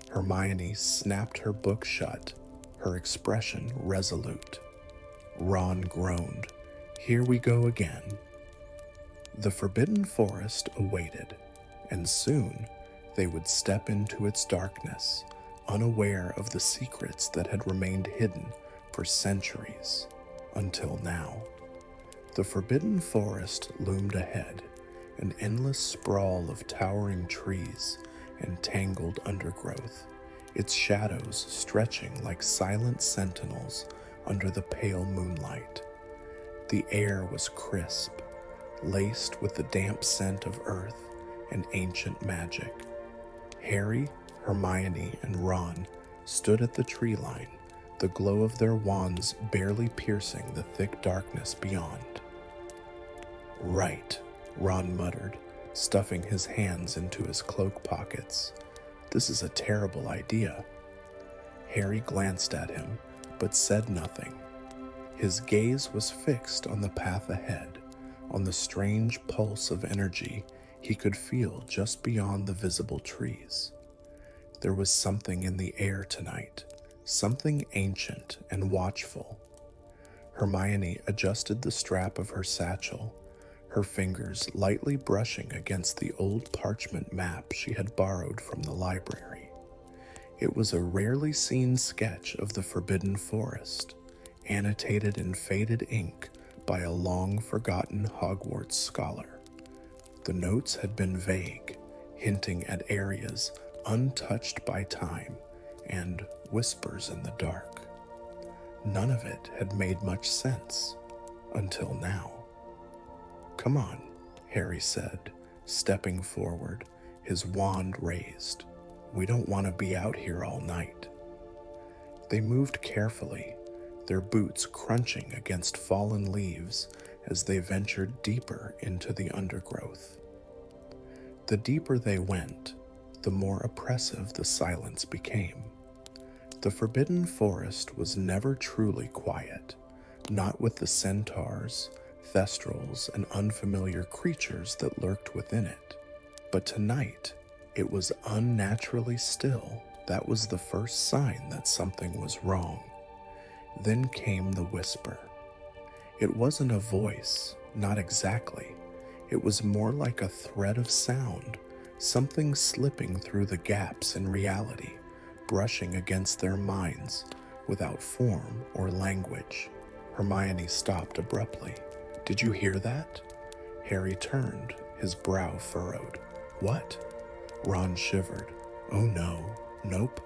S1: Hermione snapped her book shut, her expression resolute. Ron groaned. "Here we go again." The Forbidden Forest awaited, and soon they would step into its darkness, unaware of the secrets that had remained hidden for centuries, until now. The Forbidden Forest loomed ahead, an endless sprawl of towering trees and tangled undergrowth, its shadows stretching like silent sentinels under the pale moonlight. The air was crisp, laced with the damp scent of earth and ancient magic. Harry, Hermione, and Ron stood at the tree line, the glow of their wands barely piercing the thick darkness beyond. "Right," Ron muttered, stuffing his hands into his cloak pockets. "This is a terrible idea." Harry glanced at him, but said nothing. His gaze was fixed on the path ahead, on the strange pulse of energy he could feel just beyond the visible trees. There was something in the air tonight, something ancient and watchful. Hermione adjusted the strap of her satchel, her fingers lightly brushing against the old parchment map she had borrowed from the library. It was a rarely seen sketch of the Forbidden Forest, annotated in faded ink by a long-forgotten Hogwarts scholar. The notes had been vague, hinting at areas untouched by time and whispers in the dark. None of it had made much sense until now. "Come on," Harry said, stepping forward, his wand raised. "We don't want to be out here all night." They moved carefully, their boots crunching against fallen leaves as they ventured deeper into the undergrowth. The deeper they went, the more oppressive the silence became. The Forbidden Forest was never truly quiet, not with the centaurs, thestrals, and unfamiliar creatures that lurked within it. But tonight, it was unnaturally still. That was the first sign that something was wrong. Then came the whisper. It wasn't a voice, not exactly. It was more like a thread of sound, something slipping through the gaps in reality, brushing against their minds without form or language. Hermione stopped abruptly. "Did you hear that?" Harry turned, his brow furrowed. "What?" Ron shivered. "Oh no, nope,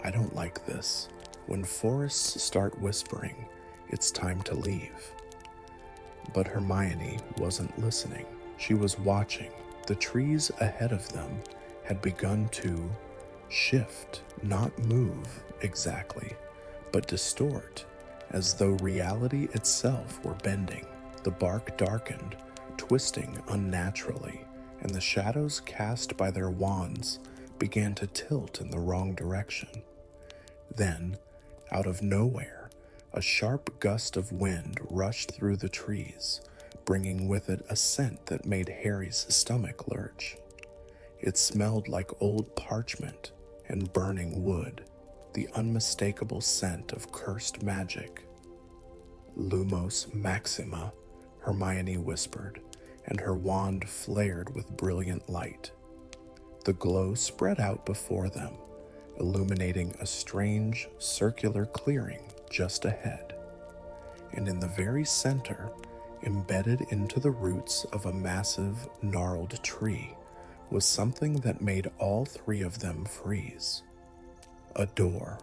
S1: I don't like this. When forests start whispering, it's time to leave." But Hermione wasn't listening. She was watching. The trees ahead of them had begun to shift, not move exactly, but distort, as though reality itself were bending. The bark darkened, twisting unnaturally, and the shadows cast by their wands began to tilt in the wrong direction. Then, out of nowhere, a sharp gust of wind rushed through the trees, bringing with it a scent that made Harry's stomach lurch. It smelled like old parchment and burning wood, the unmistakable scent of cursed magic. "Lumos Maxima," Hermione whispered, and her wand flared with brilliant light. The glow spread out before them, illuminating a strange, circular clearing just ahead. And in the very center, embedded into the roots of a massive, gnarled tree, was something that made all three of them freeze. A door.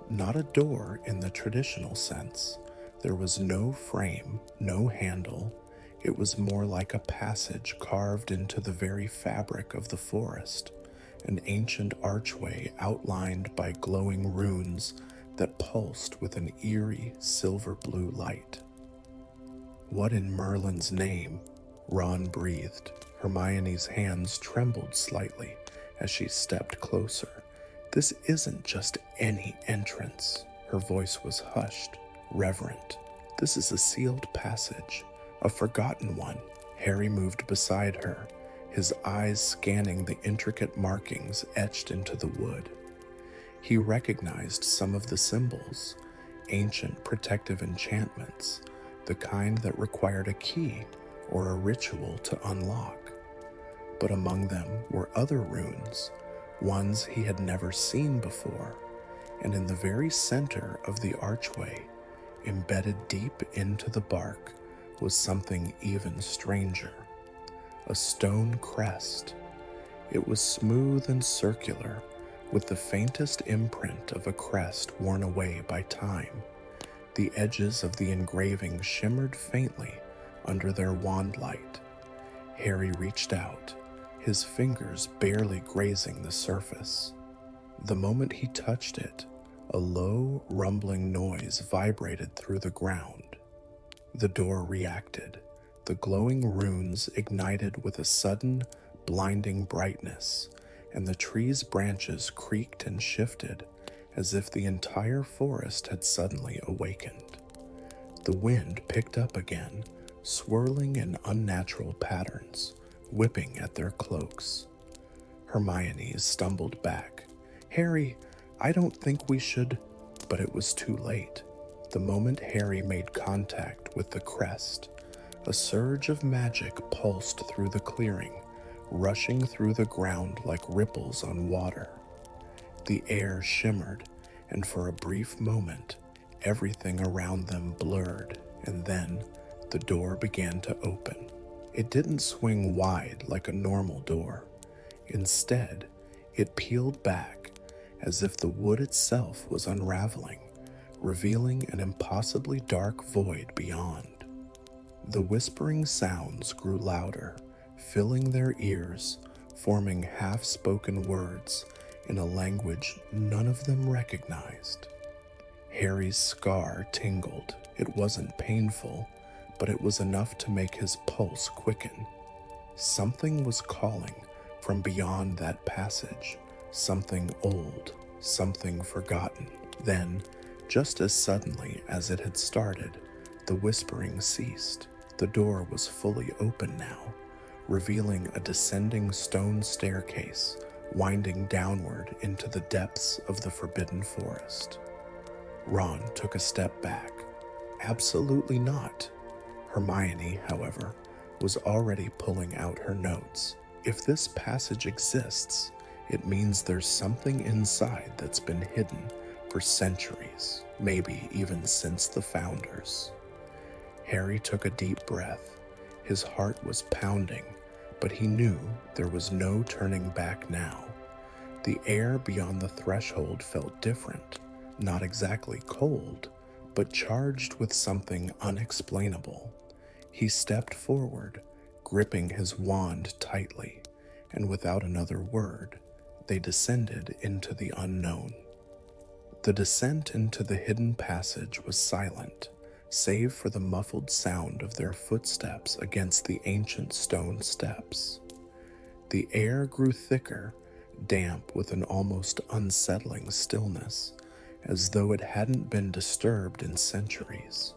S1: Not a door in the traditional sense. There was no frame, no handle. It was more like a passage carved into the very fabric of the forest, an ancient archway outlined by glowing runes that pulsed with an eerie silver-blue light. "What in Merlin's name?" Ron breathed. Hermione's hands trembled slightly as she stepped closer. "This isn't just any entrance." Her voice was hushed, reverent. "This is a sealed passage, a forgotten one." Harry moved beside her, his eyes scanning the intricate markings etched into the wood. He recognized some of the symbols, ancient protective enchantments, the kind that required a key or a ritual to unlock. But among them were other runes, ones he had never seen before, and in the very center of the archway, embedded deep into the bark, was something even stranger. A stone crest. It was smooth and circular, with the faintest imprint of a crest worn away by time. The edges of the engraving shimmered faintly under their wand light. Harry reached out, his fingers barely grazing the surface. The moment he touched it, a low, rumbling noise vibrated through the ground. The door reacted. The glowing runes ignited with a sudden, blinding brightness, and the tree's branches creaked and shifted as if the entire forest had suddenly awakened. The wind picked up again, swirling in unnatural patterns, whipping at their cloaks. Hermione stumbled back. "Harry, I don't think we should—" But it was too late. The moment Harry made contact with the crest, a surge of magic pulsed through the clearing, rushing through the ground like ripples on water. The air shimmered, and for a brief moment, everything around them blurred, and then the door began to open. It didn't swing wide like a normal door. Instead, it peeled back as if the wood itself was unraveling, revealing an impossibly dark void beyond. The whispering sounds grew louder, filling their ears, forming half-spoken words in a language none of them recognized. Harry's scar tingled. It wasn't painful, but it was enough to make his pulse quicken. Something was calling from beyond that passage, something old, something forgotten. Then, just as suddenly as it had started, the whispering ceased. The door was fully open now, revealing a descending stone staircase winding downward into the depths of the Forbidden Forest. Ron took a step back. Absolutely not. Hermione, however, was already pulling out her notes. If this passage exists, it means there's something inside that's been hidden for centuries, maybe even since the Founders. Harry took a deep breath. His heart was pounding, but he knew there was no turning back now. The air beyond the threshold felt different, not exactly cold, but charged with something unexplainable. He stepped forward, gripping his wand tightly, and without another word, they descended into the unknown. The descent into the hidden passage was silent, save for the muffled sound of their footsteps against the ancient stone steps. The air grew thicker, damp with an almost unsettling stillness, as though it hadn't been disturbed in centuries.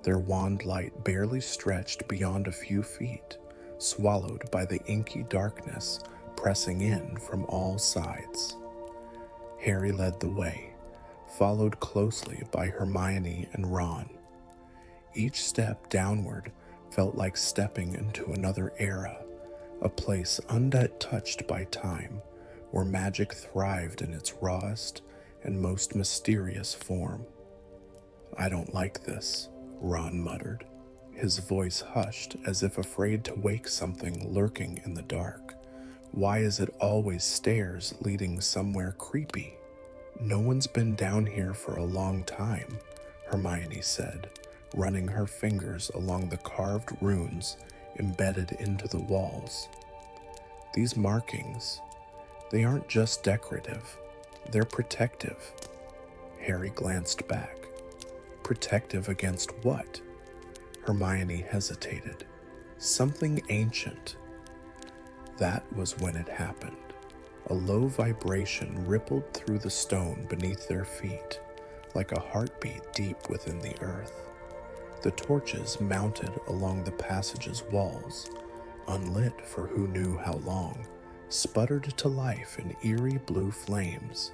S1: Their wand light barely stretched beyond a few feet, swallowed by the inky darkness pressing in from all sides. Harry led the way, followed closely by Hermione and Ron. Each step downward felt like stepping into another era, a place untouched by time, where magic thrived in its rawest and most mysterious form. "I don't like this," Ron muttered, his voice hushed as if afraid to wake something lurking in the dark. "Why is it always stairs leading somewhere creepy?" "No one's been down here for a long time," Hermione said, running her fingers along the carved runes embedded into the walls. "These markings, they aren't just decorative, they're protective." Harry glanced back. Protective against what? Hermione hesitated. Something ancient. That was when it happened. A low vibration rippled through the stone beneath their feet, like a heartbeat deep within the earth. The torches mounted along the passage's walls, unlit for who knew how long, sputtered to life in eerie blue flames,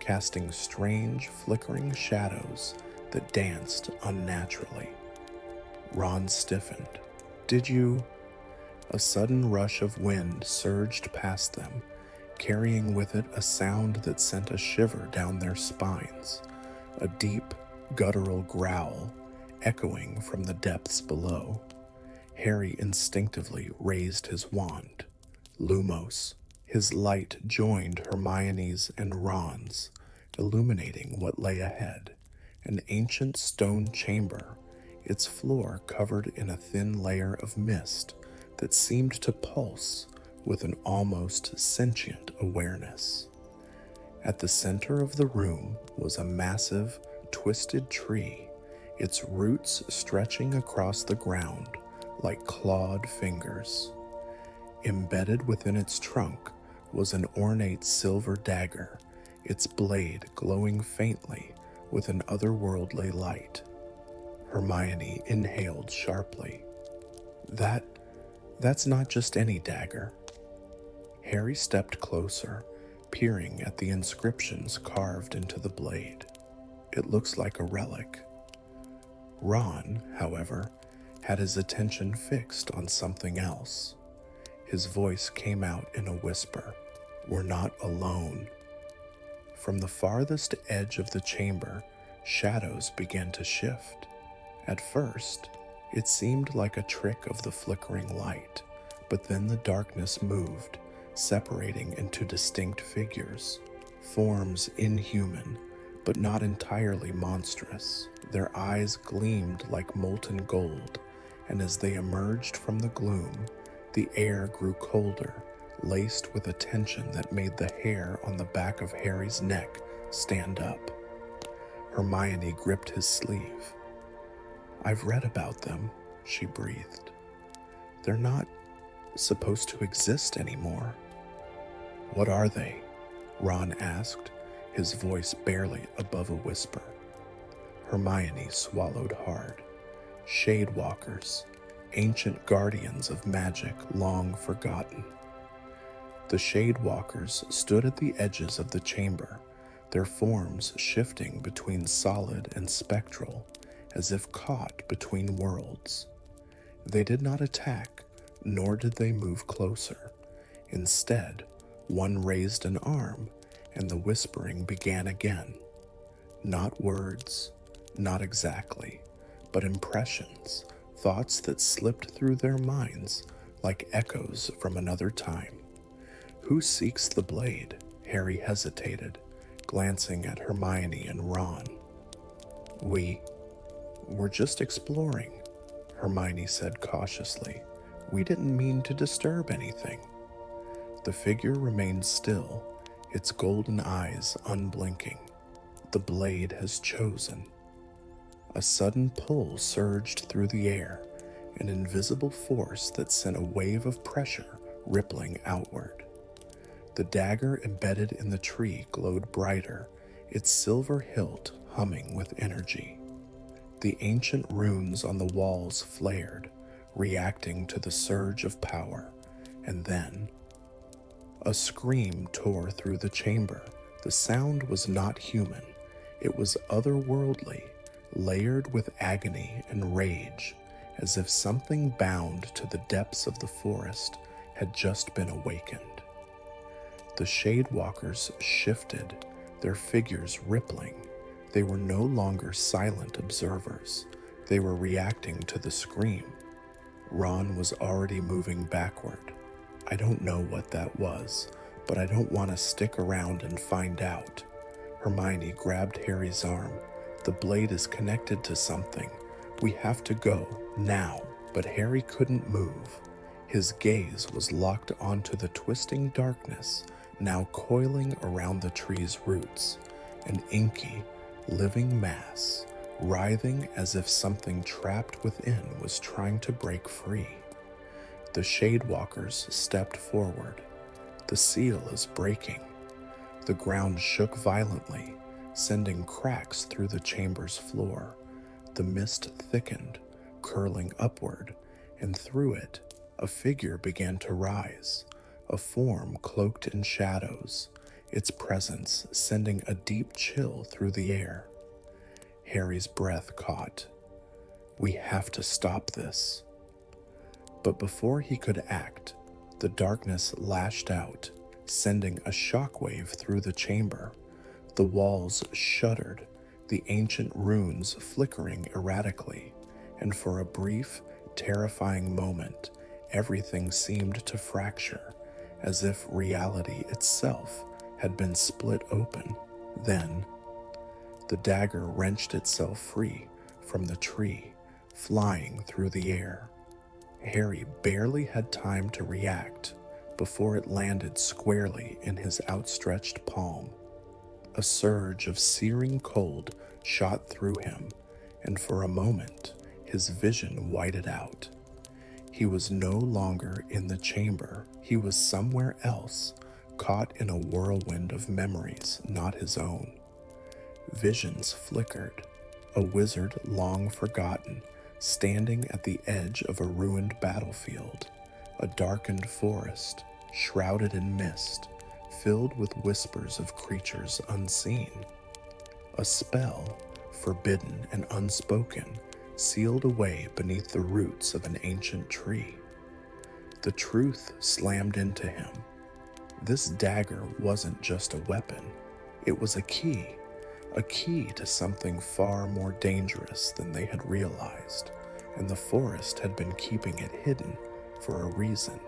S1: casting strange, flickering shadows that danced unnaturally. Ron stiffened. "Did you—" A sudden rush of wind surged past them, carrying with it a sound that sent a shiver down their spines, a deep, guttural growl echoing from the depths below. Harry instinctively raised his wand. Lumos. His light joined Hermione's and Ron's, illuminating what lay ahead. An ancient stone chamber, its floor covered in a thin layer of mist that seemed to pulse with an almost sentient awareness. At the center of the room was a massive, twisted tree, its roots stretching across the ground like clawed fingers. Embedded within its trunk was an ornate silver dagger, its blade glowing faintly with an otherworldly light. Hermione inhaled sharply. That's not just any dagger. Harry stepped closer, peering at the inscriptions carved into the blade. It looks like a relic. Ron, however, had his attention fixed on something else. His voice came out in a whisper. "We're not alone." From the farthest edge of the chamber, shadows began to shift. At first, it seemed like a trick of the flickering light, but then the darkness moved, separating into distinct figures, forms inhuman, but not entirely monstrous. Their eyes gleamed like molten gold, and as they emerged from the gloom, the air grew colder, laced with a tension that made the hair on the back of Harry's neck stand up. Hermione gripped his sleeve. "I've read about them," she breathed. "They're not supposed to exist anymore." "What are they?" Ron asked, his voice barely above a whisper. Hermione swallowed hard. Shadewalkers, ancient guardians of magic long forgotten. The Shadewalkers stood at the edges of the chamber, their forms shifting between solid and spectral, as if caught between worlds. They did not attack, nor did they move closer. Instead, one raised an arm, and the whispering began again. Not words, not exactly, but impressions, thoughts that slipped through their minds like echoes from another time. "Who seeks the blade?" Harry hesitated, glancing at Hermione and Ron. We're just exploring," Hermione said cautiously. "We didn't mean to disturb anything." The figure remained still, its golden eyes unblinking. "The blade has chosen." A sudden pull surged through the air, an invisible force that sent a wave of pressure rippling outward. The dagger embedded in the tree glowed brighter, its silver hilt humming with energy. The ancient runes on the walls flared, reacting to the surge of power, and then a scream tore through the chamber. The sound was not human. It was otherworldly, layered with agony and rage, as if something bound to the depths of the forest had just been awakened. The Shadewalkers shifted, their figures rippling. They were no longer silent observers. They were reacting to the scream. Ron was already moving backward. "I don't know what that was, but I don't want to stick around and find out." Hermione grabbed Harry's arm. "The blade is connected to something. We have to go, now." But Harry couldn't move. His gaze was locked onto the twisting darkness, now coiling around the tree's roots, an inky, living mass, writhing as if something trapped within was trying to break free. The Shadewalkers stepped forward. "The seal is breaking." The ground shook violently, sending cracks through the chamber's floor. The mist thickened, curling upward, and through it, a figure began to rise, a form cloaked in shadows, its presence sending a deep chill through the air. Harry's breath caught. "We have to stop this." But before he could act, the darkness lashed out, sending a shockwave through the chamber. The walls shuddered, the ancient runes flickering erratically, and for a brief, terrifying moment, everything seemed to fracture, as if reality itself had been split open. Then, the dagger wrenched itself free from the tree, flying through the air. Harry barely had time to react before it landed squarely in his outstretched palm. A surge of searing cold shot through him, and for a moment, his vision whited out. He was no longer in the chamber. He was somewhere else, caught in a whirlwind of memories not his own. Visions flickered. A wizard long forgotten, standing at the edge of a ruined battlefield. A darkened forest, shrouded in mist, filled with whispers of creatures unseen. A spell, forbidden and unspoken, sealed away beneath the roots of an ancient tree. The truth slammed into him. This dagger wasn't just a weapon, it was a key to something far more dangerous than they had realized, and the forest had been keeping it hidden for a reason.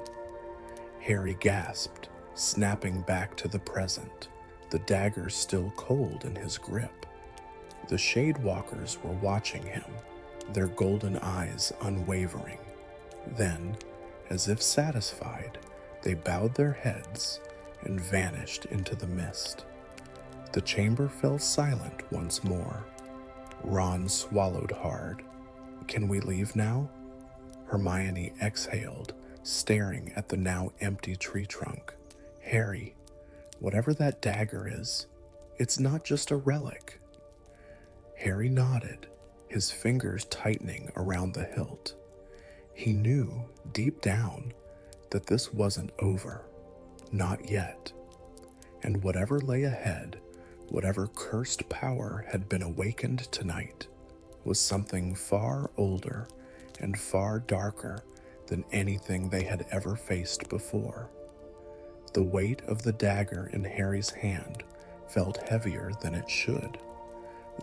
S1: Harry gasped, snapping back to the present, the dagger still cold in his grip. The Shadewalkers were watching him, their golden eyes unwavering. Then, as if satisfied, they bowed their heads and vanished into the mist. The chamber fell silent once more. Ron swallowed hard. "Can we leave now?" Hermione exhaled, staring at the now empty tree trunk. "Harry, whatever that dagger is, it's not just a relic." Harry nodded, his fingers tightening around the hilt. He knew, deep down, that this wasn't over. Not yet. And whatever lay ahead, whatever cursed power had been awakened tonight, was something far older and far darker than anything they had ever faced before. The weight of the dagger in Harry's hand felt heavier than it should.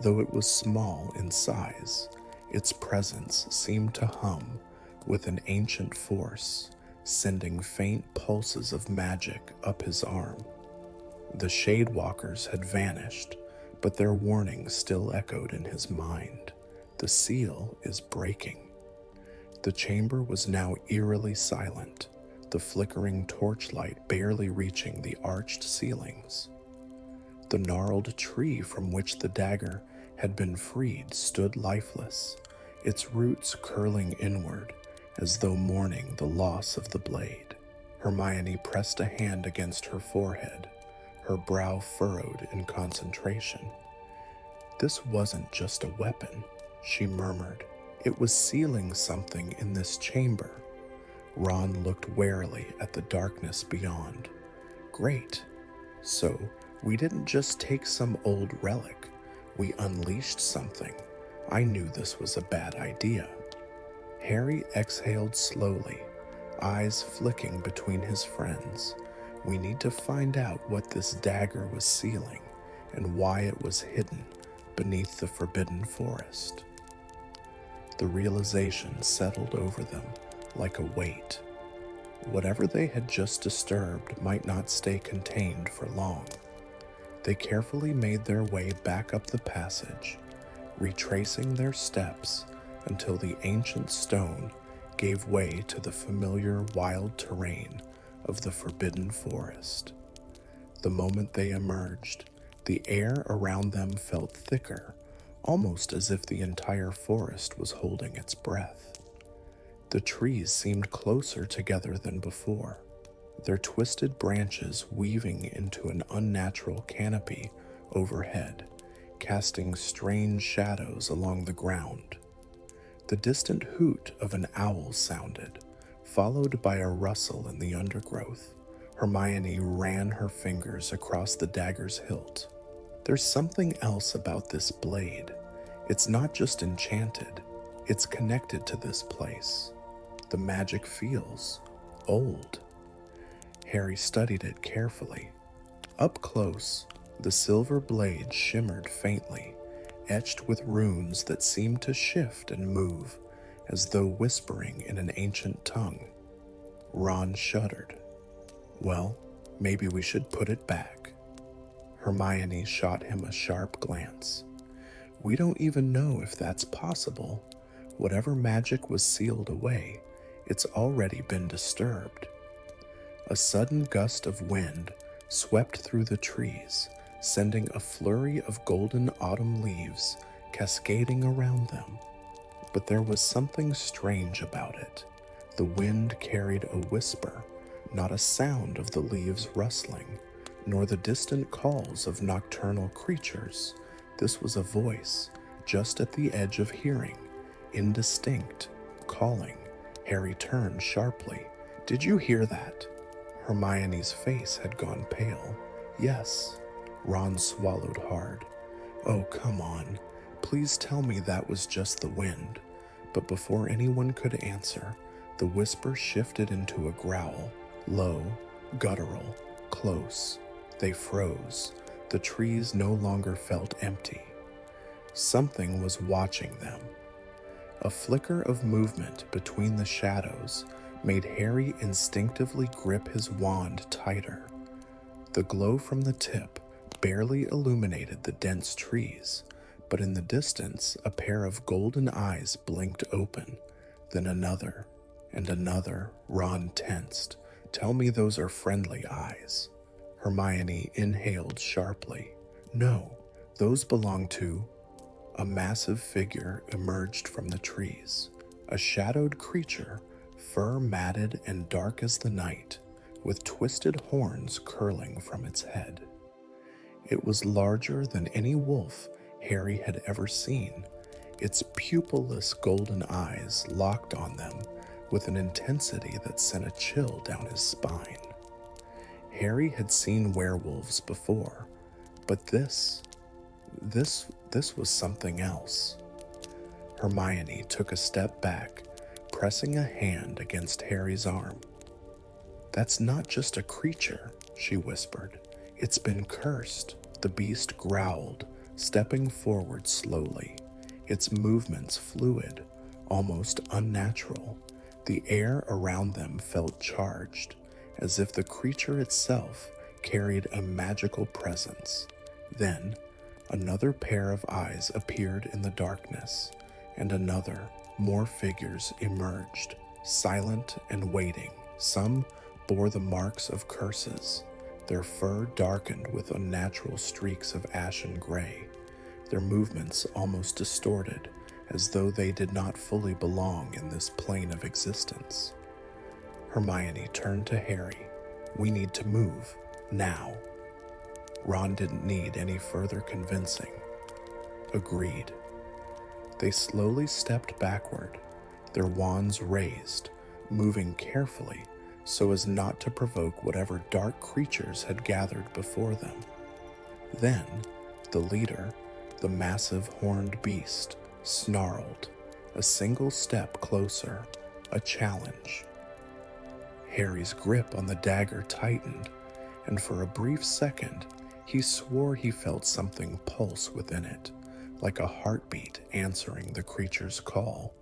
S1: Though it was small in size, its presence seemed to hum with an ancient force, sending faint pulses of magic up his arm. The Shadewalkers had vanished, but their warning still echoed in his mind. The seal is breaking. The chamber was now eerily silent, the flickering torchlight barely reaching the arched ceilings. The gnarled tree from which the dagger had been freed stood lifeless, its roots curling inward as though mourning the loss of the blade. Hermione pressed a hand against her forehead, her brow furrowed in concentration. "This wasn't just a weapon," she murmured. "It was sealing something in this chamber." Ron looked warily at the darkness beyond. "Great. So, we didn't just take some old relic. We unleashed something. I knew this was a bad idea." Harry exhaled slowly, eyes flicking between his friends. "We need to find out what this dagger was sealing and why it was hidden beneath the forbidden forest." The realization settled over them like a weight. Whatever they had just disturbed might not stay contained for long. They carefully made their way back up the passage, retracing their steps until the ancient stone gave way to the familiar wild terrain of the forbidden forest. The moment they emerged, the air around them felt thicker, almost as if the entire forest was holding its breath. The trees seemed closer together than before, their twisted branches weaving into an unnatural canopy overhead, casting strange shadows along the ground. The distant hoot of an owl sounded, followed by a rustle in the undergrowth. Hermione ran her fingers across the dagger's hilt. "There's something else about this blade. It's not just enchanted, it's connected to this place. The magic feels old." Harry studied it carefully. Up close, the silver blade shimmered faintly, etched with runes that seemed to shift and move, as though whispering in an ancient tongue. Ron shuddered. "Well, maybe we should put it back." Hermione shot him a sharp glance. "We don't even know if that's possible. Whatever magic was sealed away, it's already been disturbed." A sudden gust of wind swept through the trees, sending a flurry of golden autumn leaves cascading around them. But there was something strange about it. The wind carried a whisper, not a sound of the leaves rustling, nor the distant calls of nocturnal creatures. This was a voice, just at the edge of hearing, indistinct, calling. Harry turned sharply, Did you hear that? Hermione's face had gone pale. Yes. Ron swallowed hard. Oh, come on. Please tell me that was just the wind. But before anyone could answer, the whisper shifted into a growl, low, guttural, close. They froze. The trees no longer felt empty. Something was watching them. A flicker of movement between the shadows made Harry instinctively grip his wand tighter. The glow from the tip barely illuminated the dense trees, but in the distance a pair of golden eyes blinked open, then another, and another. Ron tensed. Tell me those are friendly eyes. Hermione inhaled sharply. No, those belong to... A massive figure emerged from the trees, a shadowed creature, fur matted and dark as the night, with twisted horns curling from its head. It was larger than any wolf Harry had ever seen, its pupilless golden eyes locked on them with an intensity that sent a chill down his spine. Harry had seen werewolves before, but this was something else. Hermione took a step back, pressing a hand against Harry's arm. That's not just a creature, she whispered. It's been cursed. The beast growled, stepping forward slowly, its movements fluid, almost unnatural. The air around them felt charged, as if the creature itself carried a magical presence. Then, another pair of eyes appeared in the darkness, and another, more figures emerged, silent and waiting. Some bore the marks of curses, their fur darkened with unnatural streaks of ashen gray, their movements almost distorted, as though they did not fully belong in this plane of existence. Hermione turned to Harry. We need to move, now. Ron didn't need any further convincing. Agreed. They slowly stepped backward, their wands raised, moving carefully so as not to provoke whatever dark creatures had gathered before them. Then, the leader, the massive horned beast, snarled, a single step closer, a challenge. Harry's grip on the dagger tightened, and for a brief second, he swore he felt something pulse within it, like a heartbeat answering the creature's call.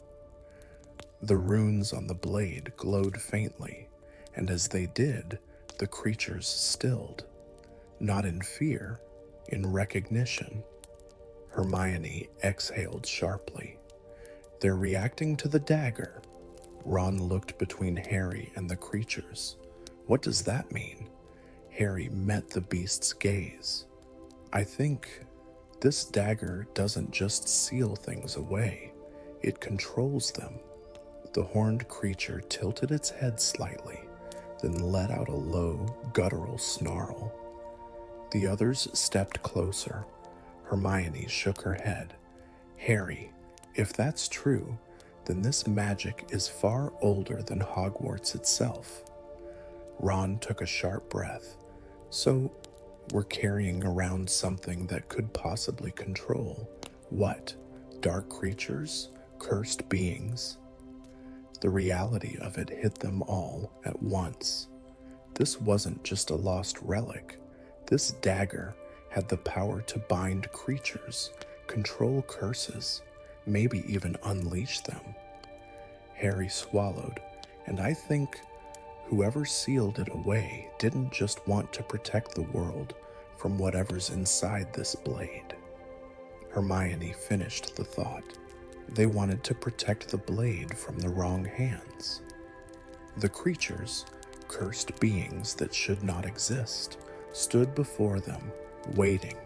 S1: The runes on the blade glowed faintly, and as they did, the creatures stilled, not in fear, in recognition. Hermione exhaled sharply. They're reacting to the dagger. Ron looked between Harry and the creatures. What does that mean? Harry met the beast's gaze. I think this dagger doesn't just seal things away, it controls them. The horned creature tilted its head slightly, then let out a low, guttural snarl. The others stepped closer. Hermione shook her head. Harry, if that's true, then this magic is far older than Hogwarts itself. Ron took a sharp breath. So, we're carrying around something that could possibly control what? Dark creatures? Cursed beings? The reality of it hit them all at once. This wasn't just a lost relic. This dagger had the power to bind creatures, control curses, maybe even unleash them. Harry swallowed, and I think whoever sealed it away didn't just want to protect the world from whatever's inside this blade. Hermione finished the thought. They wanted to protect the blade from the wrong hands. The creatures, cursed beings that should not exist, stood before them, waiting,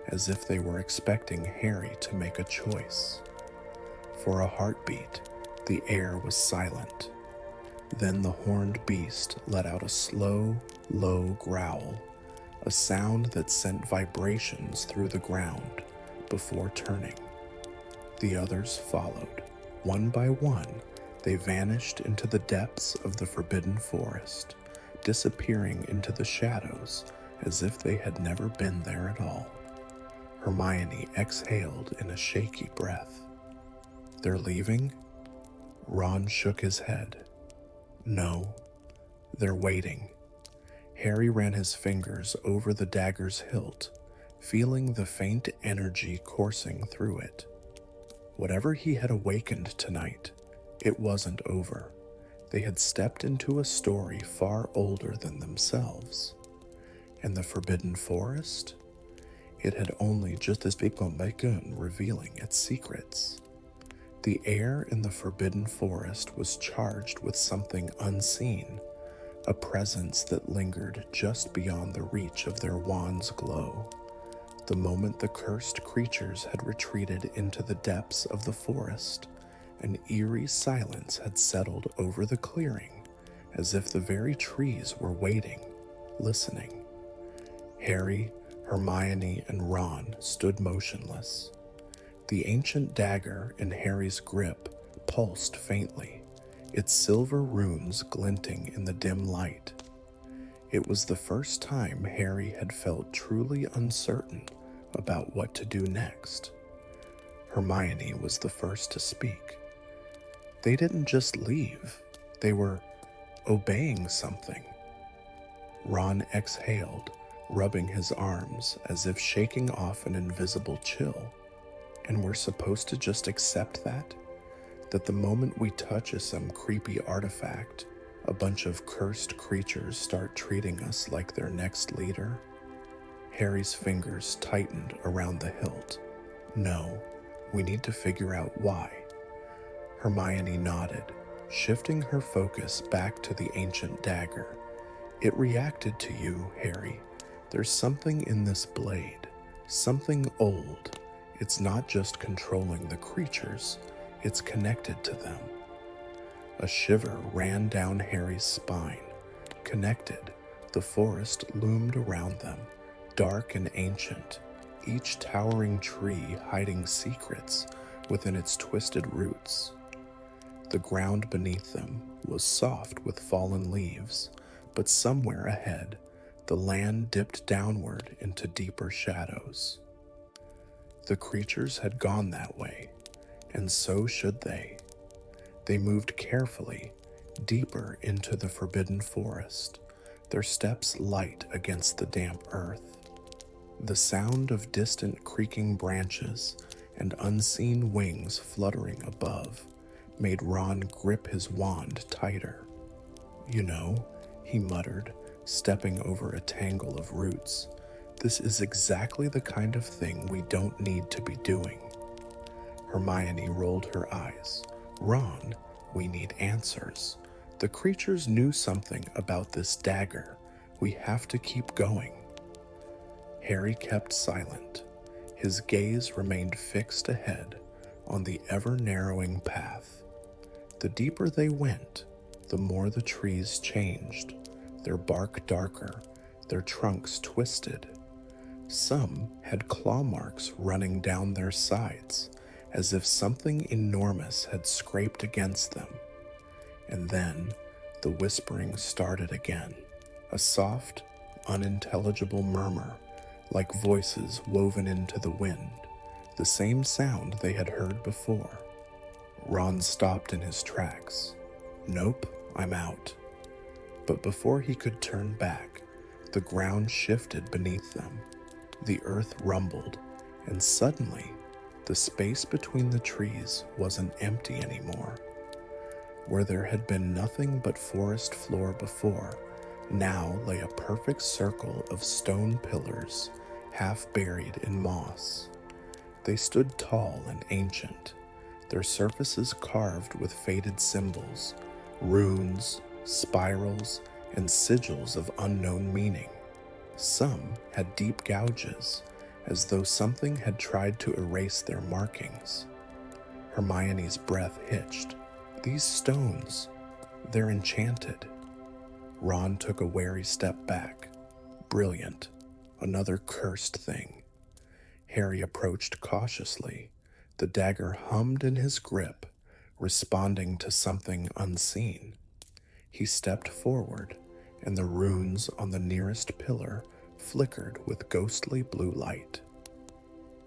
S1: as if they were expecting Harry to make a choice. For a heartbeat, the air was silent. Then the horned beast let out a slow, low growl, a sound that sent vibrations through the ground before turning. The others followed, one by one, They vanished into the depths of the forbidden forest, disappearing into the shadows as if they had never been there at all. Hermione exhaled in a shaky breath. They're leaving? Ron shook his head. No, they're waiting. Harry ran his fingers over the dagger's hilt, feeling the faint energy coursing through it. Whatever he had awakened tonight, it wasn't over. They had stepped into a story far older than themselves. And the Forbidden Forest? It had only just begun revealing its secrets. The air in the Forbidden Forest was charged with something unseen, a presence that lingered just beyond the reach of their wands' glow. The moment the cursed creatures had retreated into the depths of the forest, an eerie silence had settled over the clearing, as if the very trees were waiting, listening. Harry, Hermione, and Ron stood motionless. The ancient dagger in Harry's grip pulsed faintly, its silver runes glinting in the dim light. It was the first time Harry had felt truly uncertain about what to do next. Hermione was the first to speak. They didn't just leave, they were obeying something. Ron exhaled, rubbing his arms as if shaking off an invisible chill. And we're supposed to just accept that? That the moment we touch some creepy artifact, a bunch of cursed creatures start treating us like their next leader? Harry's fingers tightened around the hilt. No, we need to figure out why. Hermione nodded, shifting her focus back to the ancient dagger. It reacted to you, Harry. There's something in this blade, something old. It's not just controlling the creatures, it's connected to them. A shiver ran down Harry's spine. Connected, the forest loomed around them, dark and ancient, each towering tree hiding secrets within its twisted roots. The ground beneath them was soft with fallen leaves, but somewhere ahead, the land dipped downward into deeper shadows. The creatures had gone that way, and so should they. They moved carefully, deeper into the forbidden forest, their steps light against the damp earth. The sound of distant creaking branches and unseen wings fluttering above made Ron grip his wand tighter. You know, he muttered, stepping over a tangle of roots. This is exactly the kind of thing we don't need to be doing. Hermione rolled her eyes. Ron, we need answers. The creatures knew something about this dagger. We have to keep going. Harry kept silent. His gaze remained fixed ahead on the ever-narrowing path. The deeper they went, the more the trees changed, their bark darker, their trunks twisted. Some had claw marks running down their sides, as if something enormous had scraped against them. And then the whispering started again, a soft, unintelligible murmur, like voices woven into the wind, the same sound they had heard before. Ron stopped in his tracks. Nope, I'm out. But before he could turn back, the ground shifted beneath them. The earth rumbled, and suddenly, the space between the trees wasn't empty anymore. Where there had been nothing but forest floor before, now lay a perfect circle of stone pillars, half buried in moss. They stood tall and ancient, their surfaces carved with faded symbols, runes, spirals, and sigils of unknown meaning. Some had deep gouges, as though something had tried to erase their markings. Hermione's breath hitched. These stones, they're enchanted. Ron took a wary step back. Brilliant. Another cursed thing. Harry approached cautiously. The dagger hummed in his grip, responding to something unseen. He stepped forward, and the runes on the nearest pillar flickered with ghostly blue light.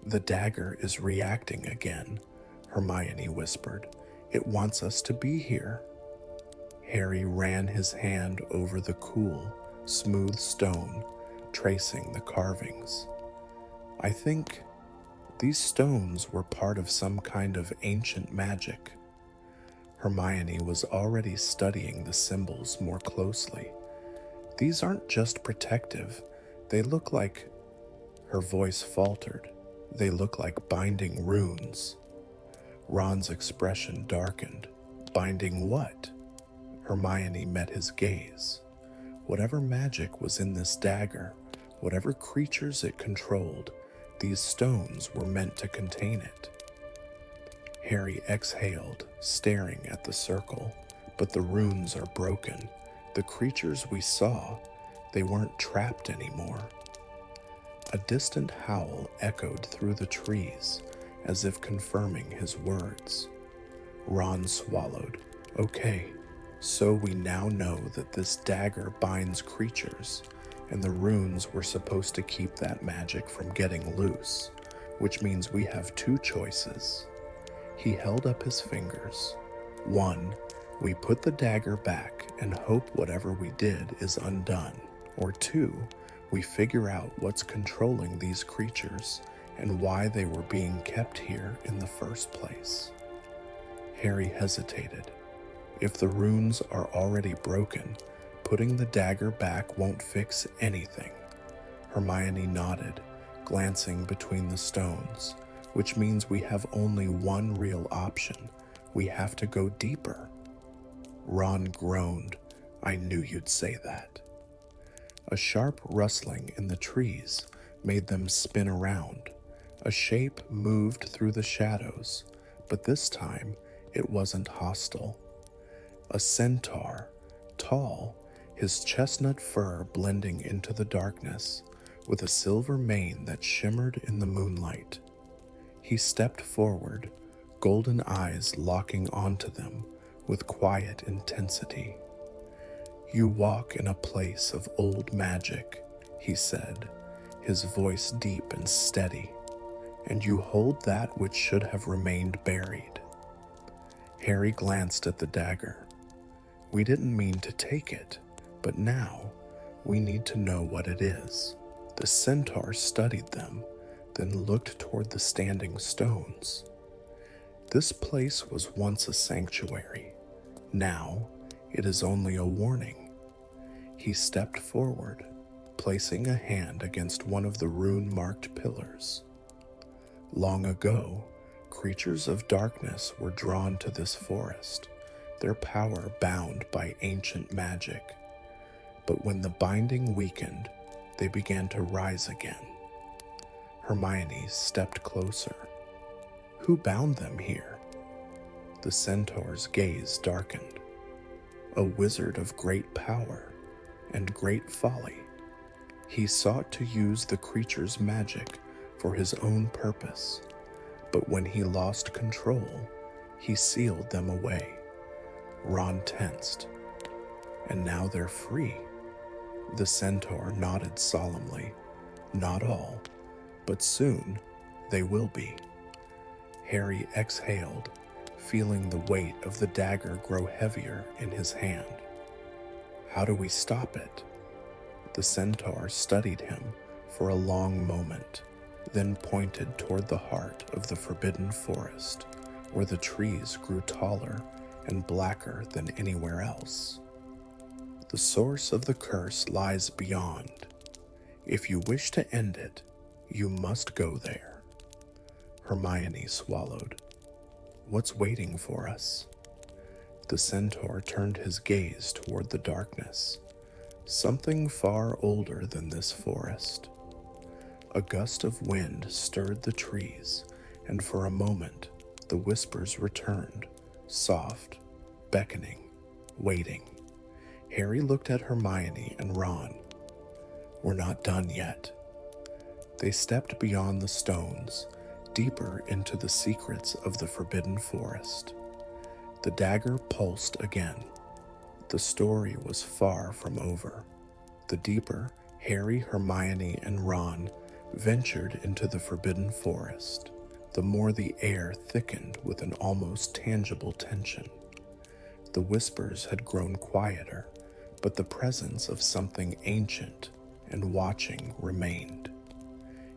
S1: "The dagger is reacting again," Hermione whispered. "It wants us to be here." Harry ran his hand over the cool, smooth stone, tracing the carvings. "I think these stones were part of some kind of ancient magic." Hermione was already studying the symbols more closely. "These aren't just protective, they look like—" Her voice faltered. "They look like binding runes." Ron's expression darkened. "Binding what?" Hermione met his gaze. Whatever magic was in this dagger, whatever creatures it controlled, these stones were meant to contain it. Harry exhaled, staring at the circle. "But the runes are broken. The creatures we saw, they weren't trapped anymore." A distant howl echoed through the trees, as if confirming his words. Ron swallowed. "Okay, so we now know that this dagger binds creatures, and the runes were supposed to keep that magic from getting loose, which means we have two choices." He held up his fingers. "One, we put the dagger back and hope whatever we did is undone. Or two, we figure out what's controlling these creatures and why they were being kept here in the first place." Harry hesitated. If the runes are already broken, putting the dagger back won't fix anything. Hermione nodded, glancing between the stones, which means we have only one real option. We have to go deeper. Ron groaned. "I knew you'd say that." A sharp rustling in the trees made them spin around. A shape moved through the shadows, but this time it wasn't hostile. A centaur, tall, his chestnut fur blending into the darkness, with a silver mane that shimmered in the moonlight. He stepped forward, golden eyes locking onto them with quiet intensity. "You walk in a place of old magic," he said, his voice deep and steady, "and you hold that which should have remained buried." Harry glanced at the dagger. "We didn't mean to take it, but now we need to know what it is." The centaur studied them, then looked toward the standing stones. "This place was once a sanctuary. Now it is only a warning." He stepped forward, placing a hand against one of the rune-marked pillars. "Long ago, creatures of darkness were drawn to this forest, their power bound by ancient magic. But when the binding weakened, they began to rise again." Hermione stepped closer. "Who bound them here?" The centaur's gaze darkened. "A wizard of great power and great folly. He sought to use the creature's magic for his own purpose, but when he lost control, he sealed them away." Ron tensed. "And now they're free." The centaur nodded solemnly. "Not all, but soon they will be." Harry exhaled, feeling the weight of the dagger grow heavier in his hand. "How do we stop it?" The centaur studied him for a long moment, then pointed toward the heart of the forbidden forest, where the trees grew taller and blacker than anywhere else. "The source of the curse lies beyond. If you wish to end it, you must go there." Hermione swallowed. "What's waiting for us?" The centaur turned his gaze toward the darkness. "Something far older than this forest." A gust of wind stirred the trees, and for a moment the whispers returned, soft, beckoning, waiting. Harry looked at Hermione and Ron. "We're not done yet." They stepped beyond the stones, deeper into the secrets of the forbidden forest. The dagger pulsed again. The story was far from over. The deeper Harry, Hermione, and Ron ventured into the Forbidden Forest, the more the air thickened with an almost tangible tension. The whispers had grown quieter, but the presence of something ancient and watching remained.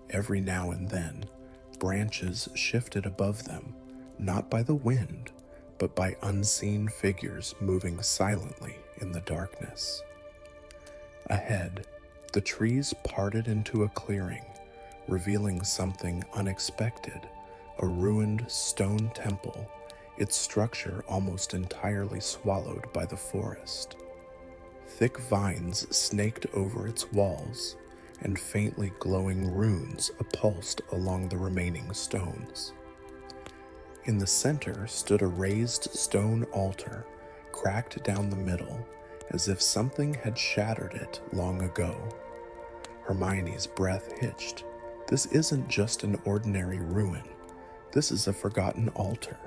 S1: Every now and then, branches shifted above them, not by the wind, but by unseen figures moving silently in the darkness. Ahead, the trees parted into a clearing, revealing something unexpected, a ruined stone temple, its structure almost entirely swallowed by the forest. Thick vines snaked over its walls, and faintly glowing runes pulsed along the remaining stones. In the center stood a raised stone altar, cracked down the middle, as if something had shattered it long ago. Hermione's breath hitched. This isn't just an ordinary ruin. This is a forgotten altar.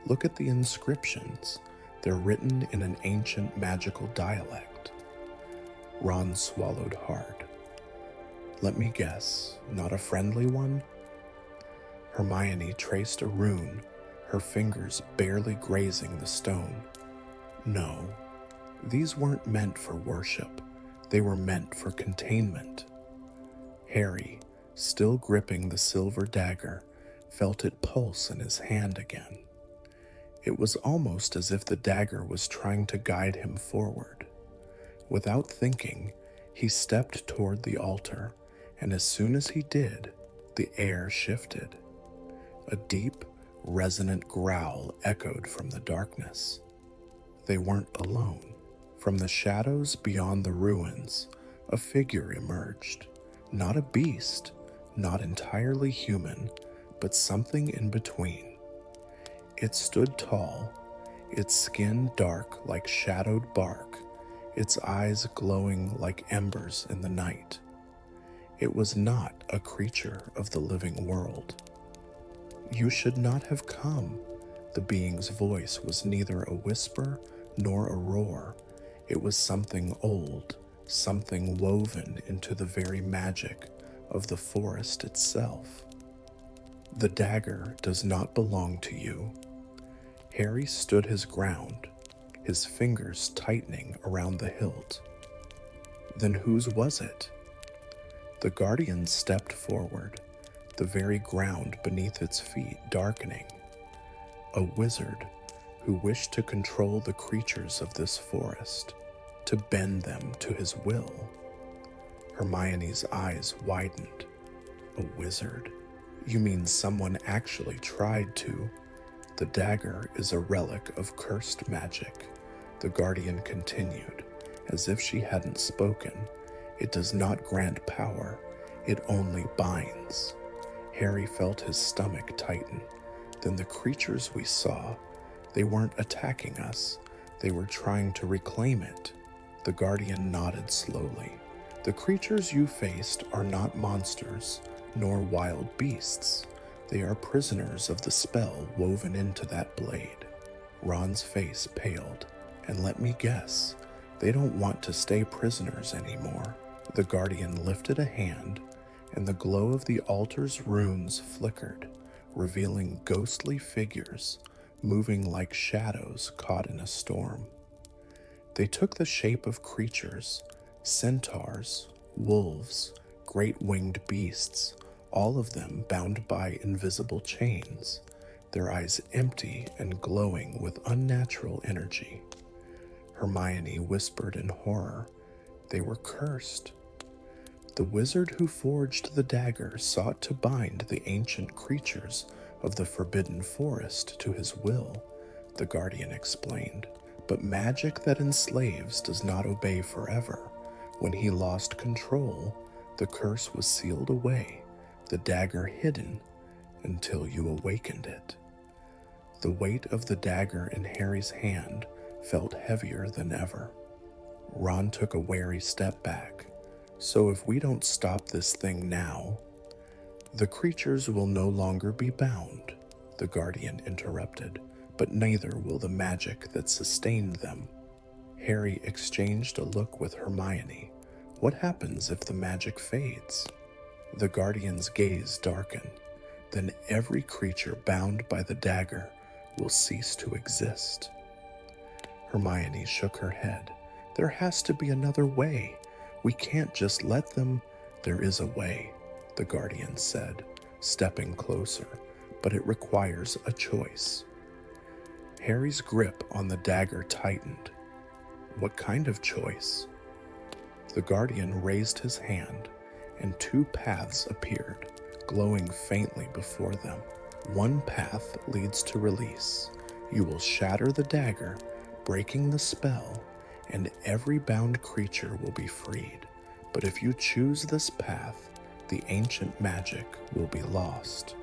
S1: Look at the inscriptions. They're written in an ancient magical dialect. Ron swallowed hard. Let me guess, not a friendly one? Hermione traced a rune, her fingers barely grazing the stone. No, these weren't meant for worship. They were meant for containment. Harry, still gripping the silver dagger, felt it pulse in his hand again. It was almost as if the dagger was trying to guide him forward. Without thinking, he stepped toward the altar, and as soon as he did, the air shifted. A deep, resonant growl echoed from the darkness. They weren't alone. From the shadows beyond the ruins, a figure emerged. Not a beast, not entirely human, but something in between. It stood tall, its skin dark like shadowed bark, its eyes glowing like embers in the night. It was not a creature of the living world. You should not have come. The being's voice was neither a whisper nor a roar. It was something old, something woven into the very magic of the forest itself. The dagger does not belong to you. Harry stood his ground, his fingers tightening around the hilt. Then whose was it? The guardian stepped forward, the very ground beneath its feet darkening. A wizard who wished to control the creatures of this forest, to bend them to his will. Hermione's eyes widened. A wizard? You mean someone actually tried to? The dagger is a relic of cursed magic, the guardian continued, as if she hadn't spoken. It does not grant power, it only binds. Harry felt his stomach tighten. Then the creatures we saw, they weren't attacking us, they were trying to reclaim it. The guardian nodded slowly. The creatures you faced are not monsters, nor wild beasts. They are prisoners of the spell woven into that blade. Ron's face paled. And let me guess, they don't want to stay prisoners anymore. The guardian lifted a hand, and the glow of the altar's runes flickered, revealing ghostly figures, moving like shadows caught in a storm. They took the shape of creatures, centaurs, wolves, great winged beasts, all of them bound by invisible chains, their eyes empty and glowing with unnatural energy. Hermione whispered in horror, they were cursed. The wizard who forged the dagger sought to bind the ancient creatures of the Forbidden Forest to his will, the guardian explained. But magic that enslaves does not obey forever. When he lost control, the curse was sealed away, the dagger hidden, until you awakened it. The weight of the dagger in Harry's hand felt heavier than ever. Ron took a wary step back. So if we don't stop this thing now, the creatures will no longer be bound, the guardian interrupted, but neither will the magic that sustained them. Harry exchanged a look with Hermione. What happens if the magic fades? The Guardian's gaze darkened. Then every creature bound by the dagger will cease to exist. Hermione shook her head. There has to be another way. We can't just let them. There is a way, the Guardian said, stepping closer, but it requires a choice. Harry's grip on the dagger tightened. What kind of choice? The Guardian raised his hand, and two paths appeared, glowing faintly before them. One path leads to release. You will shatter the dagger, breaking the spell, and every bound creature will be freed. But if you choose this path, the ancient magic will be lost.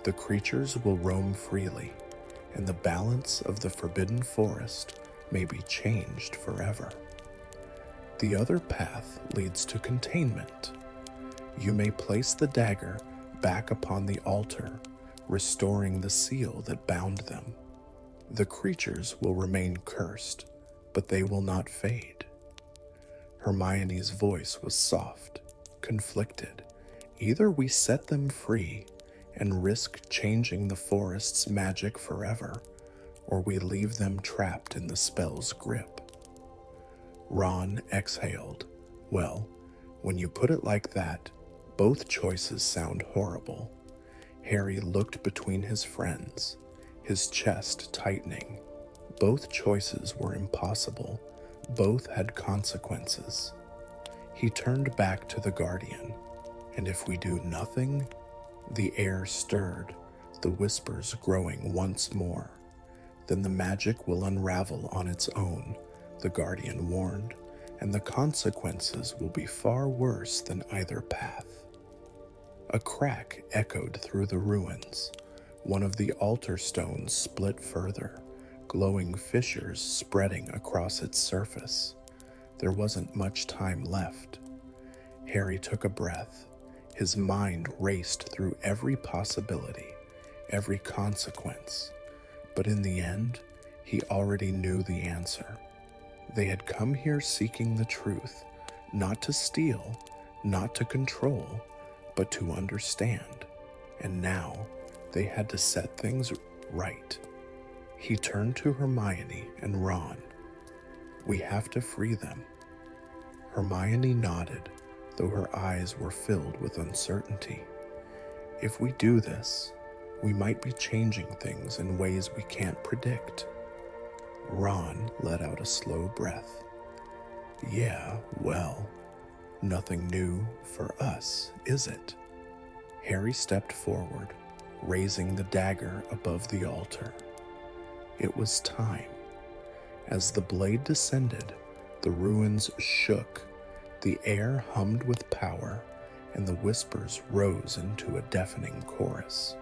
S1: The creatures will roam freely, and the balance of the forbidden forest may be changed forever. The other path leads to containment. You may place the dagger back upon the altar, restoring the seal that bound them. The creatures will remain cursed, but they will not fade. Hermione's voice was soft, conflicted. Either we set them free and risk changing the forest's magic forever, or we leave them trapped in the spell's grip. Ron exhaled. Well, when you put it like that, both choices sound horrible. Harry looked between his friends, his chest tightening. Both choices were impossible. Both had consequences. He turned back to the Guardian. And if we do nothing? The air stirred, the whispers growing once more. Then the magic will unravel on its own, the Guardian warned, and the consequences will be far worse than either path. A crack echoed through the ruins. One of the altar stones split further, glowing fissures spreading across its surface. There wasn't much time left. Harry took a breath. His mind raced through every possibility, every consequence. But in the end, he already knew the answer. They had come here seeking the truth, not to steal, not to control, but to understand. And now, they had to set things right. He turned to Hermione and Ron. We have to free them. Hermione nodded, though her eyes were filled with uncertainty. If we do this, we might be changing things in ways we can't predict. Ron let out a slow breath. Yeah, well, nothing new for us, is it? Harry stepped forward, raising the dagger above the altar. It was time. As the blade descended, the ruins shook, the air hummed with power, and the whispers rose into a deafening chorus.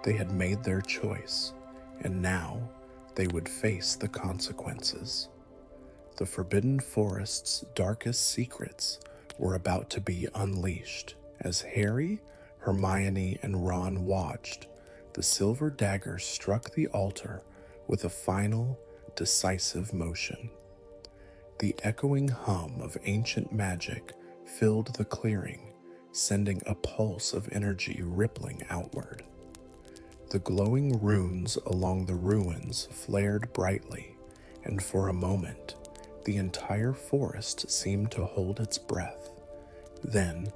S1: They had made their choice, and now they would face the consequences. The Forbidden Forest's darkest secrets were about to be unleashed. As Harry, Hermione, and Ron watched, the silver dagger struck the altar with a final, decisive motion. The echoing hum of ancient magic filled the clearing, sending a pulse of energy rippling outward. The glowing runes along the ruins flared brightly, and for a moment, the entire forest seemed to hold its breath. Then,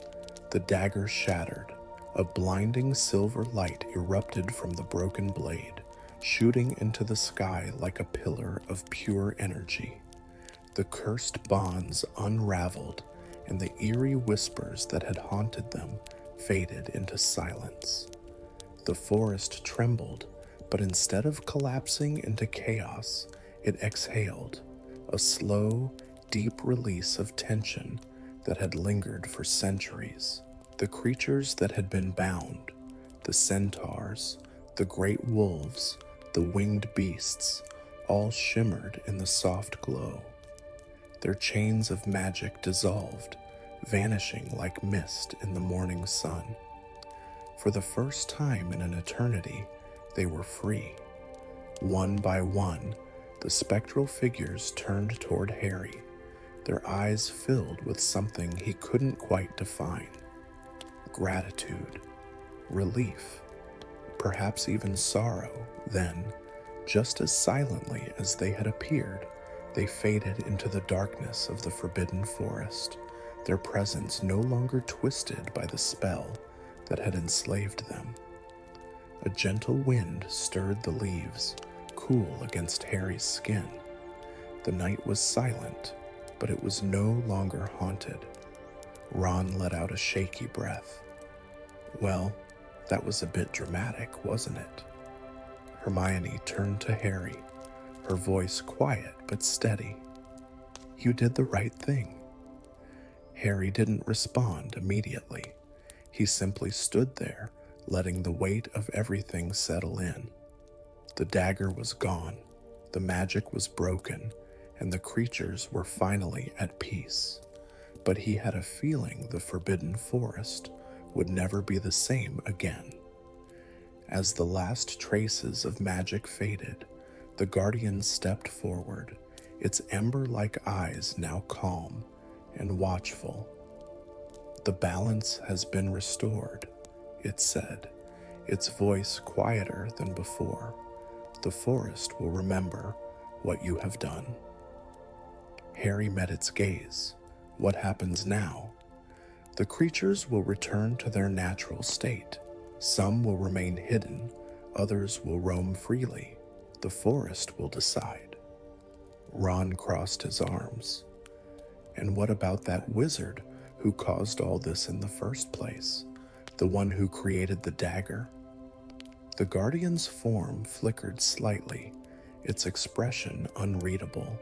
S1: the dagger shattered. A blinding silver light erupted from the broken blade, shooting into the sky like a pillar of pure energy. The cursed bonds unraveled, and the eerie whispers that had haunted them faded into silence. The forest trembled, but instead of collapsing into chaos, it exhaled, a slow, deep release of tension that had lingered for centuries. The creatures that had been bound, the centaurs, the great wolves, the winged beasts, all shimmered in the soft glow. Their chains of magic dissolved, vanishing like mist in the morning sun. For the first time in an eternity, they were free. One by one, the spectral figures turned toward Harry, their eyes filled with something he couldn't quite define. Gratitude, relief, perhaps even sorrow. Then, just as silently as they had appeared, they faded into the darkness of the forbidden forest, their presence no longer twisted by the spell that had enslaved them. A gentle wind stirred the leaves, cool against Harry's skin. The night was silent, but it was no longer haunted. Ron let out a shaky breath. Well, that was a bit dramatic, wasn't it? Hermione turned to Harry, her voice quiet but steady. You did the right thing. Harry didn't respond immediately. He simply stood there, letting the weight of everything settle in. The dagger was gone, the magic was broken, and the creatures were finally at peace. But he had a feeling the forbidden forest would never be the same again. As the last traces of magic faded, the Guardian stepped forward, its ember-like eyes now calm and watchful. The balance has been restored, it said, its voice quieter than before. The forest will remember what you have done. Harry met its gaze. What happens now? The creatures will return to their natural state. Some will remain hidden, others will roam freely. The forest will decide. Ron crossed his arms. And what about that wizard who caused all this in the first place? The one who created the dagger? The Guardian's form flickered slightly, its expression unreadable.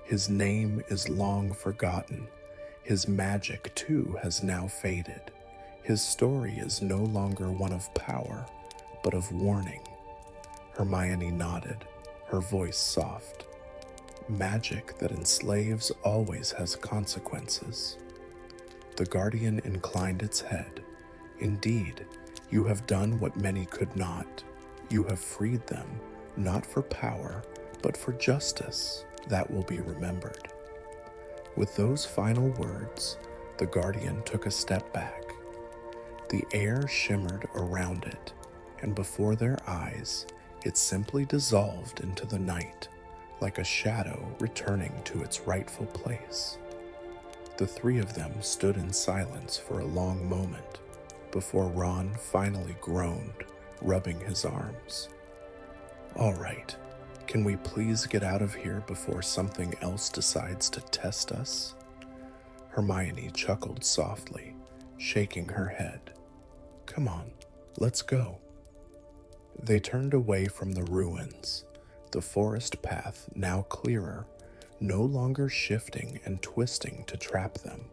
S1: His name is long forgotten. His magic, too, has now faded. His story is no longer one of power, but of warning. Hermione nodded, her voice soft. Magic that enslaves always has consequences. The Guardian inclined its head. Indeed, you have done what many could not. You have freed them, not for power, but for justice that will be remembered. With those final words, the Guardian took a step back. The air shimmered around it, and before their eyes, it simply dissolved into the night, like a shadow returning to its rightful place. The three of them stood in silence for a long moment, before Ron finally groaned, rubbing his arms. All right, can we please get out of here before something else decides to test us? Hermione chuckled softly, shaking her head. Come on, let's go. They turned away from the ruins, the forest path now clearer, no longer shifting and twisting to trap them.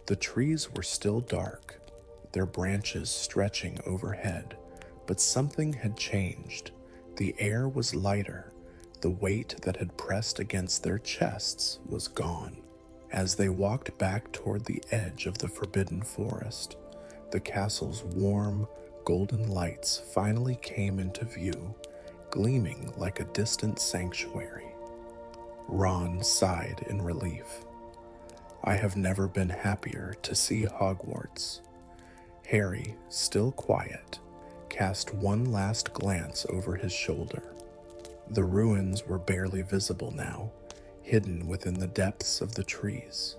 S1: The trees were still dark, their branches stretching overhead, but something had changed. The air was lighter, the weight that had pressed against their chests was gone. As they walked back toward the edge of the forbidden forest, the castle's warm, golden lights finally came into view, gleaming like a distant sanctuary. Ron sighed in relief. I have never been happier to see Hogwarts. Harry, still quiet, cast one last glance over his shoulder. The ruins were barely visible now, hidden within the depths of the trees.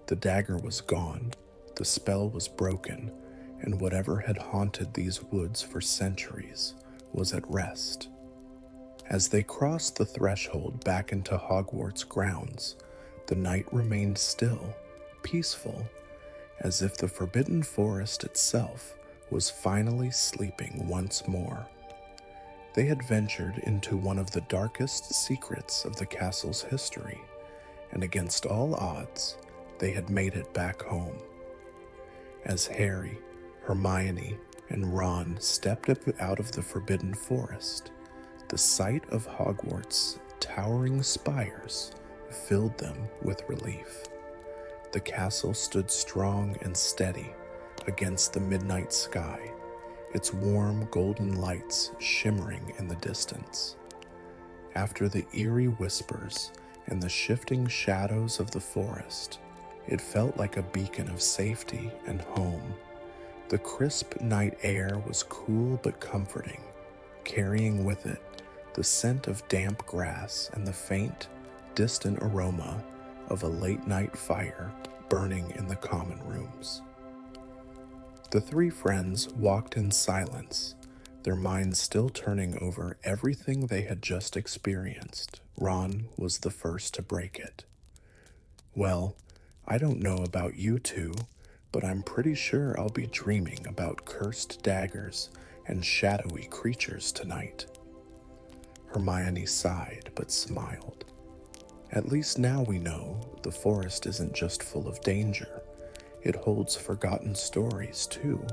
S1: The dagger was gone, the spell was broken, and whatever had haunted these woods for centuries was at rest. As they crossed the threshold back into Hogwarts grounds, the night remained still, peaceful, as if the forbidden forest itself was finally sleeping once more. They had ventured into one of the darkest secrets of the castle's history, and against all odds, they had made it back home. As Harry, Hermione, and Ron stepped up out of the forbidden forest, the sight of Hogwarts' towering spires filled them with relief. The castle stood strong and steady against the midnight sky, its warm golden lights shimmering in the distance. After the eerie whispers and the shifting shadows of the forest, it felt like a beacon of safety and home. The crisp night air was cool but comforting, carrying with it the scent of damp grass and the faint, distant aroma of a late-night fire burning in the common rooms. The three friends walked in silence, their minds still turning over everything they had just experienced. Ron was the first to break it. "Well, I don't know about you two, but I'm pretty sure I'll be dreaming about cursed daggers and shadowy creatures tonight." Hermione sighed but smiled. "At least now we know the forest isn't just full of danger. It holds forgotten stories too,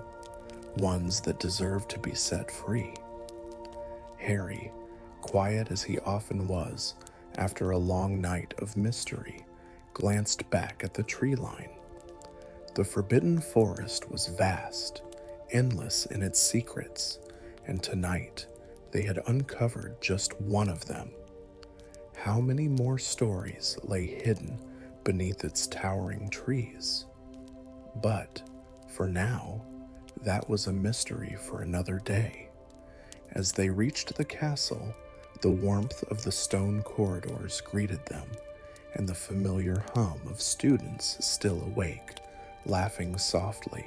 S1: ones that deserve to be set free." Harry, quiet as he often was after a long night of mystery, glanced back at the tree line. The forbidden forest was vast, endless in its secrets, and tonight they had uncovered just one of them. How many more stories lay hidden beneath its towering trees? But, for now, that was a mystery for another day. As they reached the castle, the warmth of the stone corridors greeted them, and the familiar hum of students still awake, laughing softly,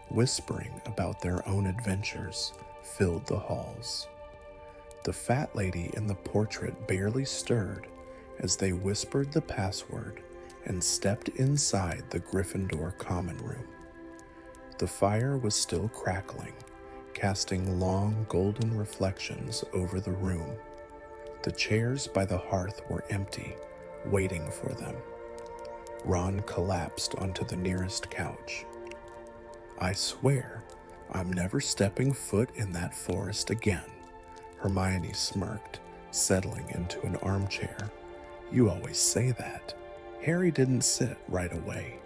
S1: whispering about their own adventures, filled the halls. The fat lady in the portrait barely stirred as they whispered the password and stepped inside the Gryffindor common room. The fire was still crackling, casting long golden reflections over the room. The chairs by the hearth were empty, waiting for them. Ron collapsed onto the nearest couch. "I swear, I'm never stepping foot in that forest again." Hermione smirked, settling into an armchair. "You always say that." Harry didn't sit right away.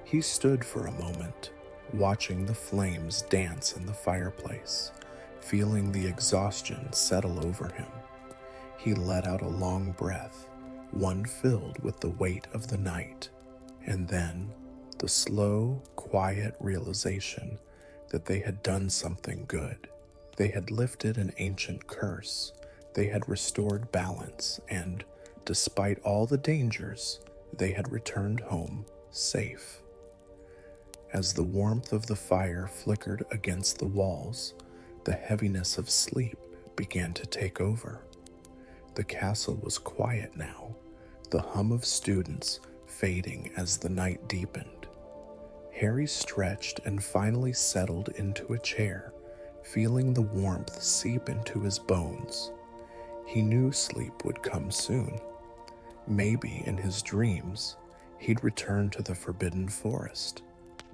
S1: He stood for a moment, watching the flames dance in the fireplace, feeling the exhaustion settle over him. He let out a long breath, one filled with the weight of the night, and then the slow, quiet realization that they had done something good. They had lifted an ancient curse, they had restored balance, and, despite all the dangers, they had returned home safe. As the warmth of the fire flickered against the walls, the heaviness of sleep began to take over. The castle was quiet now, the hum of students fading as the night deepened. Harry stretched and finally settled into a chair, feeling the warmth seep into his bones. He knew sleep would come soon. Maybe in his dreams, he'd return to the Forbidden Forest,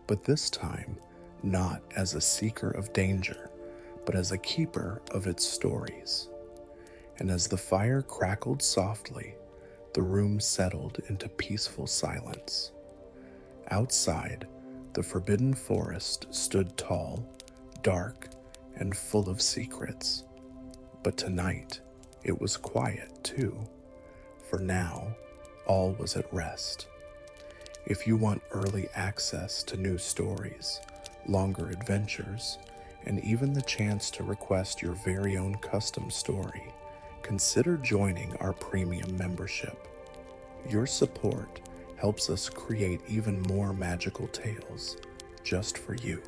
S1: but this time, not as a seeker of danger, but as a keeper of its stories. And as the fire crackled softly, the room settled into peaceful silence. Outside, the Forbidden Forest stood tall, dark, and full of secrets. But tonight, it was quiet too, for now, all was at rest. If you want early access to new stories, longer adventures, and even the chance to request your very own custom story, consider joining our premium membership. Your support helps us create even more magical tales just for you.